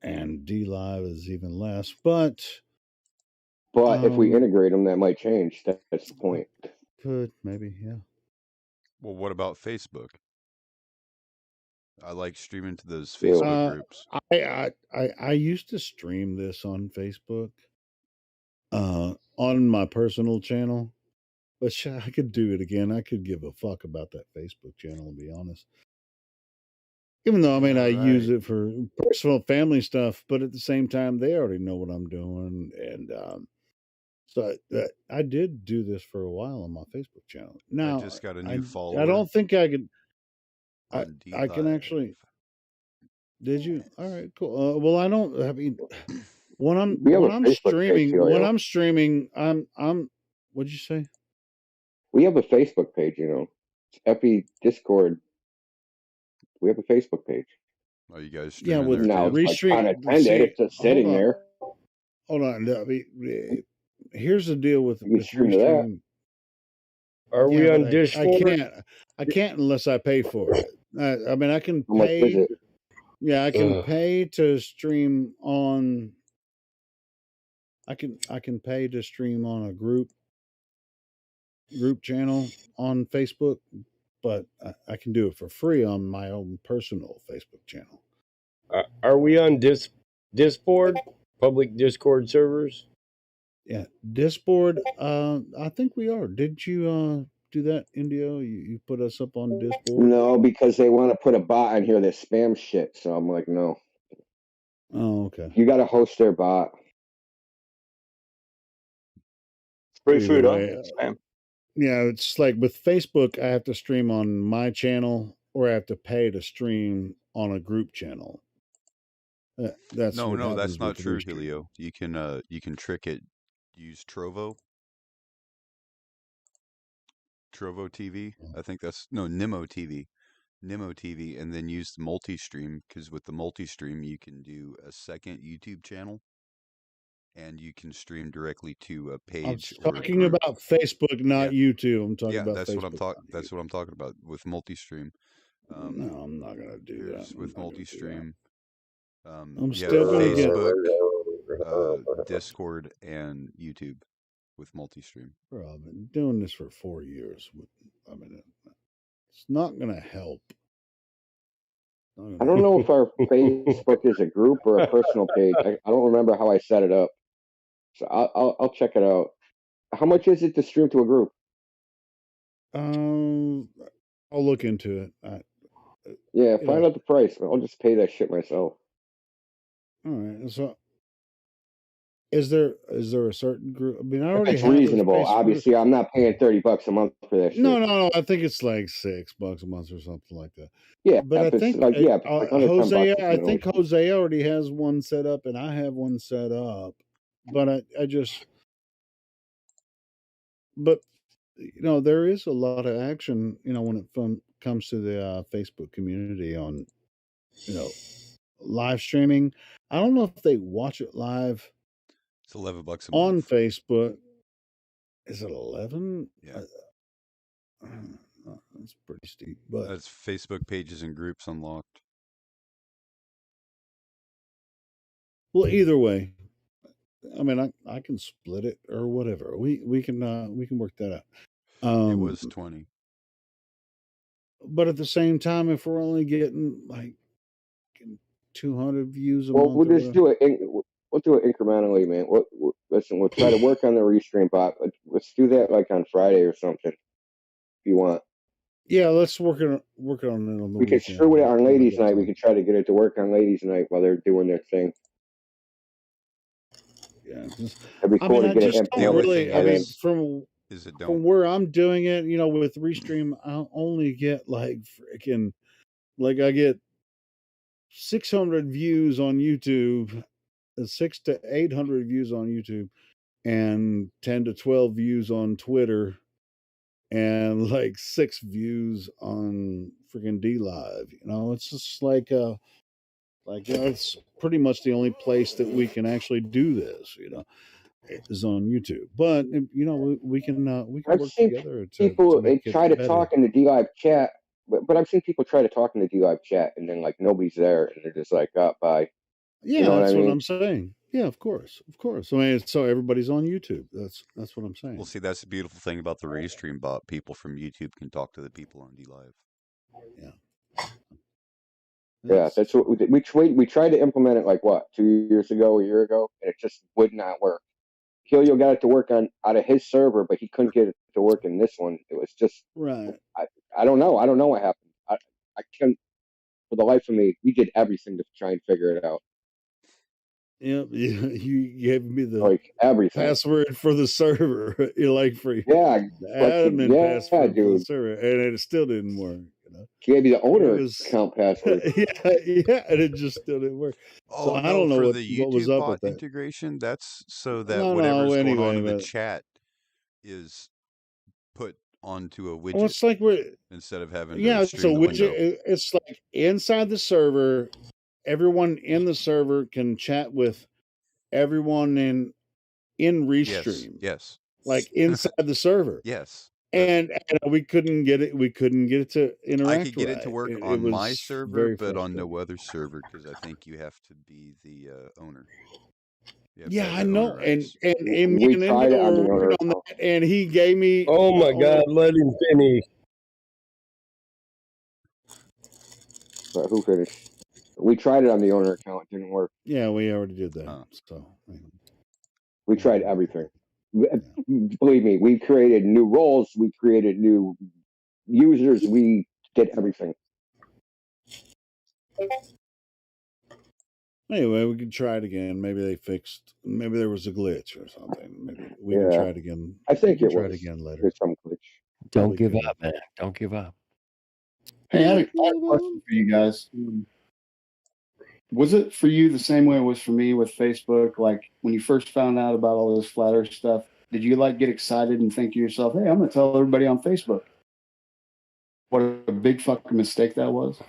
and D Live is even less. But But if we integrate them, that might change. That's the point. Could maybe, yeah. Well, what about Facebook? I like streaming to those Facebook groups. I used to stream this on Facebook, on my personal channel, but I could do it again. I could give a fuck about that Facebook channel, to be honest. Even though, I mean, I use it for personal family stuff, but at the same time, they already know what I'm doing. And so I did do this for a while on my Facebook channel. Now, I just got a new I follower. don't think I could. On I can actually. Did you? All right, cool. Well, I don't. I mean, when I'm streaming, I'm. What'd you say? We have a Facebook page, It's Epi Discord. We have a Facebook page. Oh, you guys Yeah, streaming with there now too? it's like unattended. It's just sitting there. Hold on. Here's the deal with stream to that. Restream. Are we on I Discord? can't unless I pay for it. I mean, I can How much is pay. it? Yeah, I can pay to stream on. I can pay to stream on a group channel on Facebook, but I can do it for free on my own personal Facebook channel. Are we on Discord? Public Discord servers? Yeah, Discord. I think we are. Did you do that, Indio? You put us up on Discord? No, because they want to put a bot in here that spams shit. So I'm like, no. Oh, okay. You got to host their bot. Free Either food, way, Spam. Yeah, it's like with Facebook, I have to stream on my channel, or I have to pay to stream on a group channel. That's No, what no, happens that's not with true, Restream. Helio. You can trick it. Use Trovo. Trovo TV. I think that's Nimo TV. Nimo TV, and then use the multi-stream, because with the multi-stream you can do a second YouTube channel, and you can stream directly to a page I'm or a talking group. about Facebook, not YouTube. I'm talking about that's Facebook. what I'm talking. That's what I'm talking about with multi-stream. No, I'm not gonna do that. With multi-stream. I'm still gonna Facebook, Discord, and YouTube with multi-stream. Bro, I've been doing this for 4 years. I mean, it's not gonna help. I don't know if our Facebook is a group or a personal page. I don't remember how I set it up. So I'll check it out. How much is it to stream to a group? I'll look into it. Yeah, find out the price. I'll just pay that shit myself. All right. So, is there a certain group? I mean, I already It's have reasonable. Obviously, I'm not paying $30 a month for that shit. No. I think it's like $6 a month or something like that. Yeah, but I think like Jose. $110 I think Jose already has one set up, and I have one set up. But I just. But there is a lot of action. When it comes to the Facebook community on, live streaming. I don't know if they watch it live. It's $11 a month on Facebook. Is it 11? Yeah, that's pretty steep. But that's Facebook pages and groups unlocked. Well, either way, I mean, I can split it or whatever. We can work that out. It was 20. But at the same time, if we're only getting like 200 views a month, month, we'll just do it. We'll do it incrementally, man. Listen, we'll try to work on the Restream bot. Let's do that like on Friday or something, if you want. Yeah, let's work on it on the We could weekend. screw it on when I ladies' got night. We time. could try to get it to work on ladies' night while they're doing their thing. Yeah, It'd be I cool mean, to I get it just don't implemented. really. I mean, from it from don't. where I'm doing it, with Restream, I only get like freaking, like I get 600 views on YouTube, 600 to 800 views on YouTube, and 10 to 12 views on Twitter, and like 6 views on freaking D Live. It's just like it's pretty much the only place that we can actually do this. Is on YouTube. But we can I've work seen together to people make it try to better. talk in the D Live chat, but I've seen people try to talk in the D Live chat, and then like nobody's there, and they're just like, "Oh, bye." You Yeah, know what I that's what mean? I'm saying. Yeah, of course, of course. I mean, so everybody's on YouTube. That's what I'm Well, saying. see, that's the beautiful thing about the Restream bot. People from YouTube can talk to the people on D Live. Yeah. Yeah, that's what we tried to implement it like what 2 years ago, a year ago, and it just would not work. Helio got it to work out of his server, but he couldn't get it to work in this one. It was just Right. I don't know. I don't know what happened. I can't for the life of me. We did everything to try and figure it out. Yep. You gave me the Like everything. password for the server. You like for Yeah, the like admin yeah, password for the dude. server, and it still didn't work. He gave you the It owner was account password. yeah, and it just still didn't work. So Oh I no, don't know for what the was YouTube up bot with that. integration, that's so that No. whatever's going on Anyway, in the but chat is put onto a well, widget it's like we're instead of having to yeah. It's a stream the widget. window. It's like inside the server, everyone in the server can chat with everyone in Yes, Restream, yes, like inside the server. yes. And we couldn't get it. We couldn't get it to I could interact get it to right. work It on my was server, very but on frustrating. no other server because I think you have to be the owner. You have to Yeah, have I the owner know. And rights. and, and me We and tried Indio it on were the working owner on account. that, and he gave me Oh my only. God, let him finish. But who finished? We tried it on the owner account. It didn't work. Yeah, we already did that. Huh. So We tried everything. Believe me, we created new roles. We created new users. We did everything. anyway, we can try it again. Maybe they fixed. Maybe there was a glitch or something. Maybe we can Yeah, try it again. I We think can it try it was. again later. There's some glitch. Don't Probably give good. up, man. Don't give up. Hey, I had a question for you guys. Was it for you the same way it was for me with Facebook? Like when you first found out about all this flat Earth stuff, did you like get excited and think to yourself, "Hey, I'm going to tell everybody on Facebook"? What a big fucking mistake that was.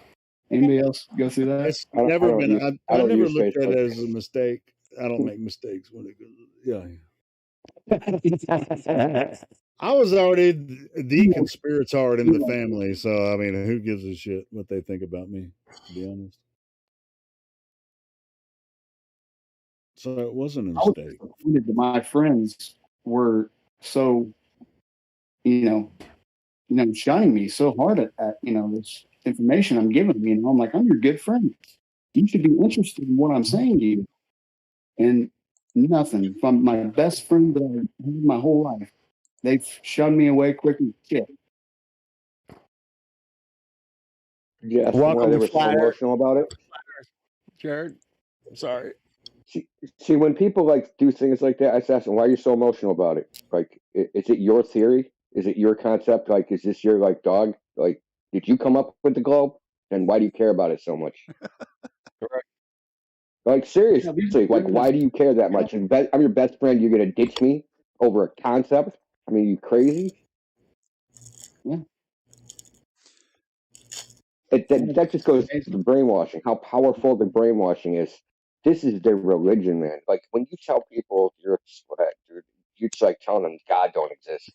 Anybody else go through that? It's never been. I I don't never use looked at Facebook. it as a mistake. I don't make mistakes when it goes. Yeah. I was already the conspiratard in the family, so I mean, who gives a shit what they think about me? To be honest, so it wasn't a I was mistake. disappointed that my friends were so, shunning me so hard at this information I'm giving them. I'm like, I'm your good friend. You should be interested in what I'm saying to you. And nothing from my best friend that I've had my whole life. They've shunned me away quick as shit. Did you ask them why Welcome they to were so Flat Earth, emotional about it? Jared. Sorry. See, when people like do things like that, I just ask them, why are you so emotional about it? Like, is it your theory? Is it your concept? Like, is this your like dog? Like, did you come up with the globe? Then why do you care about it so much? Correct. Like, seriously, like, why do you care that much? I'm your best friend. You're gonna ditch me over a concept? I mean, you crazy? Yeah. That just goes to the brainwashing. How powerful the brainwashing is. This is their religion, man. Like when you tell people you're a sweat, dude, you're just like telling them God don't exist.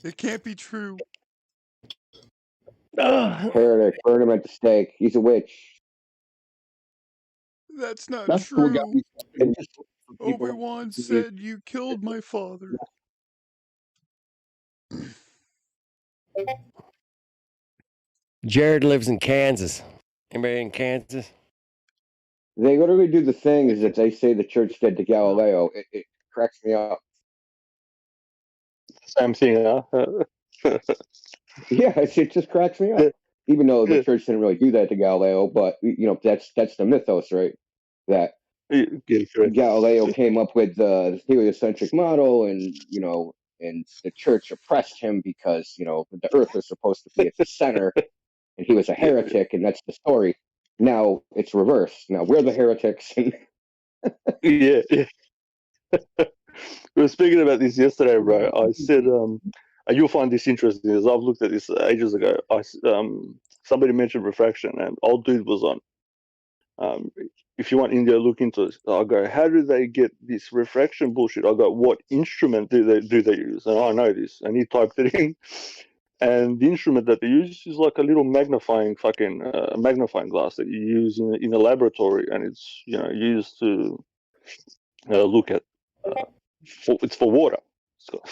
It can't be true. Heretic, burn him at the stake. He's a witch. That's not That's what got true. me And just for people. Obi-Wan said you killed my father. Jared lives in Kansas. Anybody in Kansas? they literally do the thing is that they say the church did to Galileo. It cracks me up. Same thing, huh? Yeah, it just cracks me up. Even though the church didn't really do that to Galileo, but that's the mythos, right? That Galileo came up with the heliocentric model, and and the church oppressed him because the Earth was supposed to be at the center, and he was a heretic, and that's the story. Now it's reversed. Now we're the heretics. Yeah. We were speaking about this yesterday, bro. I said, and you'll find this interesting, as I've looked at this ages ago. Somebody mentioned refraction, and old dude was on. If you want India, look into it. I go, how do they get this refraction bullshit? I go, what instrument do they use? And I know this, and he typed it in, and the instrument that they use is like a little magnifying magnifying glass that you use in a laboratory, and it's used to look at. It's for water. So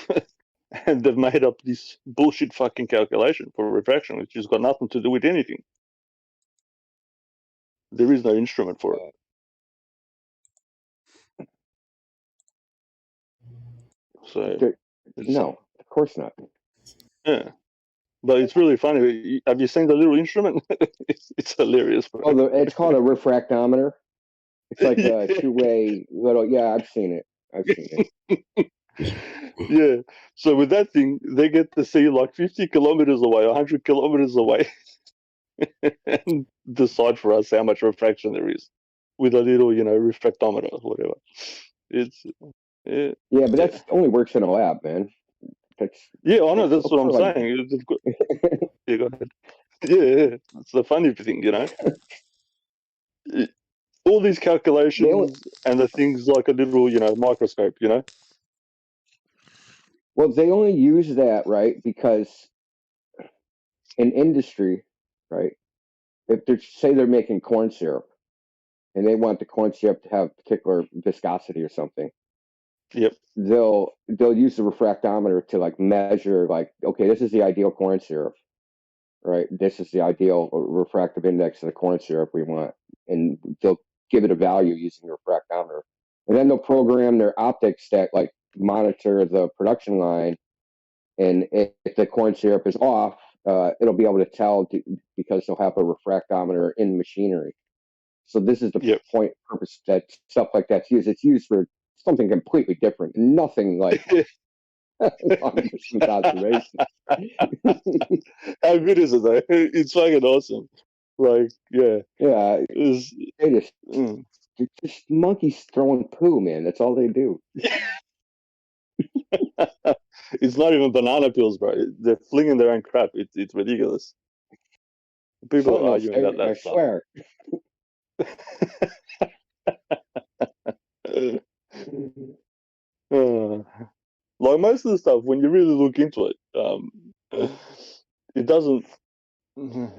and they've made up this bullshit fucking calculation for refraction, which has got nothing to do with anything. There is no instrument for it. So no, of course not. Yeah, but it's really funny. Have you seen the little instrument? It's hilarious. Bro. Oh, it's called a refractometer. It's like a two-way little. Yeah, I've seen it. Yeah. So with that thing, they get to see like 50 kilometers away, 100 kilometers away, and decide for us how much refraction there is with a little, refractometer or whatever. It's yeah, but that only works in a lab, man. I know. That's what I'm saying. Yeah, go ahead. Yeah, it's the funny thing, all these calculations and the things like a little, microscope, Well, they only use that, right? Because in industry, right? If they're making corn syrup, and they want the corn syrup to have particular viscosity or something. Yep. They'll use the refractometer to like measure, like, okay, this is the ideal corn syrup, right? This is the ideal refractive index of the corn syrup we want, and they'll give it a value using the refractometer, and then they'll program their optics that like monitor the production line, and if the corn syrup is off, it'll be able to tell because they'll have a refractometer in machinery. So this is the purpose that stuff like that's used. It's used for something completely different, nothing like long-distance observation. How good is it though? It's fucking awesome. Like, yeah. They're just monkeys throwing poo, man. That's all they do. It's not even banana peels, bro. They're flinging their own crap. It's ridiculous. People are arguing about that stuff. I swear. Like most of the stuff, when you really look into it, it doesn't.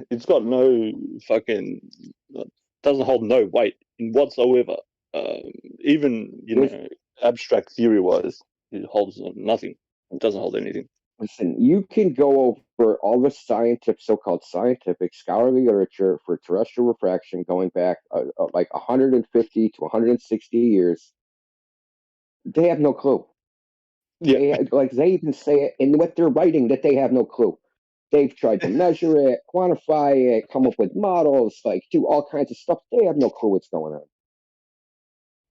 It's got no fucking. Doesn't hold no weight in whatsoever. Even abstract theory wise, it holds nothing. It doesn't hold anything. Listen, you can go over all the so-called scientific scholarly literature for terrestrial refraction going back like 150 to 160 years. They have no clue. Yeah. They even say it in what they're writing that they have no clue. They've tried to measure it, quantify it, come up with models, like do all kinds of stuff. They have no clue what's going on.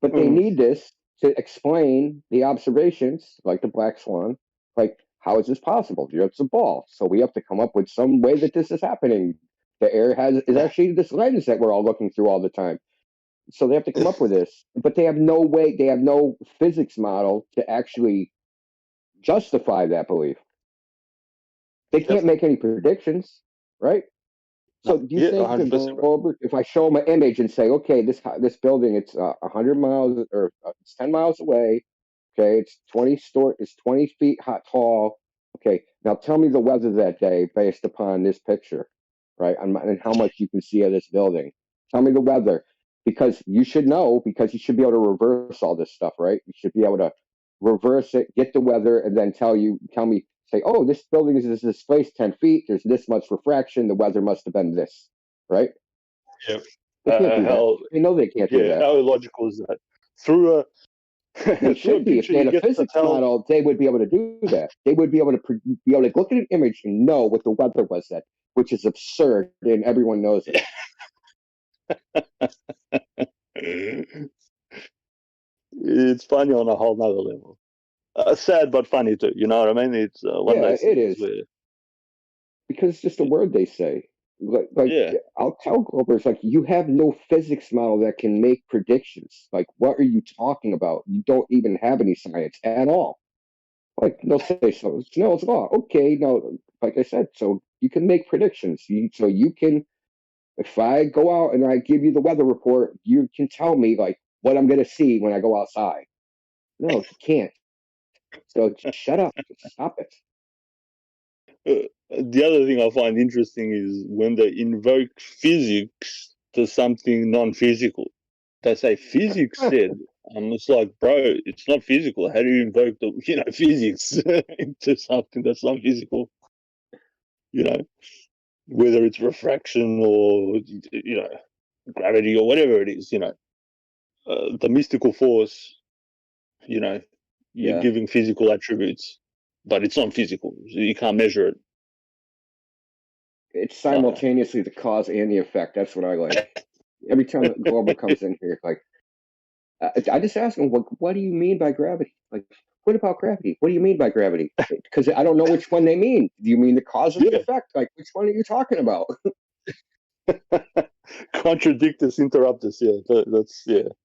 But they need this to explain the observations, like the black swan. Like, how is this possible? It's a ball. So we have to come up with some way that this is happening. The air is actually this lens that we're all looking through all the time. So they have to come up with this. But they have no way, they have no physics model to actually justify that belief. They can't make any predictions, right? So do you think if I show them an image and say, okay, this building, it's 100 miles or it's 10 miles away. Okay, it's 20 feet tall. Okay, now tell me the weather that day based upon this picture, right? And how much you can see of this building. Tell me the weather, because you should know, because you should be able to reverse all this stuff, right? You should be able to reverse it, get the weather, and then tell me, say, oh, this building is displaced 10 feet. There's this much refraction. The weather must have been this, right? Yep. They can't do that. They know they can't do that. How illogical is that? Through They should be. If they had a physics model, they would be able to do that. They would be able to look at an image and know what the weather was at, which is absurd, and everyone knows it. It's funny on a whole nother level. Sad but funny too. You know what I mean? It's one Yeah, day it is. Because it's just a word they say. Like I'll tell Gropers, like, you have no physics model that can make predictions. Like, what are you talking about? You don't even have any science at all. Like, they'll say, so no, it's law. Okay, no, like I said, so you can make predictions. So you can, if I go out and I give you the weather report, you can tell me like what I'm gonna see when I go outside. No, you can't. So shut up. Stop it. The other thing I find interesting is when they invoke physics to something non-physical. They say physics said, and it's like, bro, it's not physical. How do you invoke the physics into something that's not physical? You know, whether it's refraction or gravity or whatever it is. The mystical force. You're giving physical attributes, but it's not physical. So you can't measure it. It's simultaneously the cause and the effect. That's what I like. Every time that Glober comes in here, like, I just ask him, what do you mean by gravity? Like, what about gravity? What do you mean by gravity? Because I don't know which one they mean. Do you mean the cause or the effect? Like, which one are you talking about? Contradictus interruptus.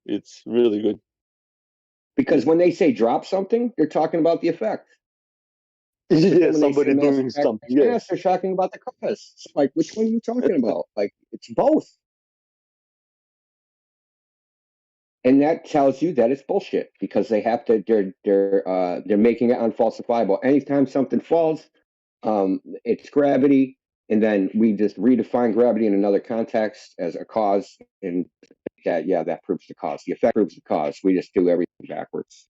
It's really good. Because when they say drop something, they're talking about the effect. Yeah, somebody doing something. Yes, they're talking about the cause. So, like, which one are you talking about? Like, it's both. And that tells you that it's bullshit because they have to. They're making it unfalsifiable. Anytime something falls, it's gravity, and then we just redefine gravity in another context as a cause, and that proves the cause. The effect proves the cause. We just do everything backwards.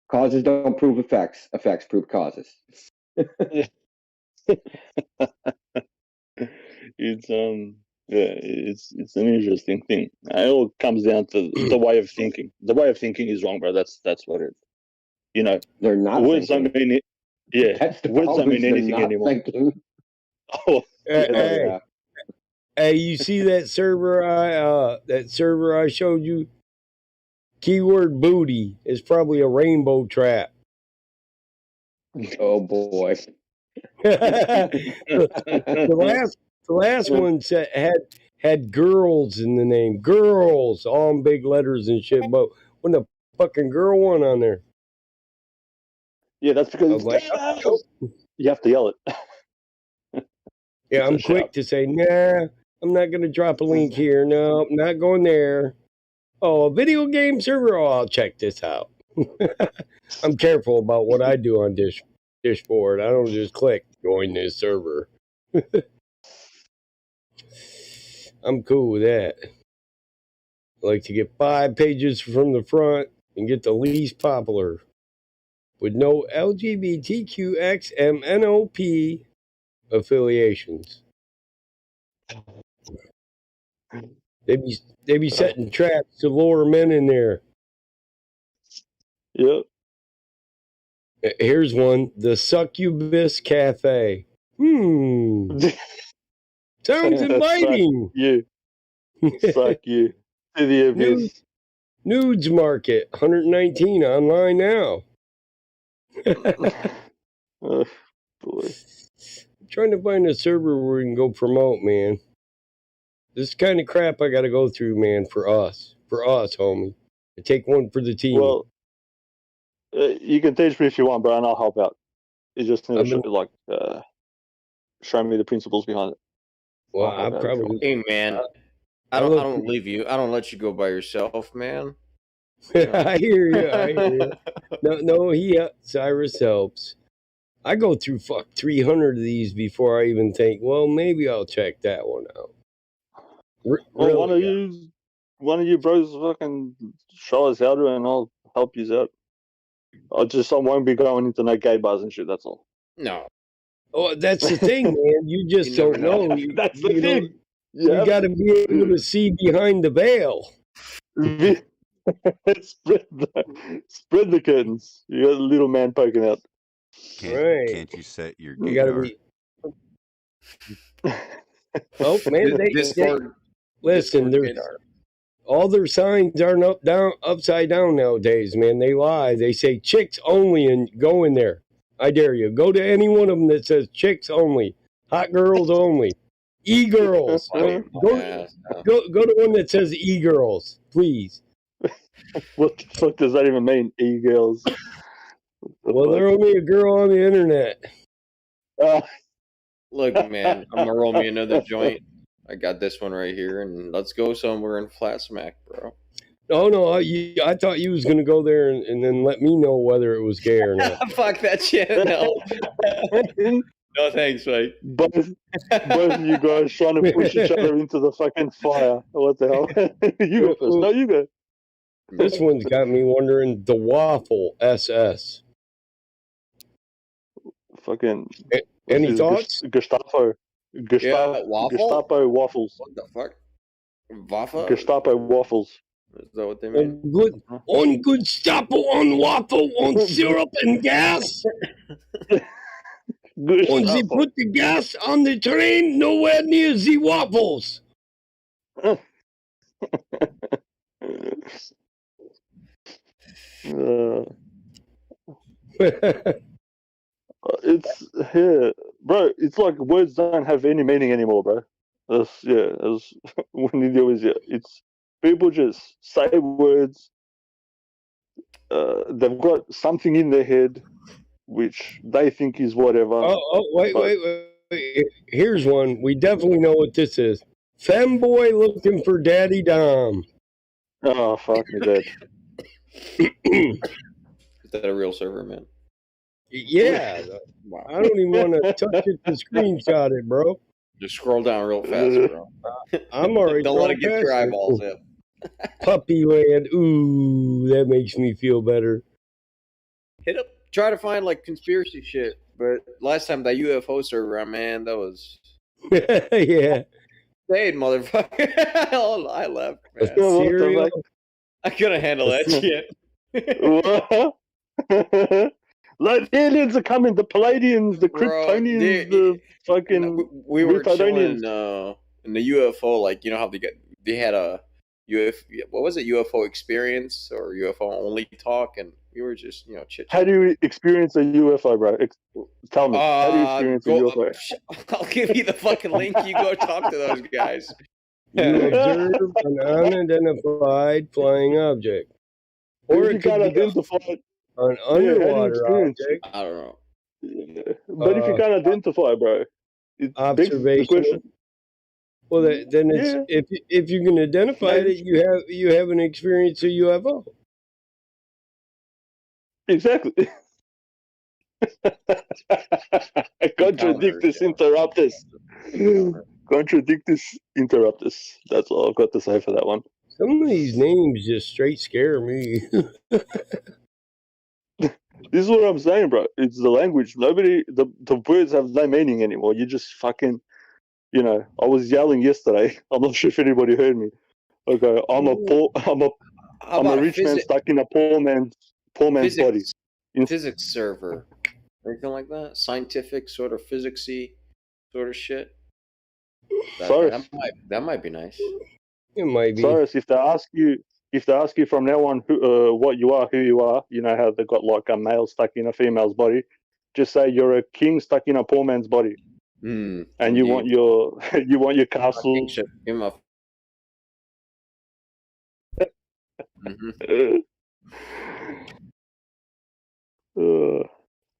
Causes don't prove effects. Effects prove causes. It's an interesting thing. It all comes down to the way of thinking. The way of thinking is wrong, bro. That's what it. They're not. Words thinking. don't mean it. Yeah, That's the words don't problem, mean anything not anymore. Thinking. Oh, Hey, you see that server I showed you? Keyword booty is probably a rainbow trap. Oh boy. the last one had girls in the name. Girls, all in big letters and shit, but when the fucking girl one on there. Yeah, that's because it's like, you have to yell it. Yeah, I'm quick to say, nah, I'm not going to drop a link here. No, I'm not going there. Oh, a video game server? Oh, I'll check this out. I'm careful about what I do on Dishboard. I don't just click join this server. I'm cool with that. I like to get 5 pages from the front and get the least popular with no LGBTQXMNOP affiliations. They be setting traps to lure men in there. Yep. Here's one: the Succubus Cafe. Sounds inviting. Suck you to the abyss. Nudes Market, 119 online now. Oh boy. I'm trying to find a server where we can go promote, man. This kind of crap I got to go through, man, for us, homie. I take one for the team. Well, you can teach me if you want, bro, and I'll help out. You just need to show me the principles behind it. Well, I probably. Hey, man, I don't leave you. I don't let you go by yourself, man. I hear you. No, Cyrus helps. I go through 300 of these before I even think, well, maybe I'll check that one out. Well, one of you bros fucking show us how to, and I'll help you out. I won't be going into no gay bars and shit. That's all. No. Oh, that's the thing, man. You just don't know. That's the thing. You got to be able to see behind the veil. spread the curtains. You got a little man poking out. Can't you set your You gotta gaydar? be. Oh man, they Discord. listen. Discord There's gaydar. all their signs aren't upside down nowadays, man. They lie. They say chicks only, and go in there. I dare you. Go to any one of them that says chicks only, hot girls only, e-girls. Go to one that says e-girls, please. What the fuck does that even mean, e-girls? Well, they're only a girl on the internet. Look, man, I'm gonna roll me another joint. I got this one right here, and let's go somewhere in flat smack, bro. Oh no, I thought you was gonna go there and then let me know whether it was gay or not. Fuck that shit. No. No thanks, mate. Both you guys trying to push each other into the fucking fire. What the hell? You go first. No, you go. This one's got me wondering. The Waffle SS. Fucking. Any thoughts? Gestapo. Yeah, waffle? Gestapo waffles. What the fuck? Waffle? Gestapo waffles. Is that what they mean? On good Gestapo on waffle on syrup and gas. When they put the gas on the train, nowhere near the waffles. It's yeah, bro. It's like words don't have any meaning anymore, bro. That's when you do is it's people just say words. They've got something in their head which they think is whatever. Oh, wait. Here's one. We definitely know what this is. Femboy looking for Daddy Dom. Oh, fuck me dead. Is that a real server, man? Yeah. Wow. I don't even want to touch it to screenshot it, bro. Just scroll down real fast, bro. I'm already Don't let it get your eyeballs in. Puppy land. Ooh, that makes me feel better. Hit up. Try to find like conspiracy shit. But last time that UFO server, man, that was yeah. Stayed, motherfucker. I left, man. Cereal. I couldn't handle that shit. Like the aliens are coming, the Palladians, the Kryptonians, the fucking we were Rytonians. chilling in the UFO, like you know how they had a UFO, what was it, UFO experience or UFO only talk, and we were just chit. How do you experience a UFO, bro? Tell me, how do you experience a UFO? I'll give you the fucking link. You go talk to those guys. You observe an unidentified flying object, or you can't identify it. An underwater object. I don't know. Yeah. But if you can't identify, bro, it begs the question. Well, then it's if you can identify it, you have an experience of UFO. Exactly. Contradictus interruptus. Contradictus interruptus. That's all I've got to say for that one. Some of these names just straight scare me. This is what I'm saying, bro. It's the language. The words have no meaning anymore. You just fucking, I was yelling yesterday. I'm not sure if anybody heard me. Okay, I'm a rich man stuck in a poor man's body. Physics server, anything like that? Scientific sort of physicsy sort of shit. That might be nice. It might be. Cyrus, if they ask you from now on what you are, who you are, you know how they've got like a male stuck in a female's body. Just say you're a king stuck in a poor man's body, and you want your castle.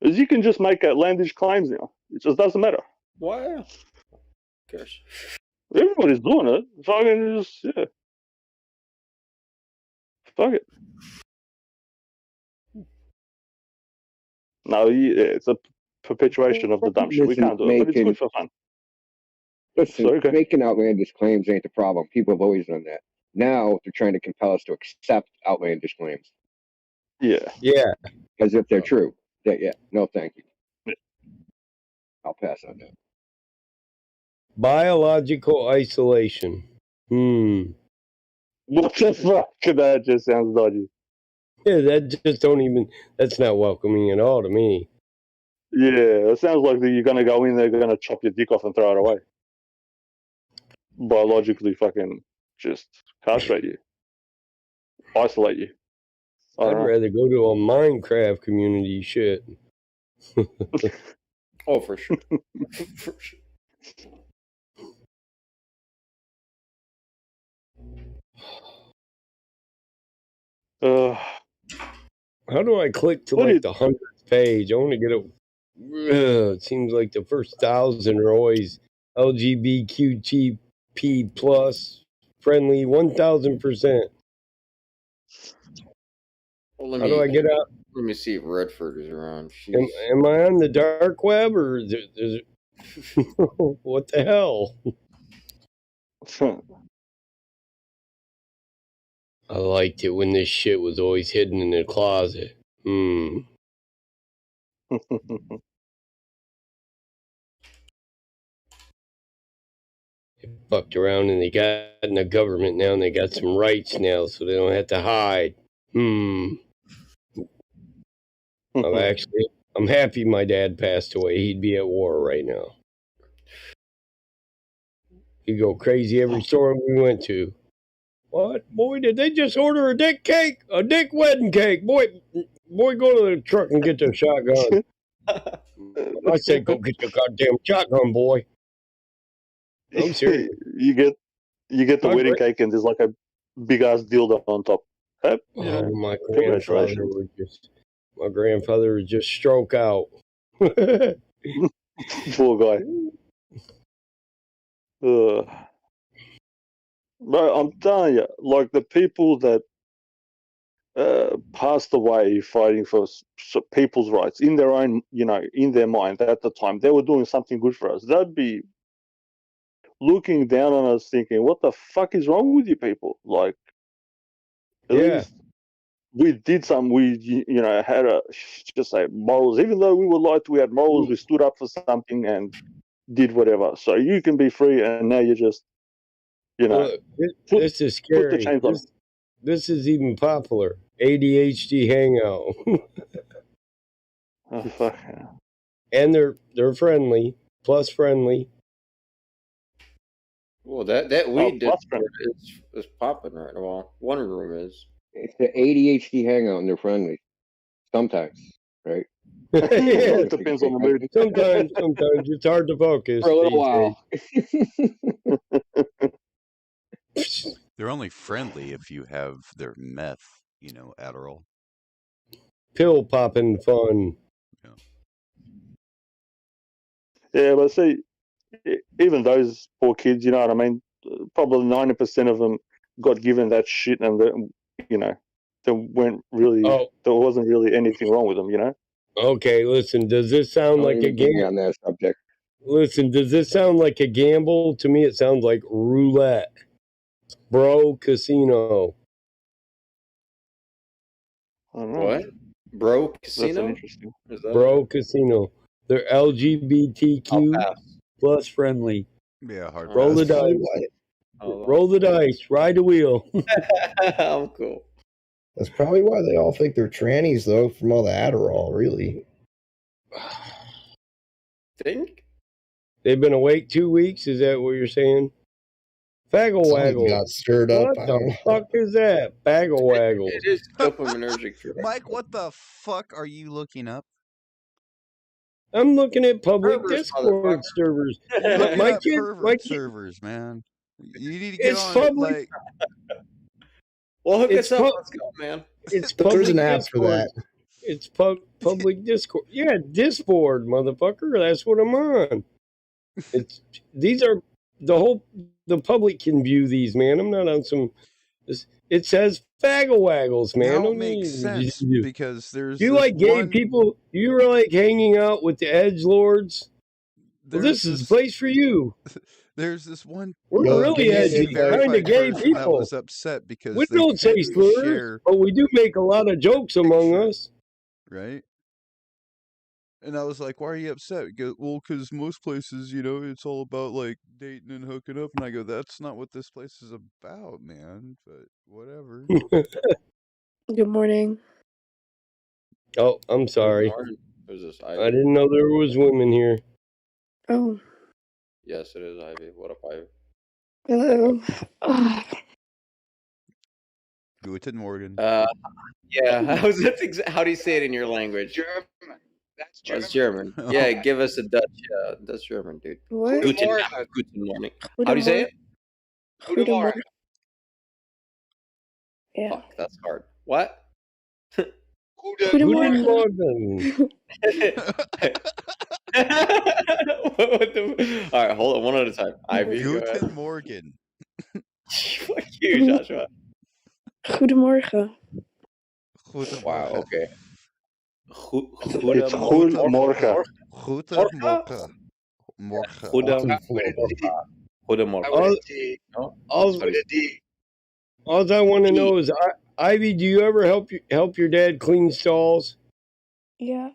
As you can just make outlandish claims now. It just doesn't matter. Why? Who cares? Everybody's doing it. Fucking just fuck it. No, it's a perpetuation of the dumb shit. We can't do it, but it's good for fun. Listen, making outlandish claims ain't the problem. People have always done that. Now they're trying to compel us to accept outlandish claims. Yeah. Yeah. As if they're true. Yeah. No, thank you. Yeah. I'll pass on that. Biological isolation. What the fuck? That just sounds dodgy. Yeah, that just don't even. That's not welcoming at all to me. Yeah, it sounds like you're gonna go in there, gonna chop your dick off and throw it away. Biologically, fucking just castrate you, isolate you. I I'd don't know. rather go to a Minecraft community. Shit. Oh, for sure. For sure. How do I click to What like the 100th page? I want to get it. It seems like the first 1,000 are always LGBTQ plus friendly 1,000%. Well, How do I get out? Let me see if Redford is around. Am I on the dark web or is it what the hell? I liked it when this shit was always hidden in the closet. They fucked around and they got in the government now and they got some rights now so they don't have to hide. I'm happy my dad passed away. He'd be at war right now. He'd go crazy every store we went to. What? Boy, did they just order a dick cake? A dick wedding cake. Boy, go to the truck and get the shotgun. I said, go get the goddamn shotgun, boy. I'm serious. You get the wedding cake and there's like a big ass dildo on top. Yep. Oh, my Congratulations. grandfather would just stroke out. Poor guy. Bro, I'm telling you, like the people that passed away fighting for people's rights in their own, in their mind at the time, they were doing something good for us. They'd be looking down on us thinking, what the fuck is wrong with you people? Like, at least we did something. We, had just say morals. Even though we were light, we had morals. We stood up for something and did whatever. So you can be free, and now you're just, this is scary. Put the chains on. This is even popular. ADHD hangout. Oh fuck. And they're friendly, plus friendly. Well, that weed is popping right now. Well, one room is. It's the ADHD hangout and they're friendly. Sometimes, right? It depends on the mood. Sometimes it's hard to focus. For a little while. They're only friendly if you have their meth, Adderall. Pill popping fun. Yeah, but see, even those poor kids, you know what I mean? Probably 90% of them got given that shit, and there weren't really, there wasn't really anything wrong with them, Okay, listen, does this sound like a game on that subject? Listen, does this sound like a gamble? To me, it sounds like roulette. Bro Casino. What? Bro Casino? That's interesting. Bro Casino. They're LGBTQ plus friendly. Yeah, hard. Roll the dice. Roll the dice. Ride the wheel. Oh, cool. That's probably why they all think they're trannies, though, from all the Adderall, really. Think? They've been awake 2 weeks? Is that what you're saying? Faggle waggle. Got stirred up. What the fuck is that? Baggle waggle. It is dopaminergic. Mike, what the fuck are you looking up? I'm looking at public Servers, Discord servers. You're looking My up kid, pervert servers, man. You need to get It's on public. like. Well, hook It's us up. pub- Let's go, man. It's But public there's an app Discord. for that. It's public Discord. Yeah, Discord, motherfucker. That's what I'm on. These are the public can view these, man. I'm not on some. It says faggle waggles, man. Now it makes sense because there's. You this like gay one, people? You like hanging out with the edgelords? Well, this is the place for you. There's this one. We're really edgy, kind of gay that people. was upset because We they don't say couldn't slurs, share, but we do make a lot of jokes among us. right? And I was like, "Why are you upset?" He goes, "Well, because most places, you know, it's all about like dating and hooking up." And I go, "That's not what this place is about, man." But whatever. Good morning. Oh, I'm sorry. Who's this, I Ivy? didn't know there was women here. Oh, Yes, it is Ivy. What up, Ivy? hello. Guten Morgen. Yeah. How do you say it in your language? German. That's Oh, German. it's German. Yeah, give us a Dutch German, dude. What? Guten Goedemorgen. Nacht, guten morning. How do you say it? Goedemorgen. Yeah. Fuck, that's hard. What? Guten Goedemorgen. Morgen. What the? All right, hold on, one at a time. Ivy, go ahead. Guten Morgen. Fuck you, Joshua. Goedemorgen. Wow. Goedemorgen. Okay. It's goedemorgen. Goedemorgen. Morgen. Goedemorgen. Goedemorgen. All, No? all, That's what he said. all I want to know is, Ivy, do you ever help your dad clean stalls? Yeah.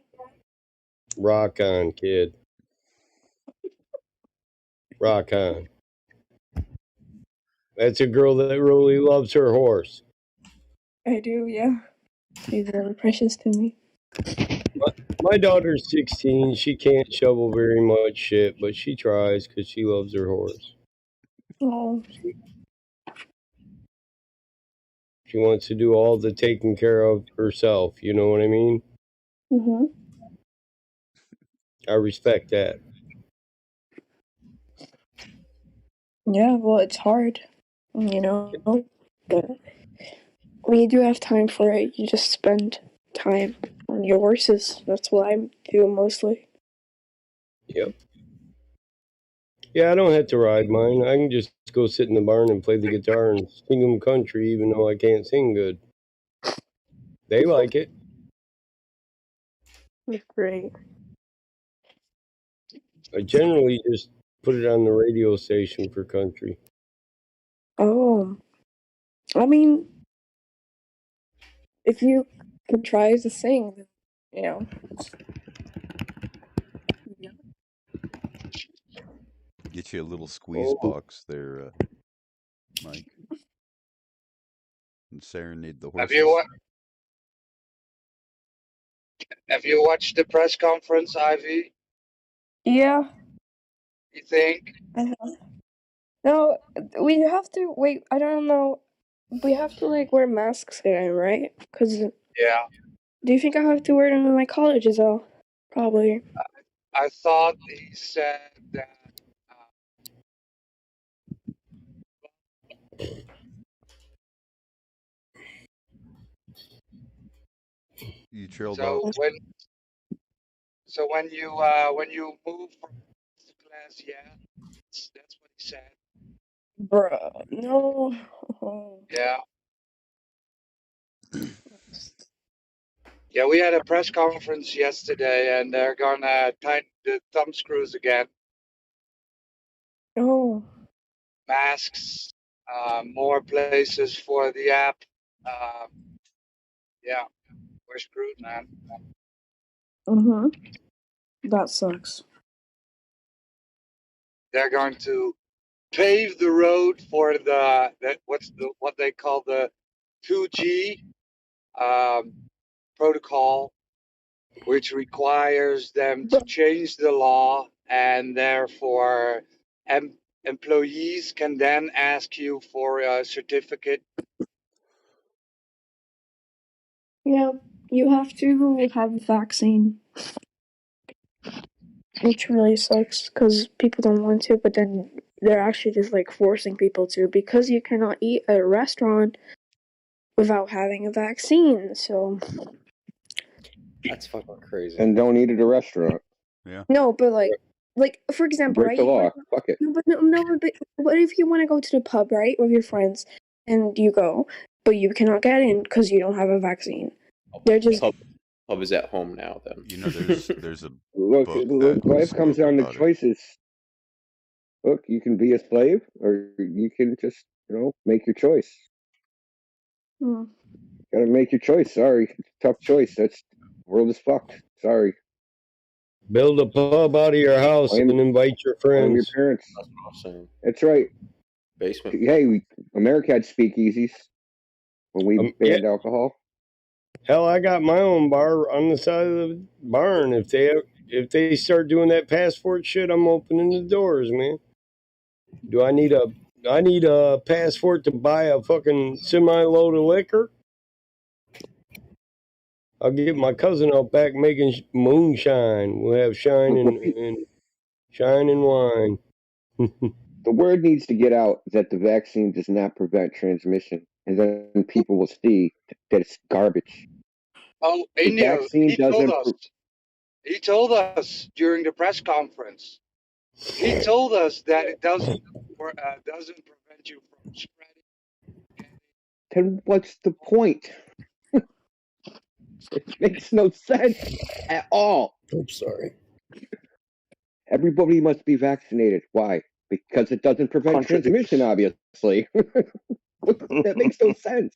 Rock on, kid. Rock on. That's a girl that really loves her horse. I do, yeah. He's very precious to me. My daughter's 16. She can't shovel very much shit, but she tries because she loves her horse. Oh. She wants to do all the taking care of herself. You know what I mean? Mm-hmm. I respect that. Yeah, well, it's hard, you know, but when you do have time for it, you just spend time on your horses. That's what I do mostly. Yep. Yeah, I don't have to ride mine. I can just go sit in the barn and play the guitar and sing them country, even though I can't sing good. They like it. That's great. I generally just put it on the radio station for country. Oh, I mean, if you can try to sing, then, you know. Get you a little squeeze box there, Mike. And serenade the Have horses. you watched the press conference, Ivy? Yeah. You think? No, we have to wait. I don't know. We have to like wear masks again, right? Because Yeah. do you think I have to wear them in my college as well? Probably. I thought he said that. You trailed So off. when you move from class to class, yeah, that's what he said. Bruh, no. Yeah. Yeah, we had a press conference yesterday, and they're gonna tighten the thumb screws again. Oh. Masks, more places for the app. Yeah, we're screwed, man. Mm-hmm. That sucks. They're going to pave the road for what they call the 2G protocol, which requires them to change the law, and therefore employees can then ask you for a certificate. Yeah, you have to have a vaccine, which really sucks because people don't want to, but then they're actually just like forcing people to because you cannot eat at a restaurant without having a vaccine. So That's fucking crazy. And don't eat at a restaurant. Yeah. no, but like for example, Break the right? law. Fuck it. No, but what if you want to go to the pub, right, with your friends, and you go, but you cannot get in because you don't have a vaccine? They're just Pub is at home now. Then You know, there's a Look, book life that comes spoke down to about it. choices. Look, you can be a slave, or you can just, make your choice. Gotta make your choice. Sorry, tough choice. World is fucked. Sorry. Build a pub out of your house Blame, and invite your blame your friends. parents. That's what I'm saying. That's right. Basement. Hey, America had speakeasies when we Yeah. banned alcohol. Hell, I got my own bar on the side of the barn. If they start doing that passport shit, I'm opening the doors, man. Do I need a passport to buy a fucking semi load of liquor? I'll get my cousin out back making moonshine. We'll have shine and wine. The word needs to get out that the vaccine does not prevent transmission, and then people will see that it's garbage. Oh, The India, vaccine he told doesn't. us. He told us during the press conference. He told us that it doesn't prevent you from spreading. Then what's the point? It makes no sense at all. Oops, sorry. Everybody must be vaccinated. Why? Because it doesn't prevent transmission, obviously. That makes no sense.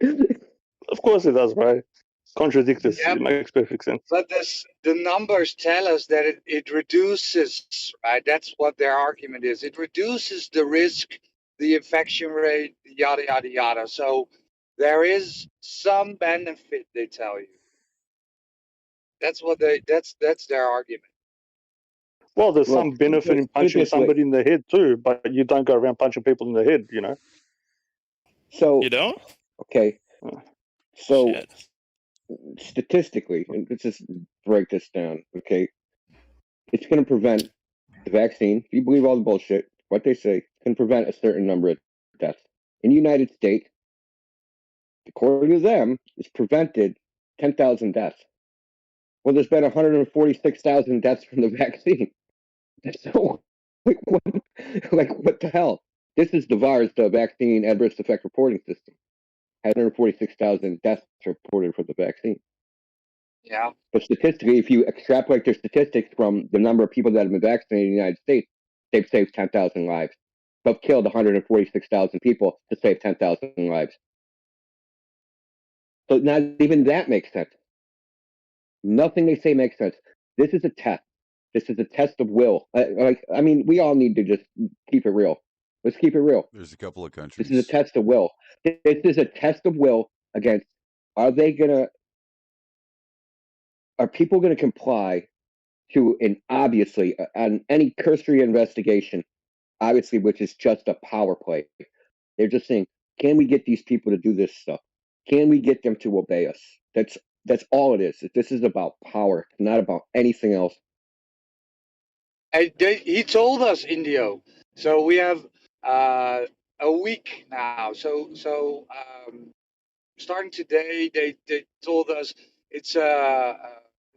Of course it does, right? Contradict this. Yeah, It makes perfect sense. but the numbers tell us that it reduces, right? That's what their argument is. It reduces the risk, the infection rate, yada, yada, yada. So there is some benefit, they tell you. That's their argument. Well, there's Well, some benefit in put it punching this way. somebody in the head too, but you don't go around punching people in the head, you know? So You don't? okay. So Shit. statistically, and let's just break this down. Okay, it's going to prevent the vaccine. If you believe all the bullshit, what they say, it's going to prevent a certain number of deaths. In the United States, according to them, it's prevented 10,000 deaths. Well, there's been 146,000 deaths from the vaccine. So, like what the hell? This is the VARS, the Vaccine Adverse Effect Reporting System. 146,000 deaths reported for the vaccine. Yeah. But statistically, if you extrapolate their statistics from the number of people that have been vaccinated in the United States, they've saved 10,000 lives. They've killed 146,000 people to save 10,000 lives. So not even that makes sense. Nothing they say makes sense. This is a test. This is a test of will. I mean, we all need to just keep it real. Let's keep it real. There's a couple of This countries. is a test of will. This is a test of will against, are people going to comply to on any cursory investigation, obviously, which is just a power play. They're just saying, can we get these people to do this stuff? Can we get them to obey us? That's all it is. This is about power, not about anything else. He told us, Indio. So we have a week now. So starting today, they told us it's an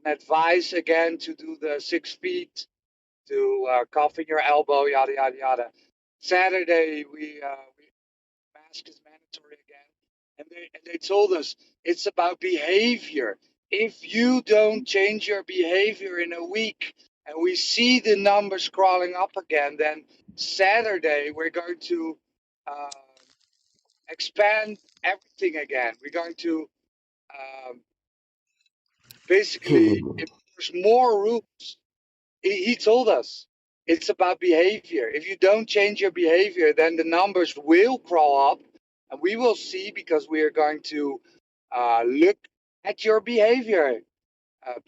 advice again to do the 6 feet, to cough in your elbow, yada yada yada. Saturday we mask is mandatory again, and they told us it's about behavior. If you don't change your behavior in a week, and we see the numbers crawling up again, then Saturday we're going to expand everything again. We're going to basically enforce more rules. He told us it's about behavior. If you don't change your behavior, then the numbers will crawl up, and we will see, because we are going to look at your behavior,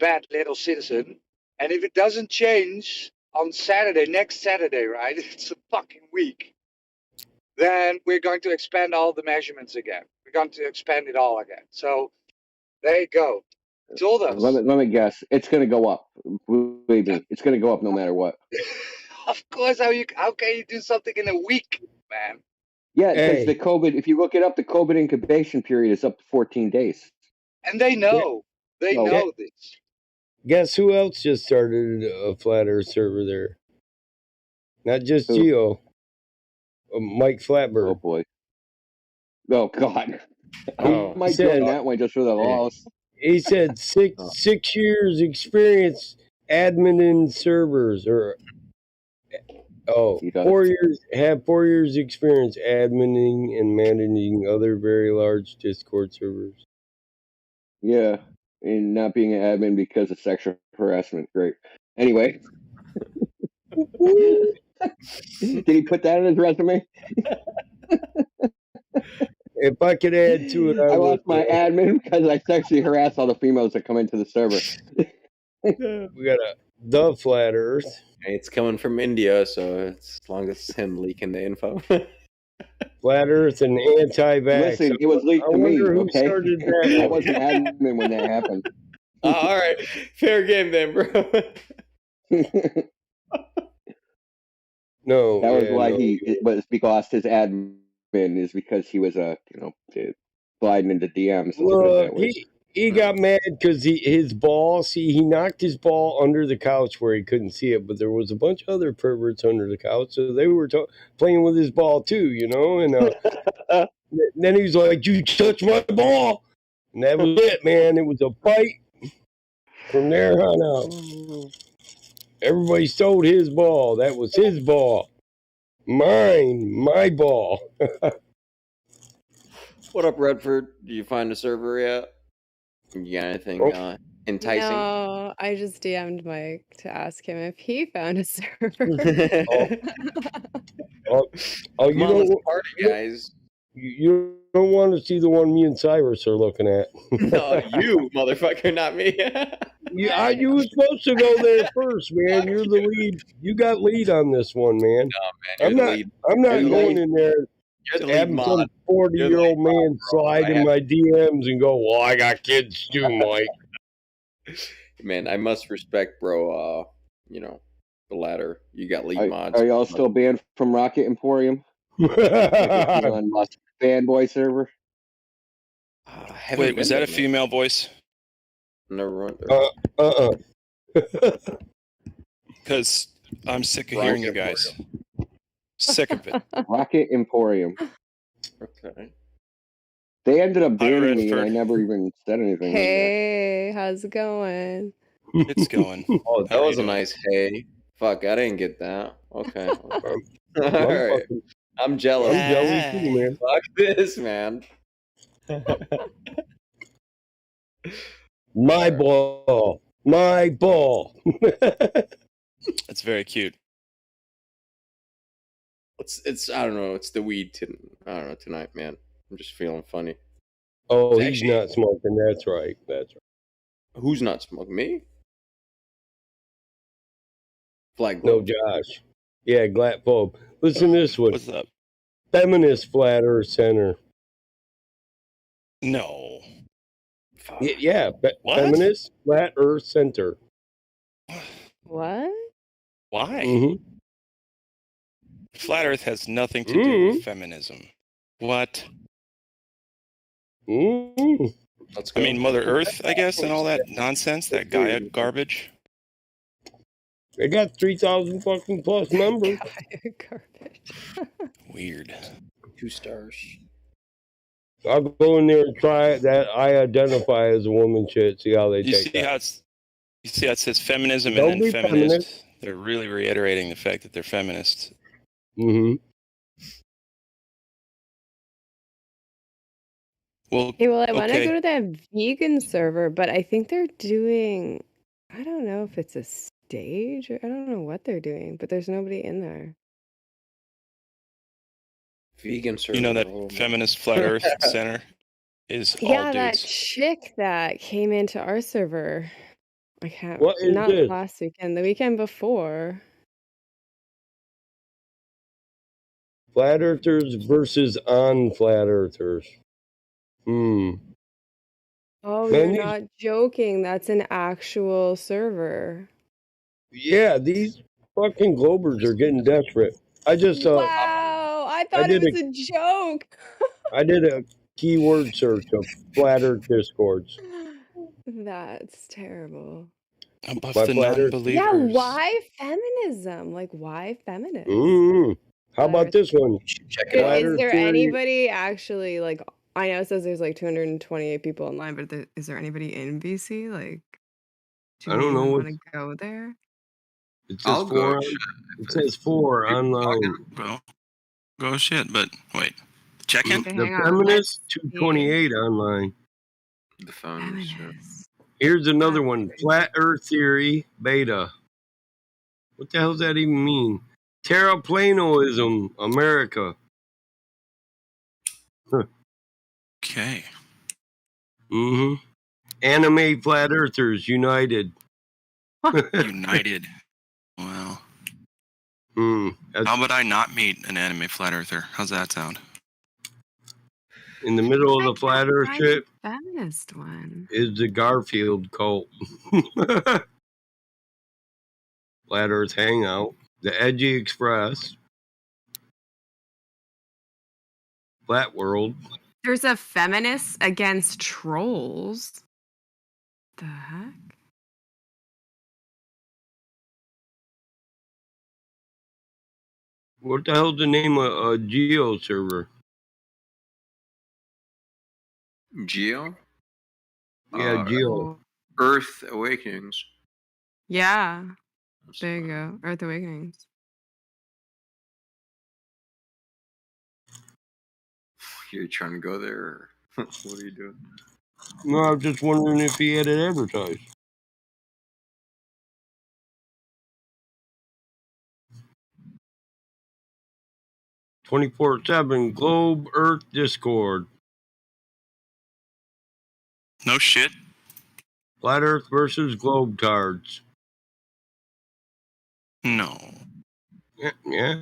bad little citizen. And if it doesn't change on Saturday, next Saturday, right? It's a fucking week. Then we're going to expand all the measurements again. We're going to expand it all again. So there you go. He told us. Let me guess. It's going to go up. Believe me, it's going to go up no matter what. Of course, how can you do something in a week, man? Yeah, because the COVID, if you look it up, the COVID incubation period is up to 14 days. And they know. They know this. Guess who else just started a flat Earth server there? Not just Who? Geo. Mike Flatbird. Oh boy. Oh God. Oh, I might join that one just for the loss. He said 6 years experience admin servers, or 4 years, have 4 years experience admining and managing other very large Discord servers. Yeah. and not being an admin because of sexual harassment. Great. Anyway, did he put that in his resume? If I could add to it, I I would. lost my admin because I sexually harass all the females that come into the server. We got the Flat Earth. It's coming from India, so it's as long as it's him leaking the info. Flat Earth and anti-vax. Listen, it was leaked I to me. wonder who Okay, started that. I wasn't admin when that happened. All right, fair game then, bro. No, that was yeah, why no. it was because his admin is because he was sliding into DMs. Let's put it Look, that way. he got mad because his ball. See, he knocked his ball under the couch where he couldn't see it, but there was a bunch of other perverts under the couch, so they were playing with his ball too, you know. And then he was like, "You touched my ball," and that was it, man. It was a fight from there on out. Everybody stole his ball. That was his ball. Mine, my ball. What up, Redford? Do you find a server yet? You got anything enticing? No, I just DM'd Mike to ask him if he found a server. Oh, Come you on, let's don't, party, guys. you don't want to see the one me and Cyrus are looking at. No, you motherfucker, not me. You were supposed to go there first, man. You're the lead. You got lead on this one, man. No, man, I'm not. I'm not going in there You're the lead having mod. some 40-year-old man slide in my DMs and go, "Well, I got kids too, Mike." Man, I must respect, bro. The ladder. You got lead mods. Are y'all still banned from Rocket Emporium? Elon Musk fanboy server. Wait, was that a female voice? Never went there. Because I'm sick of hearing you guys. Sick of it. Rocket Emporium. Okay. They ended up banning me, and Redford. I never even said anything. Hey, how's it going? It's going. Oh, that was a nice hey. Fuck, I didn't get that. Okay. All right. I'm jealous. I'm jealous too, man. Fuck this, man. My ball. My ball. It's very cute. It's I don't know. It's the weed. I don't know tonight, man. I'm just feeling funny. Oh, It's he's not smoking. That's right. That's right. Who's not smoking? Me? Flag. No, Josh. Yeah, Glatphobe. Listen to this one. What's up? Feminist Flat Earth Center. No. Yeah, What? Feminist Flat Earth Center. What? Why? Mm-hmm. Flat Earth has nothing to do with feminism. What? Let's I mean, Mother Earth, I guess, and all that nonsense, that Gaia garbage. They got 3,000 fucking plus members. Garbage. Weird. 2 stars. I'll go in there and try it. That I identify as a woman shit. See how they You take see that. how you see how it says feminism Don't and be then feminist. feminist. They're really reiterating the fact that they're feminists. Mm-hmm. Well, Hey, well, I want to okay. go to that vegan server, but I think they're doing, I don't know if it's a stage or I don't know what they're doing, but there's nobody in there. Vegan server. You know that feminist Flat Earth Center is all Yeah, that dudes. chick that came into our server. I can't, What is not this? last weekend, the weekend before. Flat Earthers versus on-Flat Earthers. Hmm. Oh, Man, you're these- not joking. That's an actual server. Yeah, these fucking Globers are getting desperate. I just Wow, I thought it did was a joke. I did a keyword search of Flat Earth Discords. That's terrible. Above My the Flat Earth. non-believers. Yeah, why feminism? Like, why feminist? Mm. How about this one? Check it Flat out. Is Earth there theory. anybody actually, like, I know it says there's like 228 people online, but is there anybody in BC? Like, do I you don't know even what want to go there? it says. I'll go. Four. Shit. It says 4 online. Well, go shit. But wait, check in. Okay, The hang on. feminist Let's see. 228 online. The phone. Feminist. Here's another one. Flat Earth Theory Beta. What the hell does that even mean? Terraplanoism America. Huh. Okay. Mm-hmm. Anime Flat Earthers United. United. Wow. How would I not meet an anime flat earther? How's that sound? In the middle of the Flat Earth Try trip the feminist one. is the Garfield cult. Flat Earth Hangout. The Edgy Express. Flat World. There's a feminist against trolls. The heck? What the hell's the name of a Geo server? Geo? Yeah, Geo. Earth Awakenings. Yeah. There you go. Earth Awakenings. You're trying to go there? Or what are you doing? No, I was just wondering if he had it advertised. "24/7 Globe Earth Discord. No shit. Flat Earth versus Globe Tards." No. Yeah.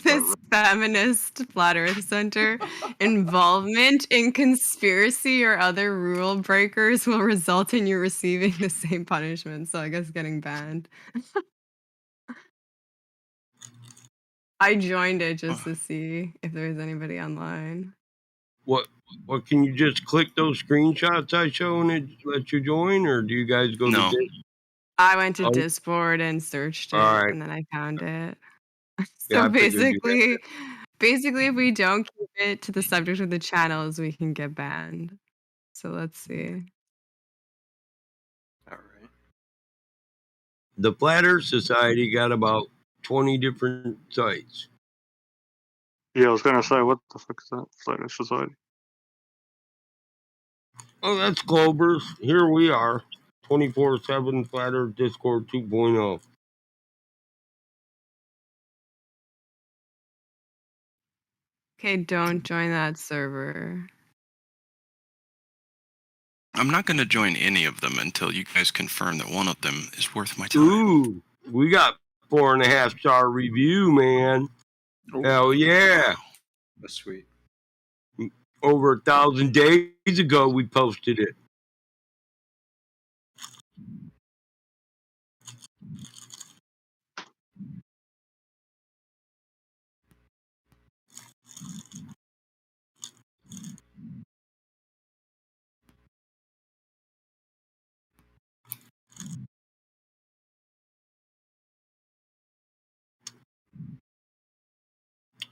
This feminist flat earth center involvement in conspiracy or other rule breakers will result in you receiving the same punishment. So I guess getting banned. I joined it just to see if there's anybody online. What can you just click those screenshots I show and it let you join, or do you guys go No. to I went to Oh. Discord and searched it, All right. and then I found it. Yeah, So I figured you had basically, if we don't keep it to the subject of the channels, we can get banned. So let's see. The Flat Earth Society got about 20 different sites. Yeah, I was gonna say, what the fuck is that? Flat Earth Society. Oh, that's Globers. Here we are. 24/7 Flat Earth Discord 2.0. Okay, don't join that server. I'm not going to join any of them until you guys confirm that one of them is worth my time. Ooh, we got 4.5-star review, man. Hell yeah. That's sweet. Over 1,000 days ago, we posted it.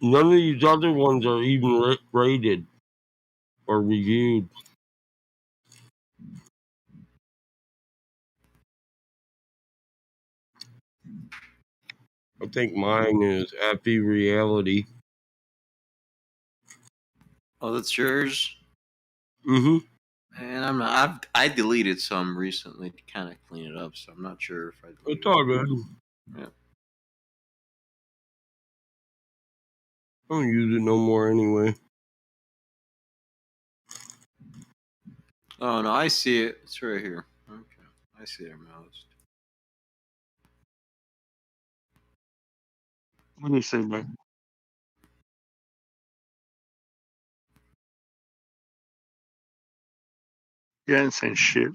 None of these other ones are even rated or reviewed. I think mine is Happy Reality. Oh, that's yours? Mm-hmm. And I'm not. I deleted some recently to kind of clean it up, so I'm not sure if I. It's all good. Yeah. I don't use it no more anyway. Oh no, I see it. It's right here. Okay, I see it, mouse. What do you say, bro? You ain't saying shit.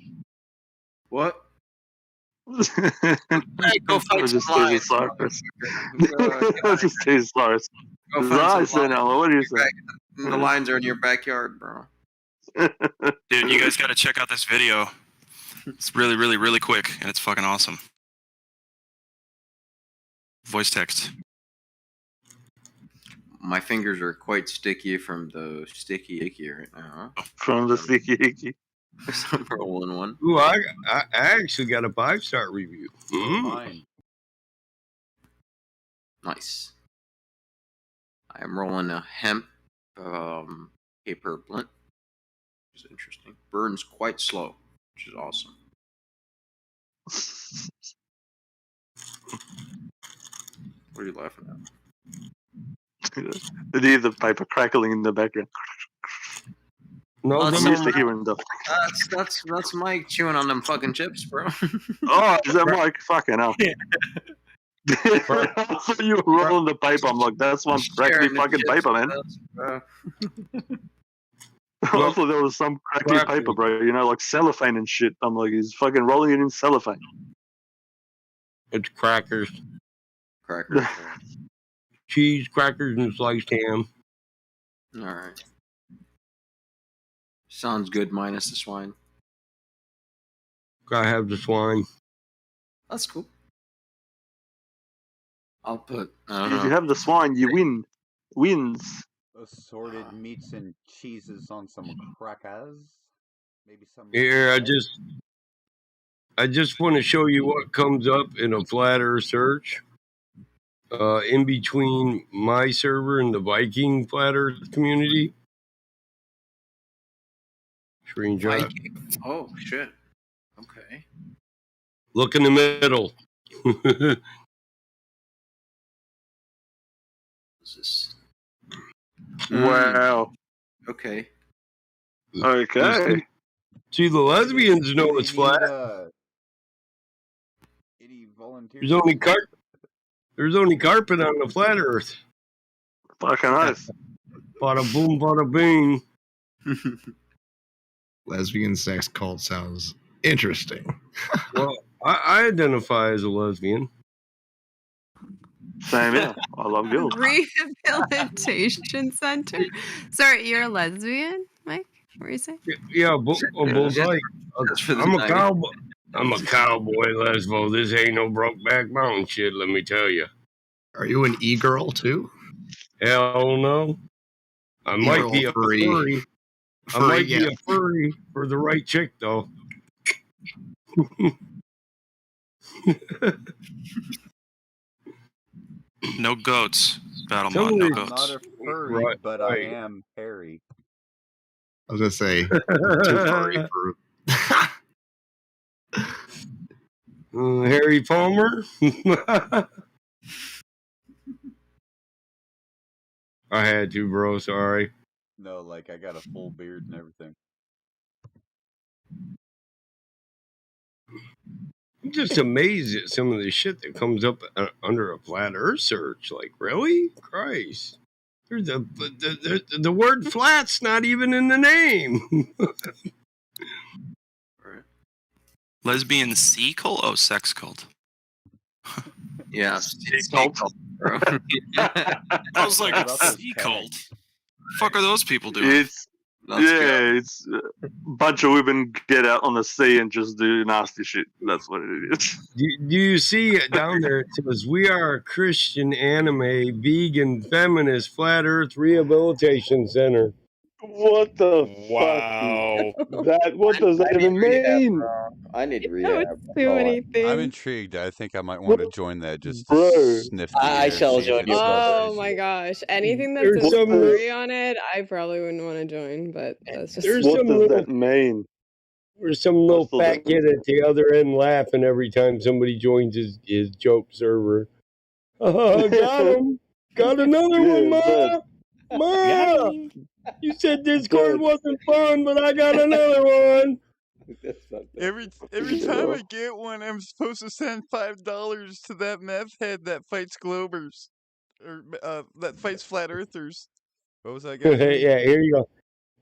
What? Hey, go fight some lions. Let's just say sorry. Go This is find all I some say now. What do you say? The lions are in your backyard, bro. Dude, you guys got to check out this video. It's really, really, really quick, and it's fucking awesome. Voice text. My fingers are quite sticky from the sticky icky right now. From the sticky icky. I'm rolling one. Ooh, I actually got a 5-star review. Mine. Nice. I'm rolling a hemp paper blunt, which is interesting. Burns quite slow, which is awesome. What are you laughing at? Did you hear the paper crackling in the background? No, Well, I'm used to hearing the. that's Mike chewing on them fucking chips, bro. Oh, is that Mike? Fucking hell. I thought you were rolling the paper. I'm like, that's one crackly Sharing the fucking chips paper, man. with us, bro. I thought there was some crackly paper, bro. You know, like cellophane and shit. I'm like, he's fucking rolling it in cellophane. It's crackers. Crackers. Cheese, crackers, and sliced ham. All right. Sounds good, minus the swine. Gotta have the swine. That's cool. I'll put. I don't If know. you have the swine, you win. Wins. Assorted meats and cheeses on some crackers. Maybe some. Here, I just want to show you what comes up in a flat Earth search. In between my server and the Viking flat Earth community. Screenshot. Viking? Oh shit. Okay. Look in the middle. What's this? Wow. Okay. Okay. See, the lesbians know it's flat. Any volunteers? There's only carpet on the flat Earth. Fucking nice. Bada boom, bada bing. Lesbian sex cult sounds interesting. Well, I identify as a lesbian. Same here. I love girls. Rehabilitation center. Sorry, you're a lesbian, Mike? What were you saying? Yeah, bullseye. I'm a cowboy. I'm a cowboy, Lesbo. This ain't no Brokeback Mountain shit, let me tell you. Are you an e-girl too? Hell no. I might be a furry. I might be a furry for the right chick, though. No goats. Battle mod, no I'm goats. not a furry, but I am hairy. I was gonna say too furry for Harry Palmer. I had to, bro. Sorry. No, like I got a full beard and everything. I'm just amazed at some of the shit that comes up under a flat Earth search. Like, really? Christ. There's the word flat's not even in the name. Lesbian sea cult? Oh, sex cult. Yeah, sea cult. Bro. I was like, sea cult? Fuck are those people doing? It's it's a bunch of women get out on the sea and just do nasty shit. That's what it is. Do you see it down there? It says, "We are a Christian anime, vegan, feminist, flat Earth rehabilitation center." What the wow. fuck? That what does that even mean? I need rehab. Too many things. I'm intrigued. I think I might want to join that just to Bro. sniff the I air, shall see if join it's you. Oh my gosh. Anything that There's says some furry on it, I probably wouldn't want to join, but that's just There's What some does little that mean? There's some little What's the- fat kid at the other end laughing every time somebody joins his joke server. Got him. Got another one, Ma. Ma. You said Discord wasn't fun, but I got another one. Every time I get one, I'm supposed to send $5 to that meth head that fights Globers, or that fights flat earthers. What was that guy's name? Yeah, here you go.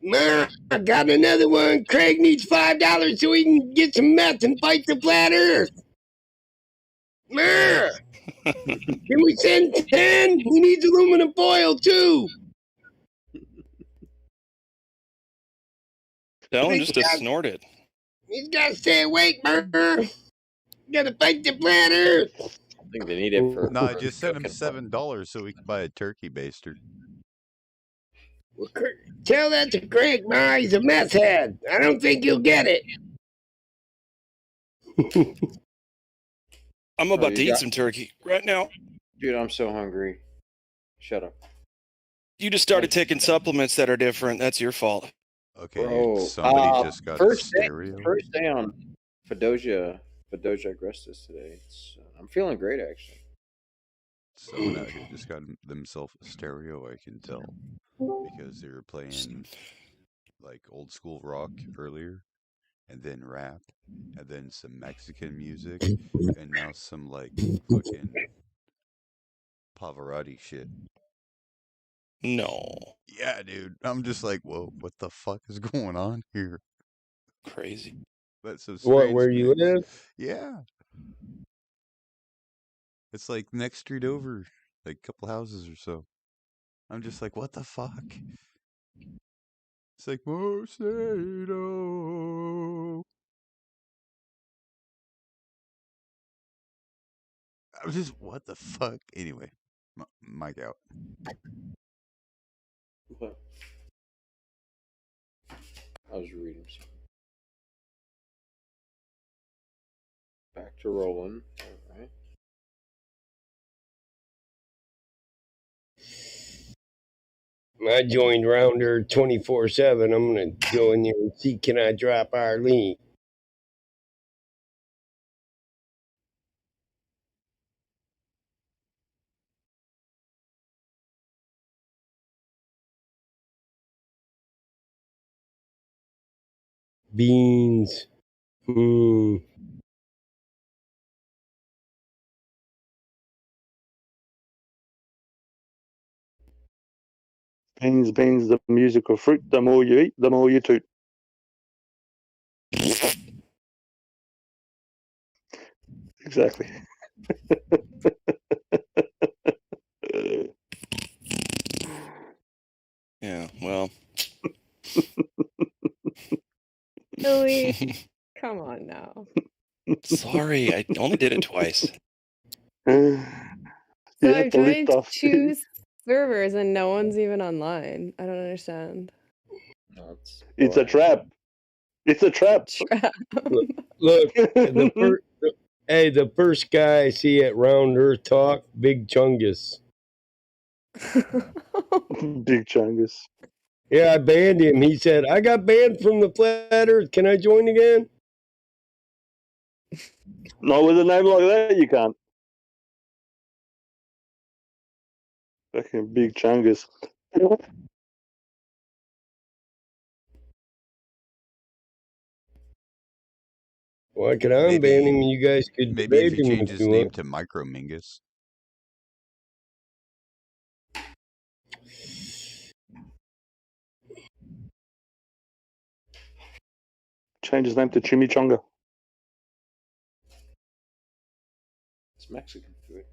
Ma, I got another one. Craig needs $5 so he can get some meth and fight the flat Earth. Ma, can we send 10? He needs aluminum foil too. Tell him just to snort it. He's got to stay awake, Ma. You gotta fight the flat Earth. I think they need it for. No, I just sent him $7 so we can buy a turkey baster. Well, tell that to Craig, Ma. He's a meth head. I don't think he'll get it. I'm about to eat some turkey right now. Dude, I'm so hungry. Shut up. You just started taking supplements that are different. That's your fault. Okay, dude, Bro, somebody just got a first stereo. day on Fedosia Agrestis today. I'm feeling great actually. Someone out here just got themselves a stereo, I can tell. Because they were playing like old school rock earlier, and then rap, and then some Mexican music, and now some like fucking Pavarotti shit. No. Yeah, dude. I'm just like, whoa, what the fuck is going on here? Crazy. That's so What, strange where to you me. live? Yeah. It's like next street over, like a couple houses or so. I'm just like, what the fuck? It's like Mosado. I'm just, what the fuck? Anyway, mic out. What? I was reading something. Back to rolling. All right. I joined Rounder 24/7. I'm gonna go in there and see, can I drop our link? Beans. Beans, the musical fruit. The more you eat, the more you toot. Exactly. Yeah, well. Billy, come on now. Sorry, I only did it twice. So Yeah, I've the lift joined off. 2 servers and no one's even online. I don't understand. No, It's a trap. It's a trap. Look, the first guy I see at Round Earth Talk, Big Chungus. Big Chungus. Yeah, I banned him. He said, I got banned from the Flat Earth. Can I join again? Not with a name like that, you can't. Fucking Big Chungus. Well, I could unban him and you guys could Maybe if debate he him changed if his you name want. to Micro Mingus. Change his name to Chimichanga. It's Mexican food.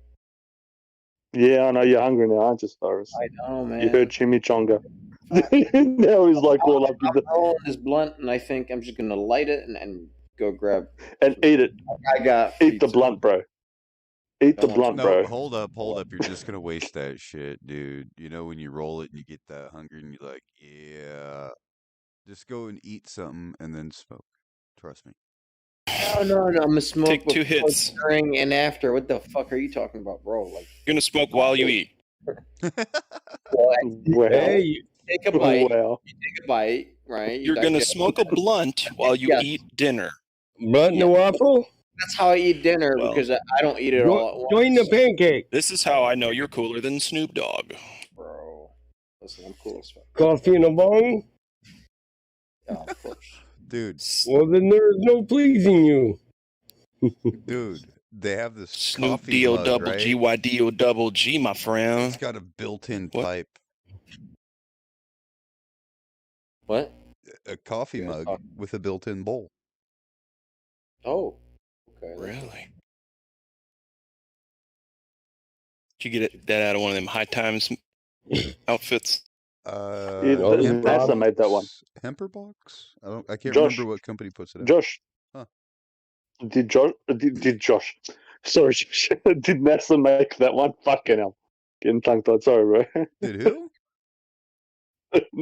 Yeah, I know you're hungry now, aren't you, Cyrus? I know, man. You heard Chimichanga. Now he's like all up with the... I'm rolling this blunt, and I think I'm just gonna light it and go grab. And eat it. I got Eat the blunt, bro. Eat the blunt, No, bro. hold up. You're just gonna waste that shit, dude. You know when you roll it and you get that hunger and you're like, yeah. Just go and eat something and then smoke. Trust me. No. I'm gonna smoke Take 2 before, hits. during, and after. What the fuck are you talking about, bro? Like, You're gonna smoke while you eat. Wow. Hey, take a bite. Wow. You take a bite, right? You're gonna smoke a blunt while you Yes. eat dinner. Blunt and a waffle? That's how I eat dinner Well, because I don't eat it all at once. Join the pancake. This is how I know you're cooler than Snoop Dogg. Bro, listen, I'm cool as fuck. Coffee in a bong? Yeah, of course. Dude. Well, then there's no pleasing you. Dude, they have this Snoop coffee D-O mug, double right? G-Y-D-O double G, my friend. It's got a built-in What? pipe. What? A coffee mug with a built-in bowl. Oh, okay. Really? Did you get that out of one of them High Times outfits? NASA made that one. Hemperbox? I can't Josh. remember what company puts it out. Josh. Huh. Did Josh? Sorry, Josh. Did NASA make that one? Fucking hell. Getting tongue tied. Sorry, bro. Did who?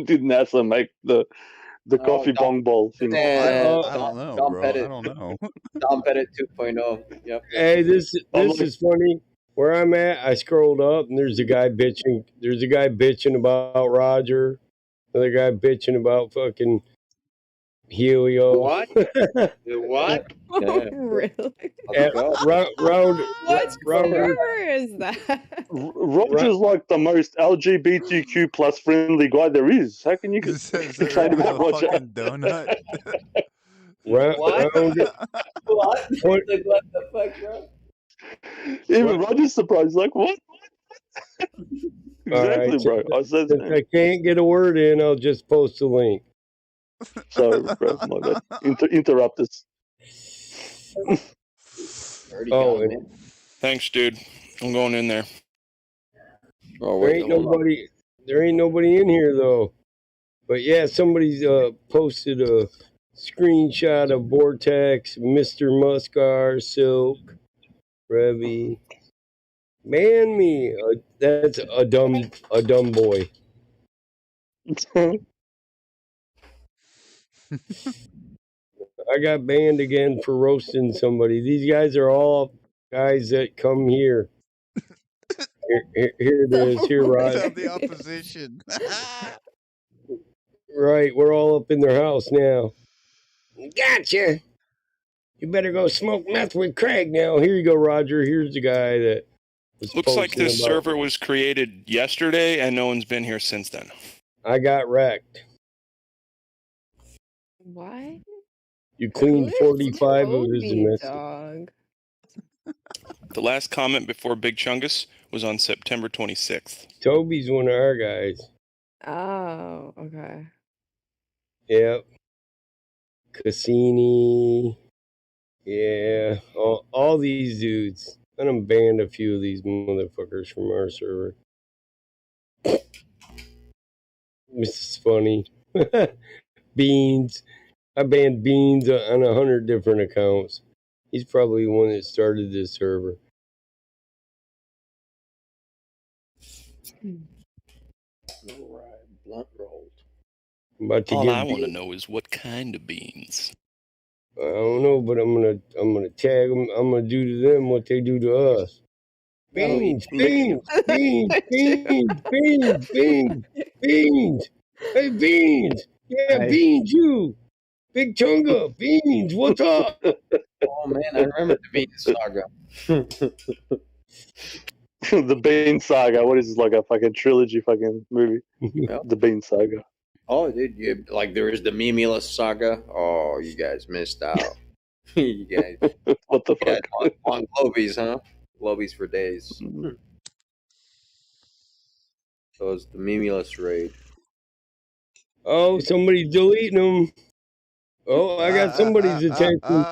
Did NASA make the coffee bong bowl thing? I don't know, bro. I don't know. Dom Pettit 2.0. Yep. Hey, this is funny. Where I'm at, I scrolled up and there's a guy bitching. There's a guy bitching about Roger. Another guy bitching about fucking Helio. What? The what? Yeah. Really? At round What rounder. server is that? Roger's like the most LGBTQ plus friendly guy there is. How can you Says complain they're in about a Roger? fucking donut. What? Round What? Point- Like, what the fuck, bro? Even Roger's surprised. Like, what? All right, Exactly, bro. I said the since same. I can't get a word in, I'll just post a link. Sorry, bro. My bad. Interrupt us. Already Oh, got him in. Thanks, dude. I'm going in there. Oh, there wait, ain't hold on. nobody. There ain't nobody in here though. But yeah, somebody's posted a screenshot of Vortex, Mr. Muscar, Silk, Revy. Man, me, that's a dumb boy. I got banned again for roasting somebody. These guys are all guys that come here. Here it is. Here, Rod. Of the opposition. Right, we're all up in their house now. Gotcha. You better go smoke meth with Craig now. Here you go, Roger. Here's the guy that was Looks like posting this about. server was created yesterday and no one's been here since then. I got wrecked. What? You cleaned 45 of his Toby, domestic. dog. The last comment before Big Chungus was on September 26th. Toby's one of our guys. Oh, okay. Yep. Cassini. Yeah. All these dudes. And I'm banned a few of these motherfuckers from our server. This is funny. Beans. I banned Beans on 100 different accounts. He's probably the one that started this server. All right, blunt rolled. I'm about to All give I want to Beans. know is what kind of beans. I don't know, but I'm gonna tag them. I'm gonna do to them what they do to us. Beans, beans, beans, beans, beans, beans, beans. Hey, beans. Yeah, Hey. beans. You, Big Chunga, beans. What's up? Oh man, I remember the Bean Saga. The Bean Saga. What is this, like a fucking trilogy fucking movie? Yep. The Bean Saga. Oh, dude, like there is the Mimulus Saga. Oh, you guys missed out. You guys. What the Yeah, fuck? on Globies, huh? Globies for days. So it's the Mimulus raid. Oh, somebody's deleting them. Oh, I got somebody's attention.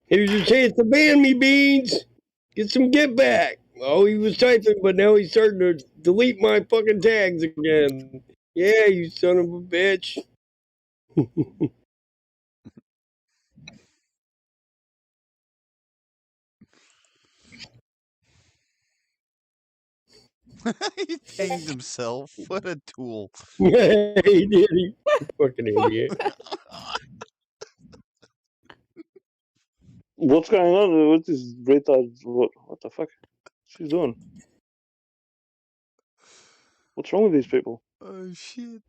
Here's your chance to ban me, Beans. Get some get back. Oh, he was typing, but now he's starting to delete my fucking tags again. Yeah, you son of a bitch. He hanged himself. What a tool. Yeah, he did. He fucking idiot. What's going on? What's this retard? What the fuck? She's doing? What's wrong with these people? Oh shit.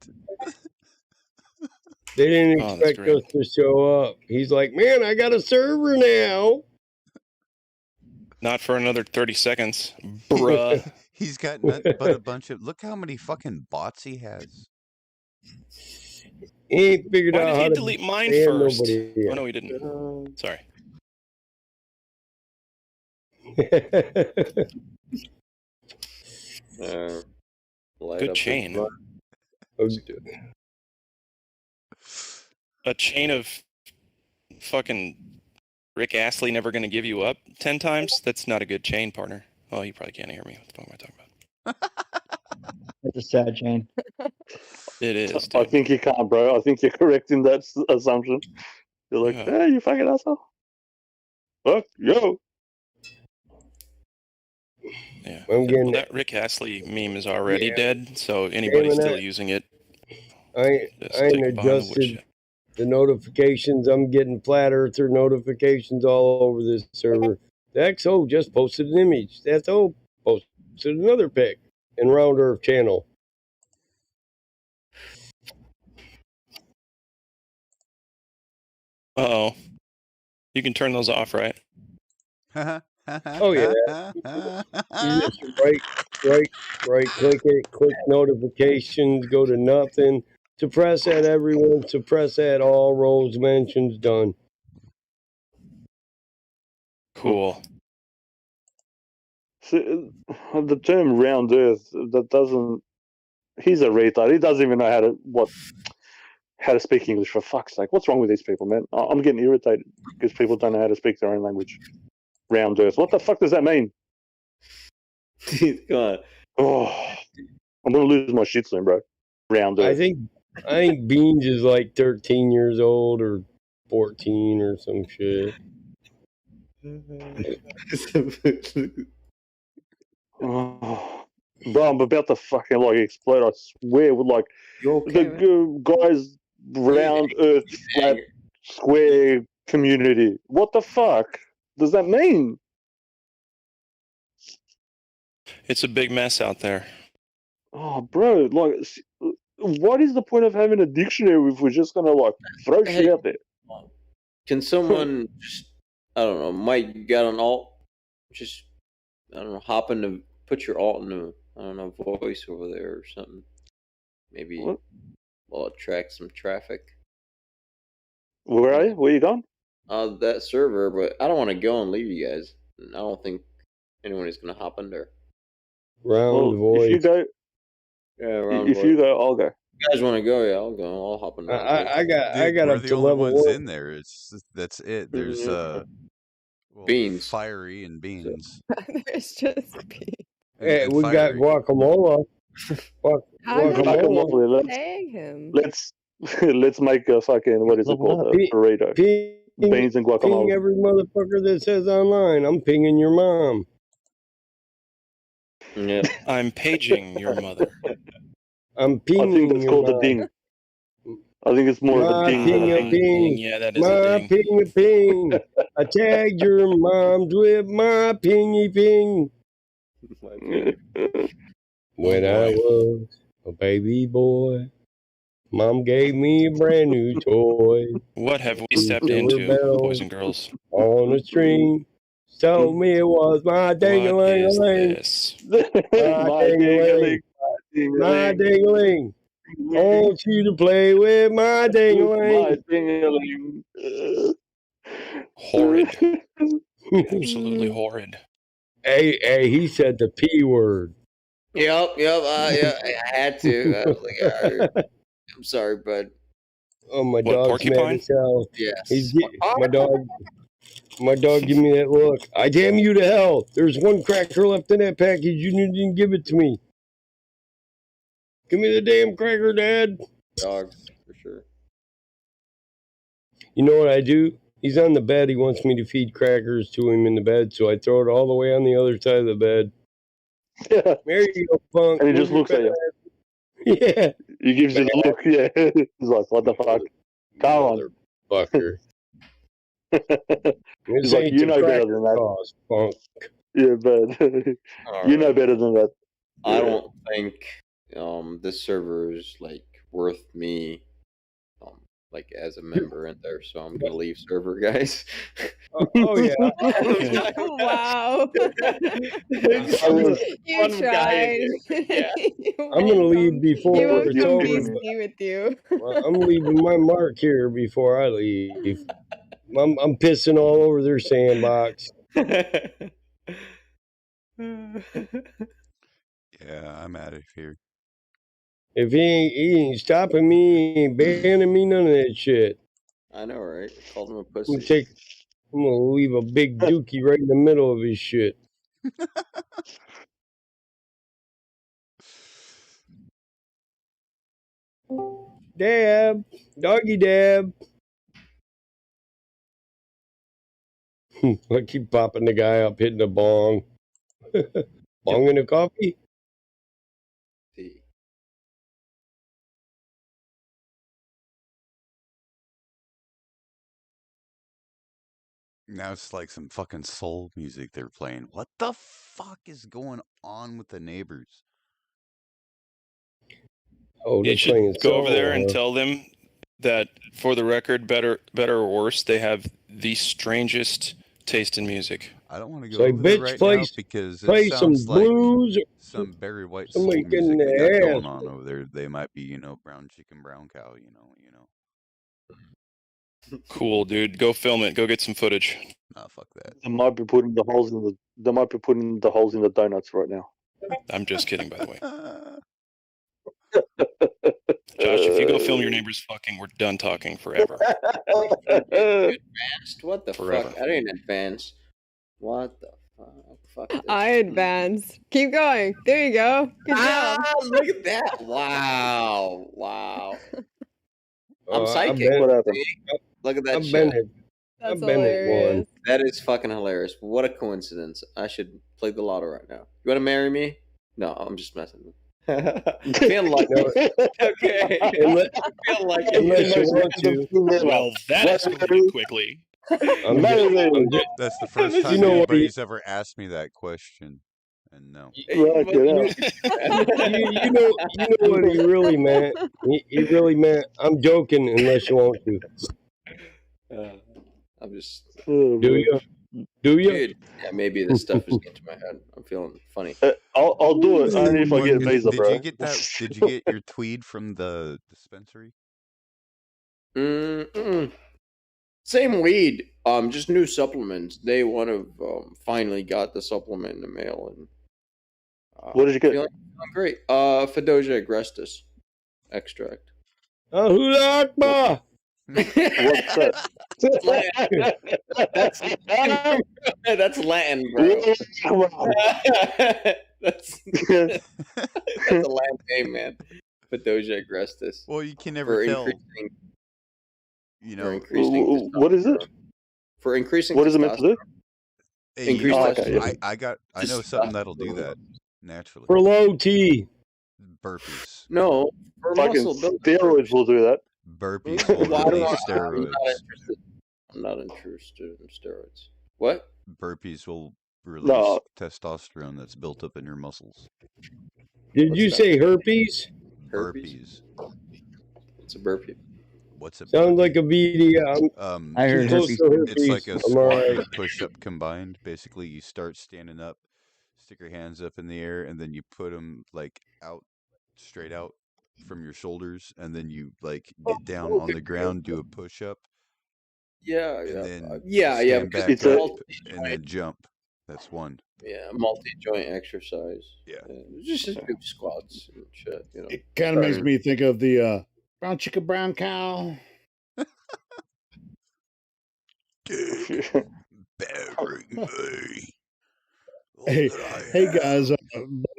They didn't Oh, that's expect great. us to show up. He's like, man, I got a server now. Not for another 30 seconds, bruh. He's got nothing but a bunch of. Look how many fucking bots he has. He ain't figured Why out did how he to delete mine ban first? nobody Oh, yet. no, he didn't. Sorry. Light Good up chain. his Oh, A chain of fucking Rick Astley never going to give you up 10 times? That's not a good chain, partner. Oh, you probably can't hear me. What the fuck am I talking about? That's a sad chain. It is, I dude. think you can't, bro. I think you're correct in that assumption. You're like, Yeah. hey, you fucking asshole. Fuck, yo. Yeah. I'm getting Well, that Rick Astley meme is already dead, so anybody Damn it, still using it, I just ain't take it behind the adjusted. woodshed. The notifications, I'm getting flat earther notifications all over this server. The XO just posted an image. The XO posted another pic in Round Earth channel. Uh-oh. You can turn those off, right? Oh yeah. You just right click it, click notifications, go to nothing, suppress at everyone, suppress at all, roles mentions, done. Cool. See, the term round earth, that doesn't, he's a retard. He doesn't even know how to speak English, for fuck's sake. What's wrong with these people, man? I'm getting irritated because people don't know how to speak their own language. Round earth. What the fuck does that mean? God. Oh, I'm going to lose my shit soon, bro. Round earth. I think Beans is like 13 years old or 14 or some shit. Oh, bro, I'm about to fucking like explode. I swear, with like the guys round earth flat square community. What the fuck does that mean? It's a big mess out there. Oh, bro, like, what is the point of having a dictionary if we're just gonna like throw shit out there? Can someone just, I don't know, Mike, you got an alt? Just, I don't know, hop into, put your alt into, I don't know, voice over there or something. Maybe will attract some traffic. Where are you? Where you going? That server, but I don't want to go and leave you guys. I don't think anyone is going to hop in there. Round voice. If you go, Yeah, round if you go, I'll go. If you guys want to go, yeah, I'll go. I'll hop in. I Dude, got we're up the to only level ones 1. in there. That's it. There's beans, fiery and beans. There's just beans. Hey, And we got fiery. guacamole. Guacamole. Tag him. Let's make a fucking, what is it called? A burrito. Beans and Ping guacamole. every motherfucker that says online, I'm pinging your mom. Yeah. I'm paging your mother. I'm I pinging think that's your called a mom. ding. I think it's more of a ding than a ping. Ping. Yeah, that is a My ding. ping. I tagged your moms with my pingy ping. When I was a baby boy, Mom gave me a brand new toy. What have we stepped into, boys and girls? On a string. Told me it was my What is ding-a-ling-a-ling. this? My ding-a-ling. My ding-a-ling. I want you to play with my ding-a-ling. Horrid. Absolutely horrid. Hey, he said the P word. Yep. Yeah, I had to. I was like, all right. I'm sorry, bud. Oh, my What, dog's mad porcupine? as hell. Yes. My dog give me that look. I damn you to hell. There's one cracker left in that package. You didn't give it to me. Give me the damn cracker, Dad. Dogs, for sure. You know what I do? He's on the bed. He wants me to feed crackers to him in the bed, so I throw it all the way on the other side of the bed. Yeah. There you go, punk. And he just looks at you. Yeah. He gives you the look, yeah. He's like, what the fuck? Come on. Fucker. He's like, you know better than that. Cost, punk. Yeah, but you know better than that. I don't think this server is like worth me like as a member in there, so I'm gonna leave server, guys. Oh yeah. Wow. You One guy tried. Yeah. I'm gonna leave before You won't it's come over. BC with you. I'm leaving my mark here before I leave. I'm pissing all over their sandbox. Yeah, I'm out of here. If he ain't stopping me, he ain't banning me, none of that shit. I know, right? Called him a I'm pussy. gonna leave a big dookie right in the middle of his shit. Dab, doggy dab. I keep popping the guy up, hitting the bong. Bong in the coffee? Now it's like some fucking soul music they're playing. What the fuck is going on with the neighbors? Oh, You they're should playing go over there soul, and huh? tell them that, for the record, better or worse, they have the strangest taste in music. I don't want to It's go like, over there bitch, right now because it play some sounds like blues, some Barry White some soul like in music we got the going ass. on over there. They might be, brown chicken, brown cow, Cool, dude. Go film it. Go get some footage. Nah, fuck that. They might be putting the holes in the. They might be putting the holes in the donuts right now. I'm just kidding, by the way. Josh, if you go film your neighbors fucking, we're done talking forever. You advanced? What the Forever. fuck? I didn't advance. What the fuck? Fuck this. I advanced. Keep going. There you go. Good job. Look at that. Wow. Wow. I'm I've psychic. been, What happened? Look at that I've shit. been it. That's I've been it hilarious. one. That is fucking hilarious. What a coincidence. I should play the lotto right now. You want to marry me? No, I'm just messing. Feel like okay. Unless, Feel like unless you want to. Well, that escalated quickly. That's the first time know what anybody's ever asked me that question, and no. You know what he really meant. He really meant, I'm joking unless you want to. I'm just. Do you? Do you? Dude, yeah, maybe this stuff is getting to my head. I'm feeling funny. I'll do it only if I get visa, Did bro. you get that? Did you get your tweed from the dispensary? Same weed. Just new supplements. They want to finally got the supplement in the mail, and what did you get? Feeling great. Fedoja agrestis extract. Allahu Akbar. What's that? That's Latin, bro. that's a Latin name, man. Fedoja agrestis. Well, you can never tell. For increasing What is it? For increasing. What is it meant to do? Hey, Increase I know something that'll do that naturally. For low T. Burpees. No, for Fucking muscle building. steroids will do that. Burpees will Well, I don't release know. steroids. I'm not interested in steroids. What? Burpees will release testosterone that's built up in your muscles. Did you say herpes? Burpees. It's a burpee. What's it? Sounds like a VD. I heard herpes. It's like a squat and push-up combined. Basically, you start standing up, stick your hands up in the air, and then you put them like out, straight out from your shoulders, and then you like get down on the ground, do a push-up. Yeah, and yeah, then yeah. stand Because back it's up multi-joint. and then jump. That's one. Yeah, multi-joint exercise. Yeah. Just do squats and shit. It kind of makes me think of the brown chicken, brown cow. Hey guys! By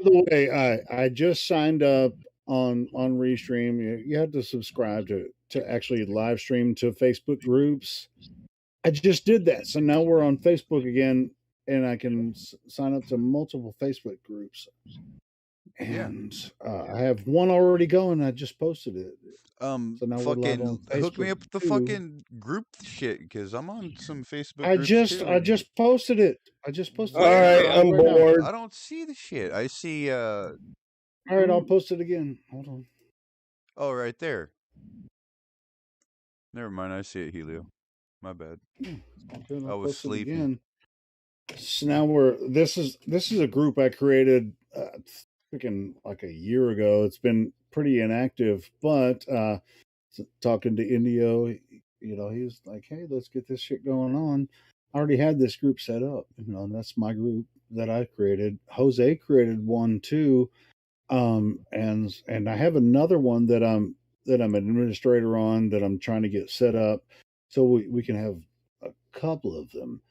the way, I just signed up on Restream. You have to subscribe to actually live stream to Facebook groups. I just did that, so now we're on Facebook again, and I can sign up to multiple Facebook groups. And I have one already going. I just posted it. So now we're live on Fucking hook me Facebook up with the too. fucking group shit because I'm on some Facebook. I groups just too. posted it. I just posted it. All right, I'm right now. bored. I don't see the shit. I see. All right, I'll post it again. Hold on. Oh, right there. Never mind. I see it, Helio. My bad. Okay, I I'll was post it sleeping. again. So now this is a group I created freaking like a year ago. It's been pretty inactive, but talking to Indio, he was like, "Hey, let's get this shit going on." I already had this group set up, and that's my group that I created. Jose created one too, and I have another one that I'm an administrator on that I'm trying to get set up so we can have a couple of them.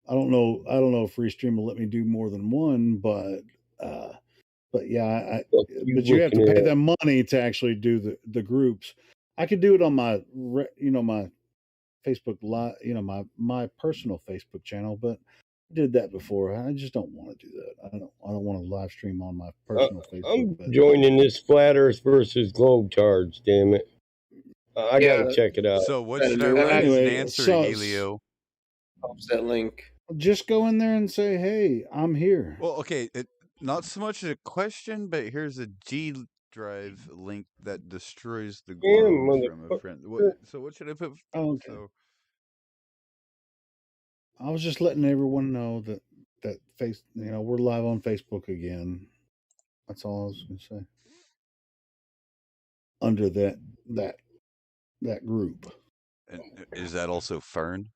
I don't know if Restream will let me do more than one, but yeah, but you have to pay them money to actually do the groups. I could do it on my my Facebook live, my personal Facebook channel, but I did that before. I just don't want to do that. I don't want to live stream on my personal Facebook. I'm joining this Flat Earth versus Globe charge. Damn it! I gotta check it out. So what should I write as an answer, Helio? Post that link. Just go in there and say, "Hey, I'm here." Well, okay, not so much a question, but here's a G drive link that destroys the globe from a friend. So what should I put? Okay. So I was just letting everyone know that we're live on Facebook again. That's all I was going to say. Under that group. and is that also Fern?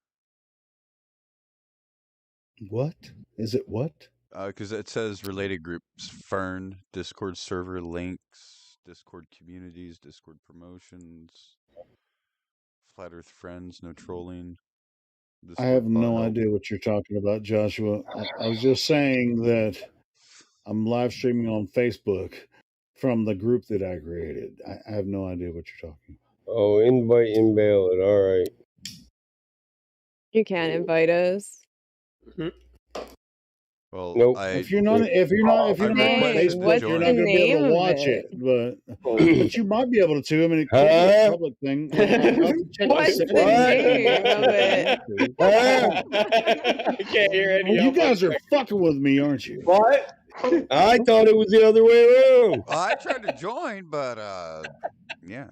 What? Is it what? Because it says related groups: Fern, Discord server links, Discord communities, Discord promotions, Flat Earth friends, no trolling. I have Discord no help. idea what you're talking about, Joshua. I was just saying that I'm live streaming on Facebook from the group that I created. I have no idea what you're talking about. Oh, invite invalid. All right. You can't invite us. Well, nope. If you're not on Facebook, you're not going to be able to watch it. But you might be able to. I mean, it could be a public thing. What's the name of it? I can't hear any. You guys are fucking with me, aren't you? What? I thought it was the other way around. I tried to join, but yeah.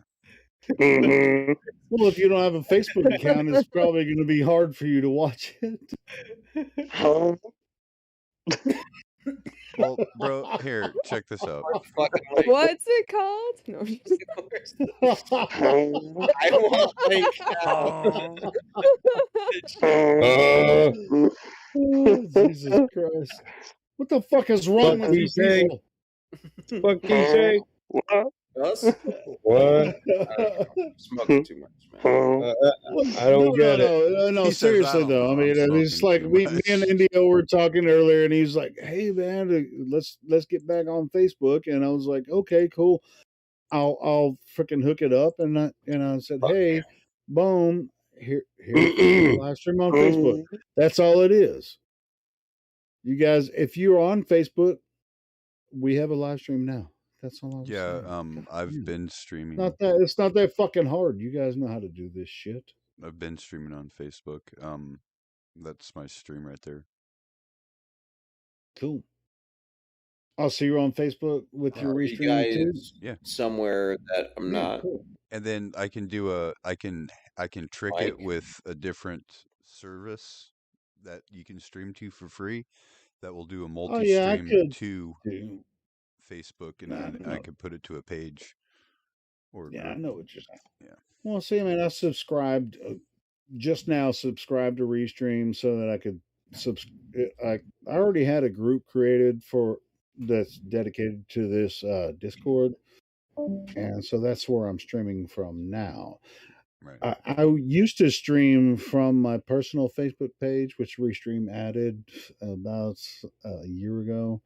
Well, if you don't have a Facebook account, it's probably going to be hard for you to watch it. Well, bro, here, check this out. What's it called? No. I want to think Jesus Christ. What the fuck is wrong with you people? Fuck you say? Us? What? Smoking too much, man. I don't get it. No, seriously though. I mean, it's like me and Indio were talking earlier, and he's like, "Hey, man, let's get back on Facebook." And I was like, "Okay, cool. I'll freaking hook it up." And I said, "Hey, boom, here's the live stream on Facebook." That's all it is. You guys, if you're on Facebook, we have a live stream now. That's all I was saying. I've been streaming. It's not that fucking hard. You guys know how to do this shit. I've been streaming on Facebook. That's my stream right there. Cool. I'll see you on Facebook with your restream too. Yeah. Somewhere that I'm not. Cool. And then I can do I can trick it with a different service that you can stream to for free that will do a multi-stream to Facebook, and I could put it to a page. Or I know what you're saying. Yeah. Well, see, I mean, I subscribed just now. Subscribed to Restream so that I could I already had a group created that's dedicated to this Discord, and so that's where I'm streaming from now. Right. I used to stream from my personal Facebook page, which Restream added about a year ago,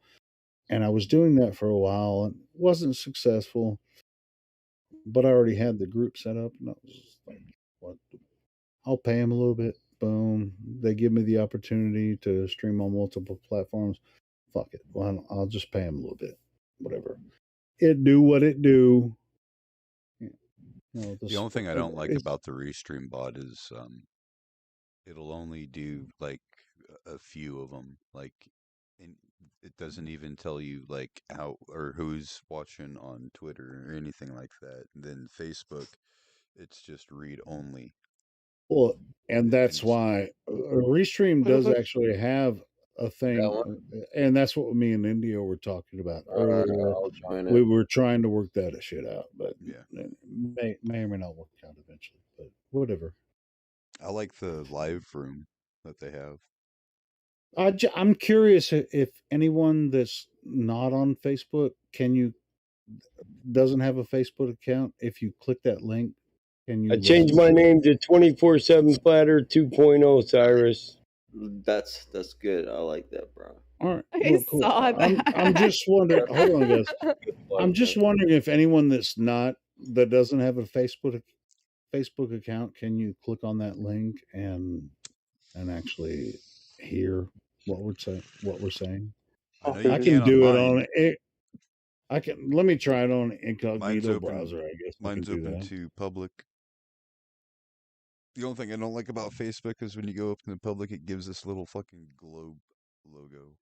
and I was doing that for a while and wasn't successful. But I already had the group set up, and I was just like, "What? I'll pay them a little bit." Boom! They give me the opportunity to stream on multiple platforms. Fuck it. Well, I'll just pay them a little bit. Whatever. It do what it do. The only thing I don't like about the Restream bot is it'll only do like a few of them. Like, and it doesn't even tell you like how or who's watching on Twitter or anything like that. And then Facebook, it's just read only. Well, and that's why Restream does actually have a thing, and that's what me and India were talking about earlier. We were trying to work that shit out, but it may or may not work out eventually. But whatever. I like the live room that they have. I'm curious if anyone that's not on Facebook doesn't have a Facebook account. If you click that link, can you? I changed my name to 24/7 Platter 2.0, Cyrus. That's good. I like that, bro. All right. I Cool. saw that. I'm just wondering. Hold on, guys. I'm just wondering if anyone that doesn't have a Facebook account, can you click on that link and actually hear what we're saying? I can do it on it. I can. Let me try it on incognito browser. I guess mine's open to public. The only thing I don't like about Facebook is when you go up in the public, it gives this little fucking globe logo.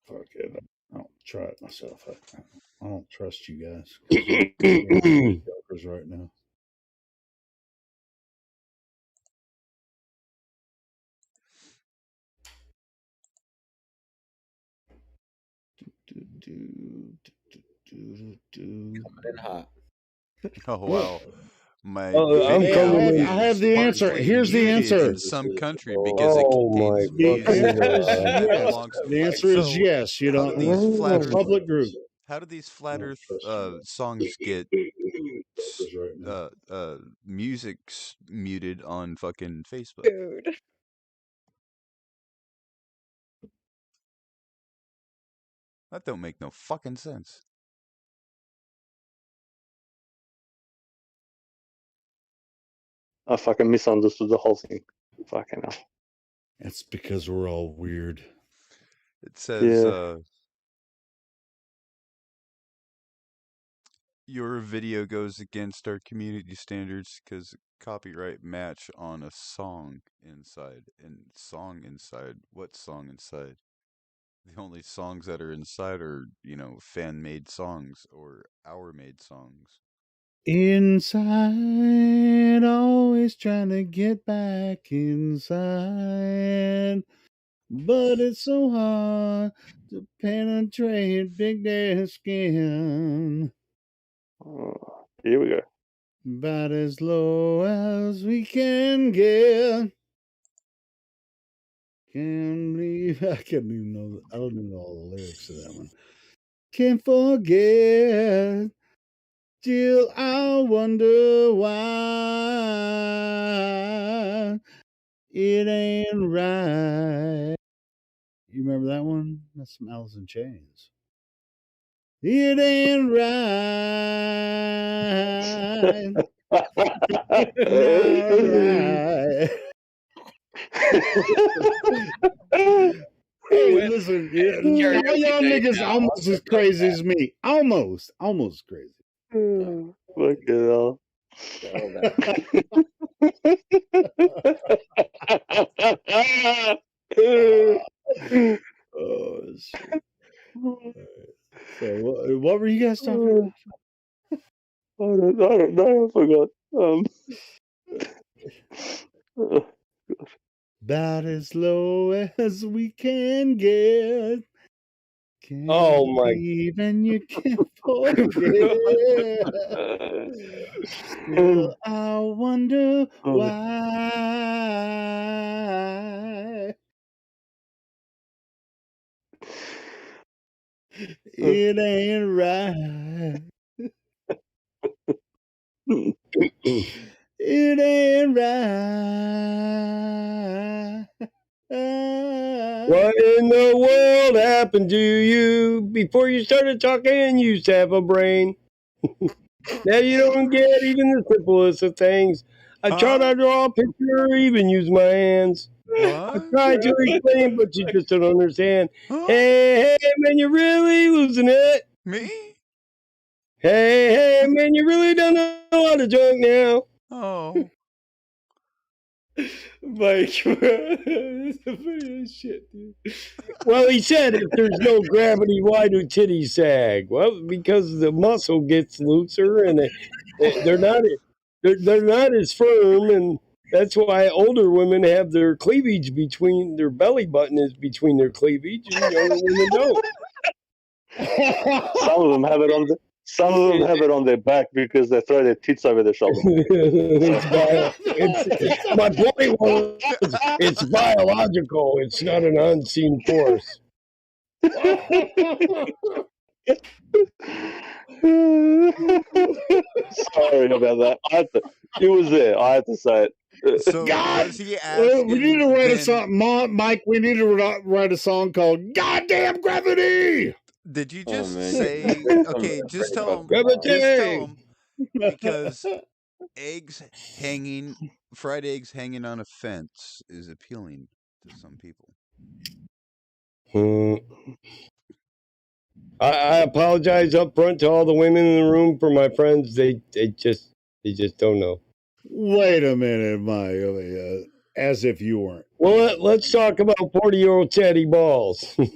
Fuck it. I'll try it myself. I don't trust you guys. 'Cause you're jokers right now. Coming in hot. Oh wow. My I'm Hey, video coming I have is the answer. partly Here's the muted answer. in some country because it Oh my contains The music answer is that yes. belongs. The answer is So, yes. You how know, do these flat in a Earth public group. Earth songs get music muted on fucking Facebook? Dude. That don't make no fucking sense. I fucking misunderstood the whole thing. Fucking hell. It's because we're all weird. It says Yeah. your video goes against our community standards because copyright match on a song inside. What song inside? The only songs that are inside are, fan made songs or our made songs. Inside, always trying to get back inside. But it's so hard to penetrate big dead skin. Here we go. About as low as we can get. Can't believe I can't even know. I don't even know all the lyrics to that one. Can't forget. Still, I wonder why it ain't right. You remember that one? That's some Alice in Chains. It ain't right. Not right. Hey, listen, all y'all niggas almost as crazy as me. Almost crazy. Fucking hell. Oh shit. So what were you guys talking about? I don't know. I forgot. About as low as we can get. Oh my! Even you can't forget. Still, I wonder why it ain't right. It ain't right. What in the world happened to you? Before you started talking, you used to have a brain. Now you don't get even the simplest of things. I try to draw a picture or even use my hands. I What? try to explain, but you just don't understand. Hey, man, you're really losing it. Me? Hey, man, you really don't know how to joke now. Oh. Mike, it's the funniest shit, dude. Well, he said if there's no gravity, why do titties sag? Well, because the muscle gets looser and they're not they're not as firm, and that's why older women have their cleavage between their belly button is between their cleavage, and younger women don't. Some of them have it on their back because they throw their tits over their shoulder. My point was, it's biological. It's not an unseen force. Sorry about that. It was there. I had to say it. So God, was he we need to write a asking song, Mike. We need to write a song called "Goddamn Gravity." Did you Oh, just man. say okay? Just tell him. Just tell him because fried eggs hanging on a fence is appealing to some people. I apologize up front to all the women in the room for my friends. They just You just don't know. Wait a minute, Mike. As if you weren't. Well, let's talk about 40-year-old Teddy Balls. Do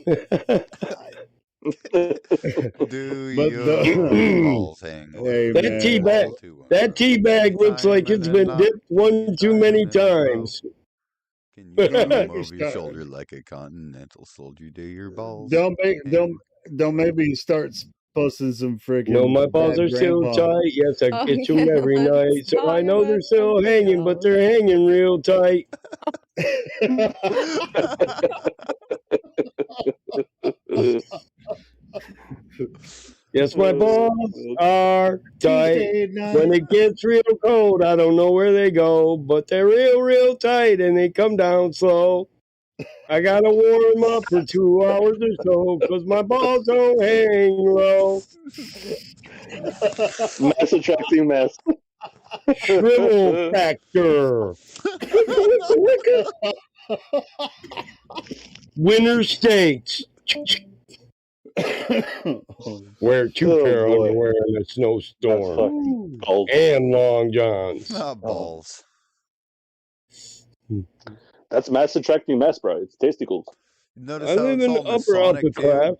But your balls hang Hey, loose? That tea man. bag, that tea bag looks like Time it's in a been knot, dipped one too time many in a bow. times. Can you Don't throw make 'em me over your start. shoulder like a continental soldier? Do your balls Don't hang? make me start posting some No, my freaking balls bad are still grandpa. tight. Yes, I Oh, get them yeah, every let's night, so I talk know they're about still something hanging, but else. they're hanging real tight. Yes, my balls are tight. Tuesday night. When it gets real cold, I don't know where they go, but they're real, real tight, and they come down slow. I gotta warm them up for 2 hours or so, 'cause my balls don't hang low. Mass attracting mass. Shrivel factor. Winter states. Wear 2 pair of boy. underwear in a That's snowstorm. fucking cold. And long johns. Ah, balls. That's mass attracting mass, bro. It's testicles. Notice I how live it's in all upper Masonic too? class.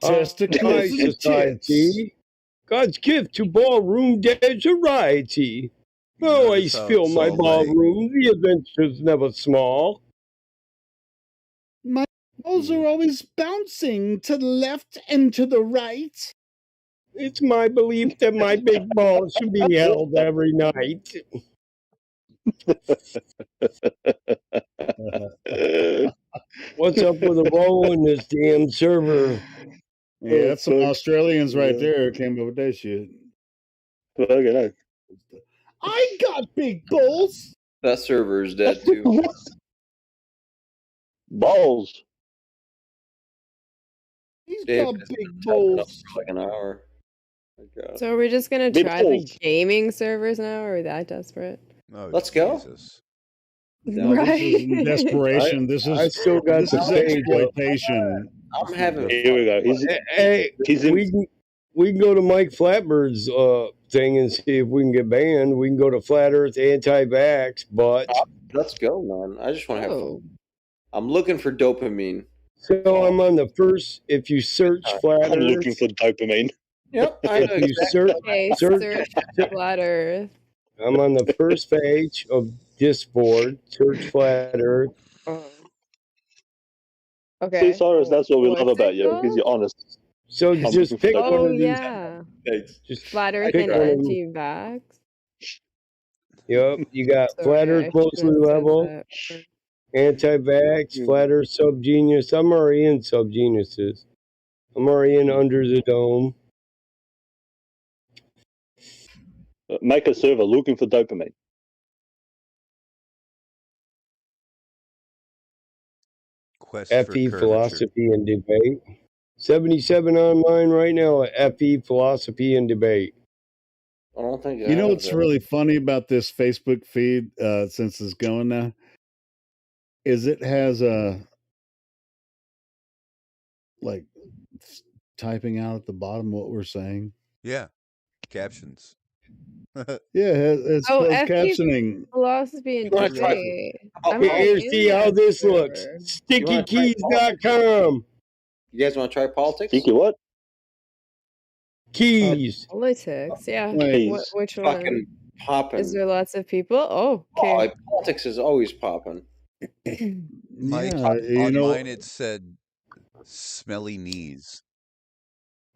Testicles High and tits. society. God's gift to ballroom dexterity. I always Notice how fill it's my all like ballroom. The adventure's never small. My balls are always bouncing to the left and to the right. It's my belief that my big balls should be held every night. What's up with the roll in this damn server? Yeah, that's some Australians right there came up with that shit. Look at that. I got big balls. That server is dead too. Balls. He's Dave got has big been typing up balls. for like an hour. My God. So we're just gonna Big try the balls. gaming servers now, or are we that desperate? Oh, Let's go. Jesus. No, this isn't desperation. This I is still got the page up. exploitation. I'm having Here we go. Hey, He's in. we can go to Mike Flatbird's thing and see if we can get banned. We can go to Flat Earth Anti-Vax, but Let's go, man. I just want to have Oh. fun. I'm looking for dopamine. so I'm on the first. If you search Flat I'm Earth, looking for dopamine. Yep, I know if you exactly. Okay, search Flat Earth. I'm on the first page of Discord. Search Flat Earth. Oh. See, Okay. Cyrus, that's what we love What's about it you because called? you're honest. So I'm just looking for pick dopamine. one Oh of these. yeah. Thanks. Just Flat Earth pick and one of them. anti-vax. Yep, you got Flat Sorry, Earth I closely shouldn't have said level, that. anti-vax, Flat Earth subgenius. I'm already in subgeniuses. I'm already in under the dome. Make a server looking for dopamine. Quest for FE curvature. philosophy and debate. 77 online right now at FE philosophy and debate. I don't think You know what's really funny about this Facebook feed, since it's going now, is it has like typing out at the bottom what we're saying. Yeah. Captions. Yeah, it's Oh, closed FP captioning. philosopy and wanna try- debate. How I'm about not Here, in see how that this looks. server. StickyKeys.com. You guys want to try politics? Sticky what? Keys. Politics, yeah. Keys. Which one? Fucking popping. Is there lots of people? Oh, okay. Oh, politics is always popping. Mike, Yeah, you on know, mine it said smelly knees.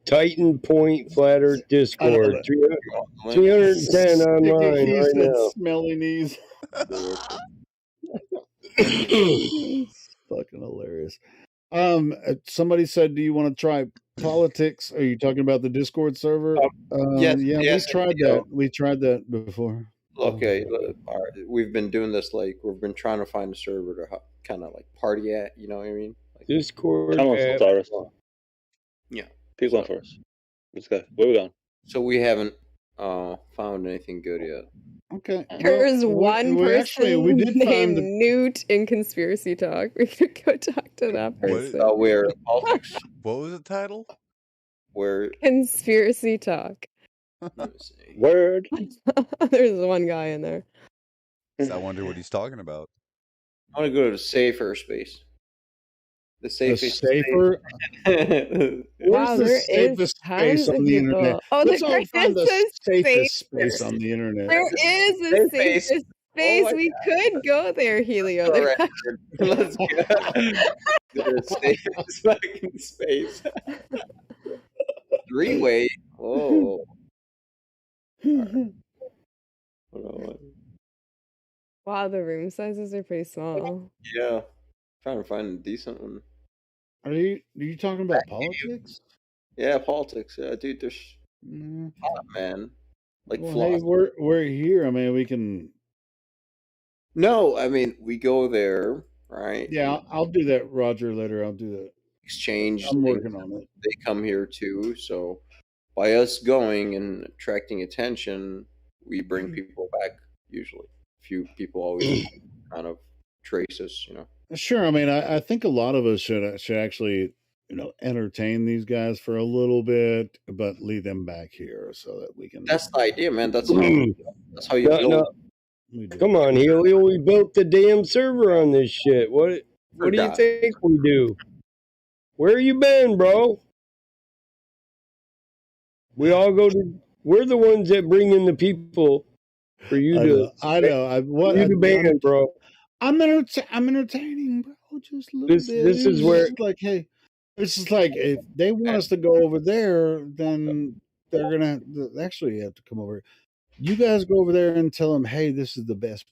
Titan Point Flat Earth Discord. 310 online Sticky right said now. smelly knees. It's fucking hilarious. Somebody said, "Do you want to try politics?" Are you talking about the Discord server? Yes, Yeah, yes, we tried yeah. that. We tried that before. Okay, all right. We've been doing this like we've been trying to find a server to kind of like party at. You know what I mean? Like, Discord. Come on, app. Cyrus. yeah. Pick one for us. Let's go. Where we going? So we haven't found anything good yet. Okay. There's one person actually, we did named find Newt in Conspiracy Talk. We could go talk to that person. Where politics? What was the title? Where Conspiracy Talk. Let me see. Word. There's one guy in there. I wonder what he's talking about. I want to go to the safer space. The A safest. safer. Wow, Where's the there is safest tons space on of the internet? people. Oh, Let's all there find the is a safest space safer. on the internet. There is a Safe safest space. space. Oh my We could go there, Helio. All There right, let's go. The safest fucking space. Three-way. Whoa. Hold on. Wow, the room sizes are pretty small. Yeah. Trying to find a decent one. Are you talking about politics? Yeah, politics. Yeah, dude, there's Mm. hot, man. Like Well, floss. hey, we're here. I mean, we can. No, I mean we go there, right? Yeah, I'll do that, Roger. Later, I'll do that. Exchange I'm things. working on it. They come here too, so by us going and attracting attention, we bring people back. Usually, few people always kind of trace us, you know. Sure. I mean, I think a lot of us should actually, entertain these guys for a little bit, but lead them back here so that we can. That's the idea, man. That's how you No, build. no. Come on, Helio. We built the damn server on this shit. What do you Forgot. think we do? Where you been, bro? We all go to. We're the ones that bring in the people for you to. I know. You the band, bro. I'm entertaining, bro. Just a little bit. This is where. Like, hey, it's just like if they want us to go over there, then they're gonna actually have to come over. You guys go over there and tell them, hey, this is the best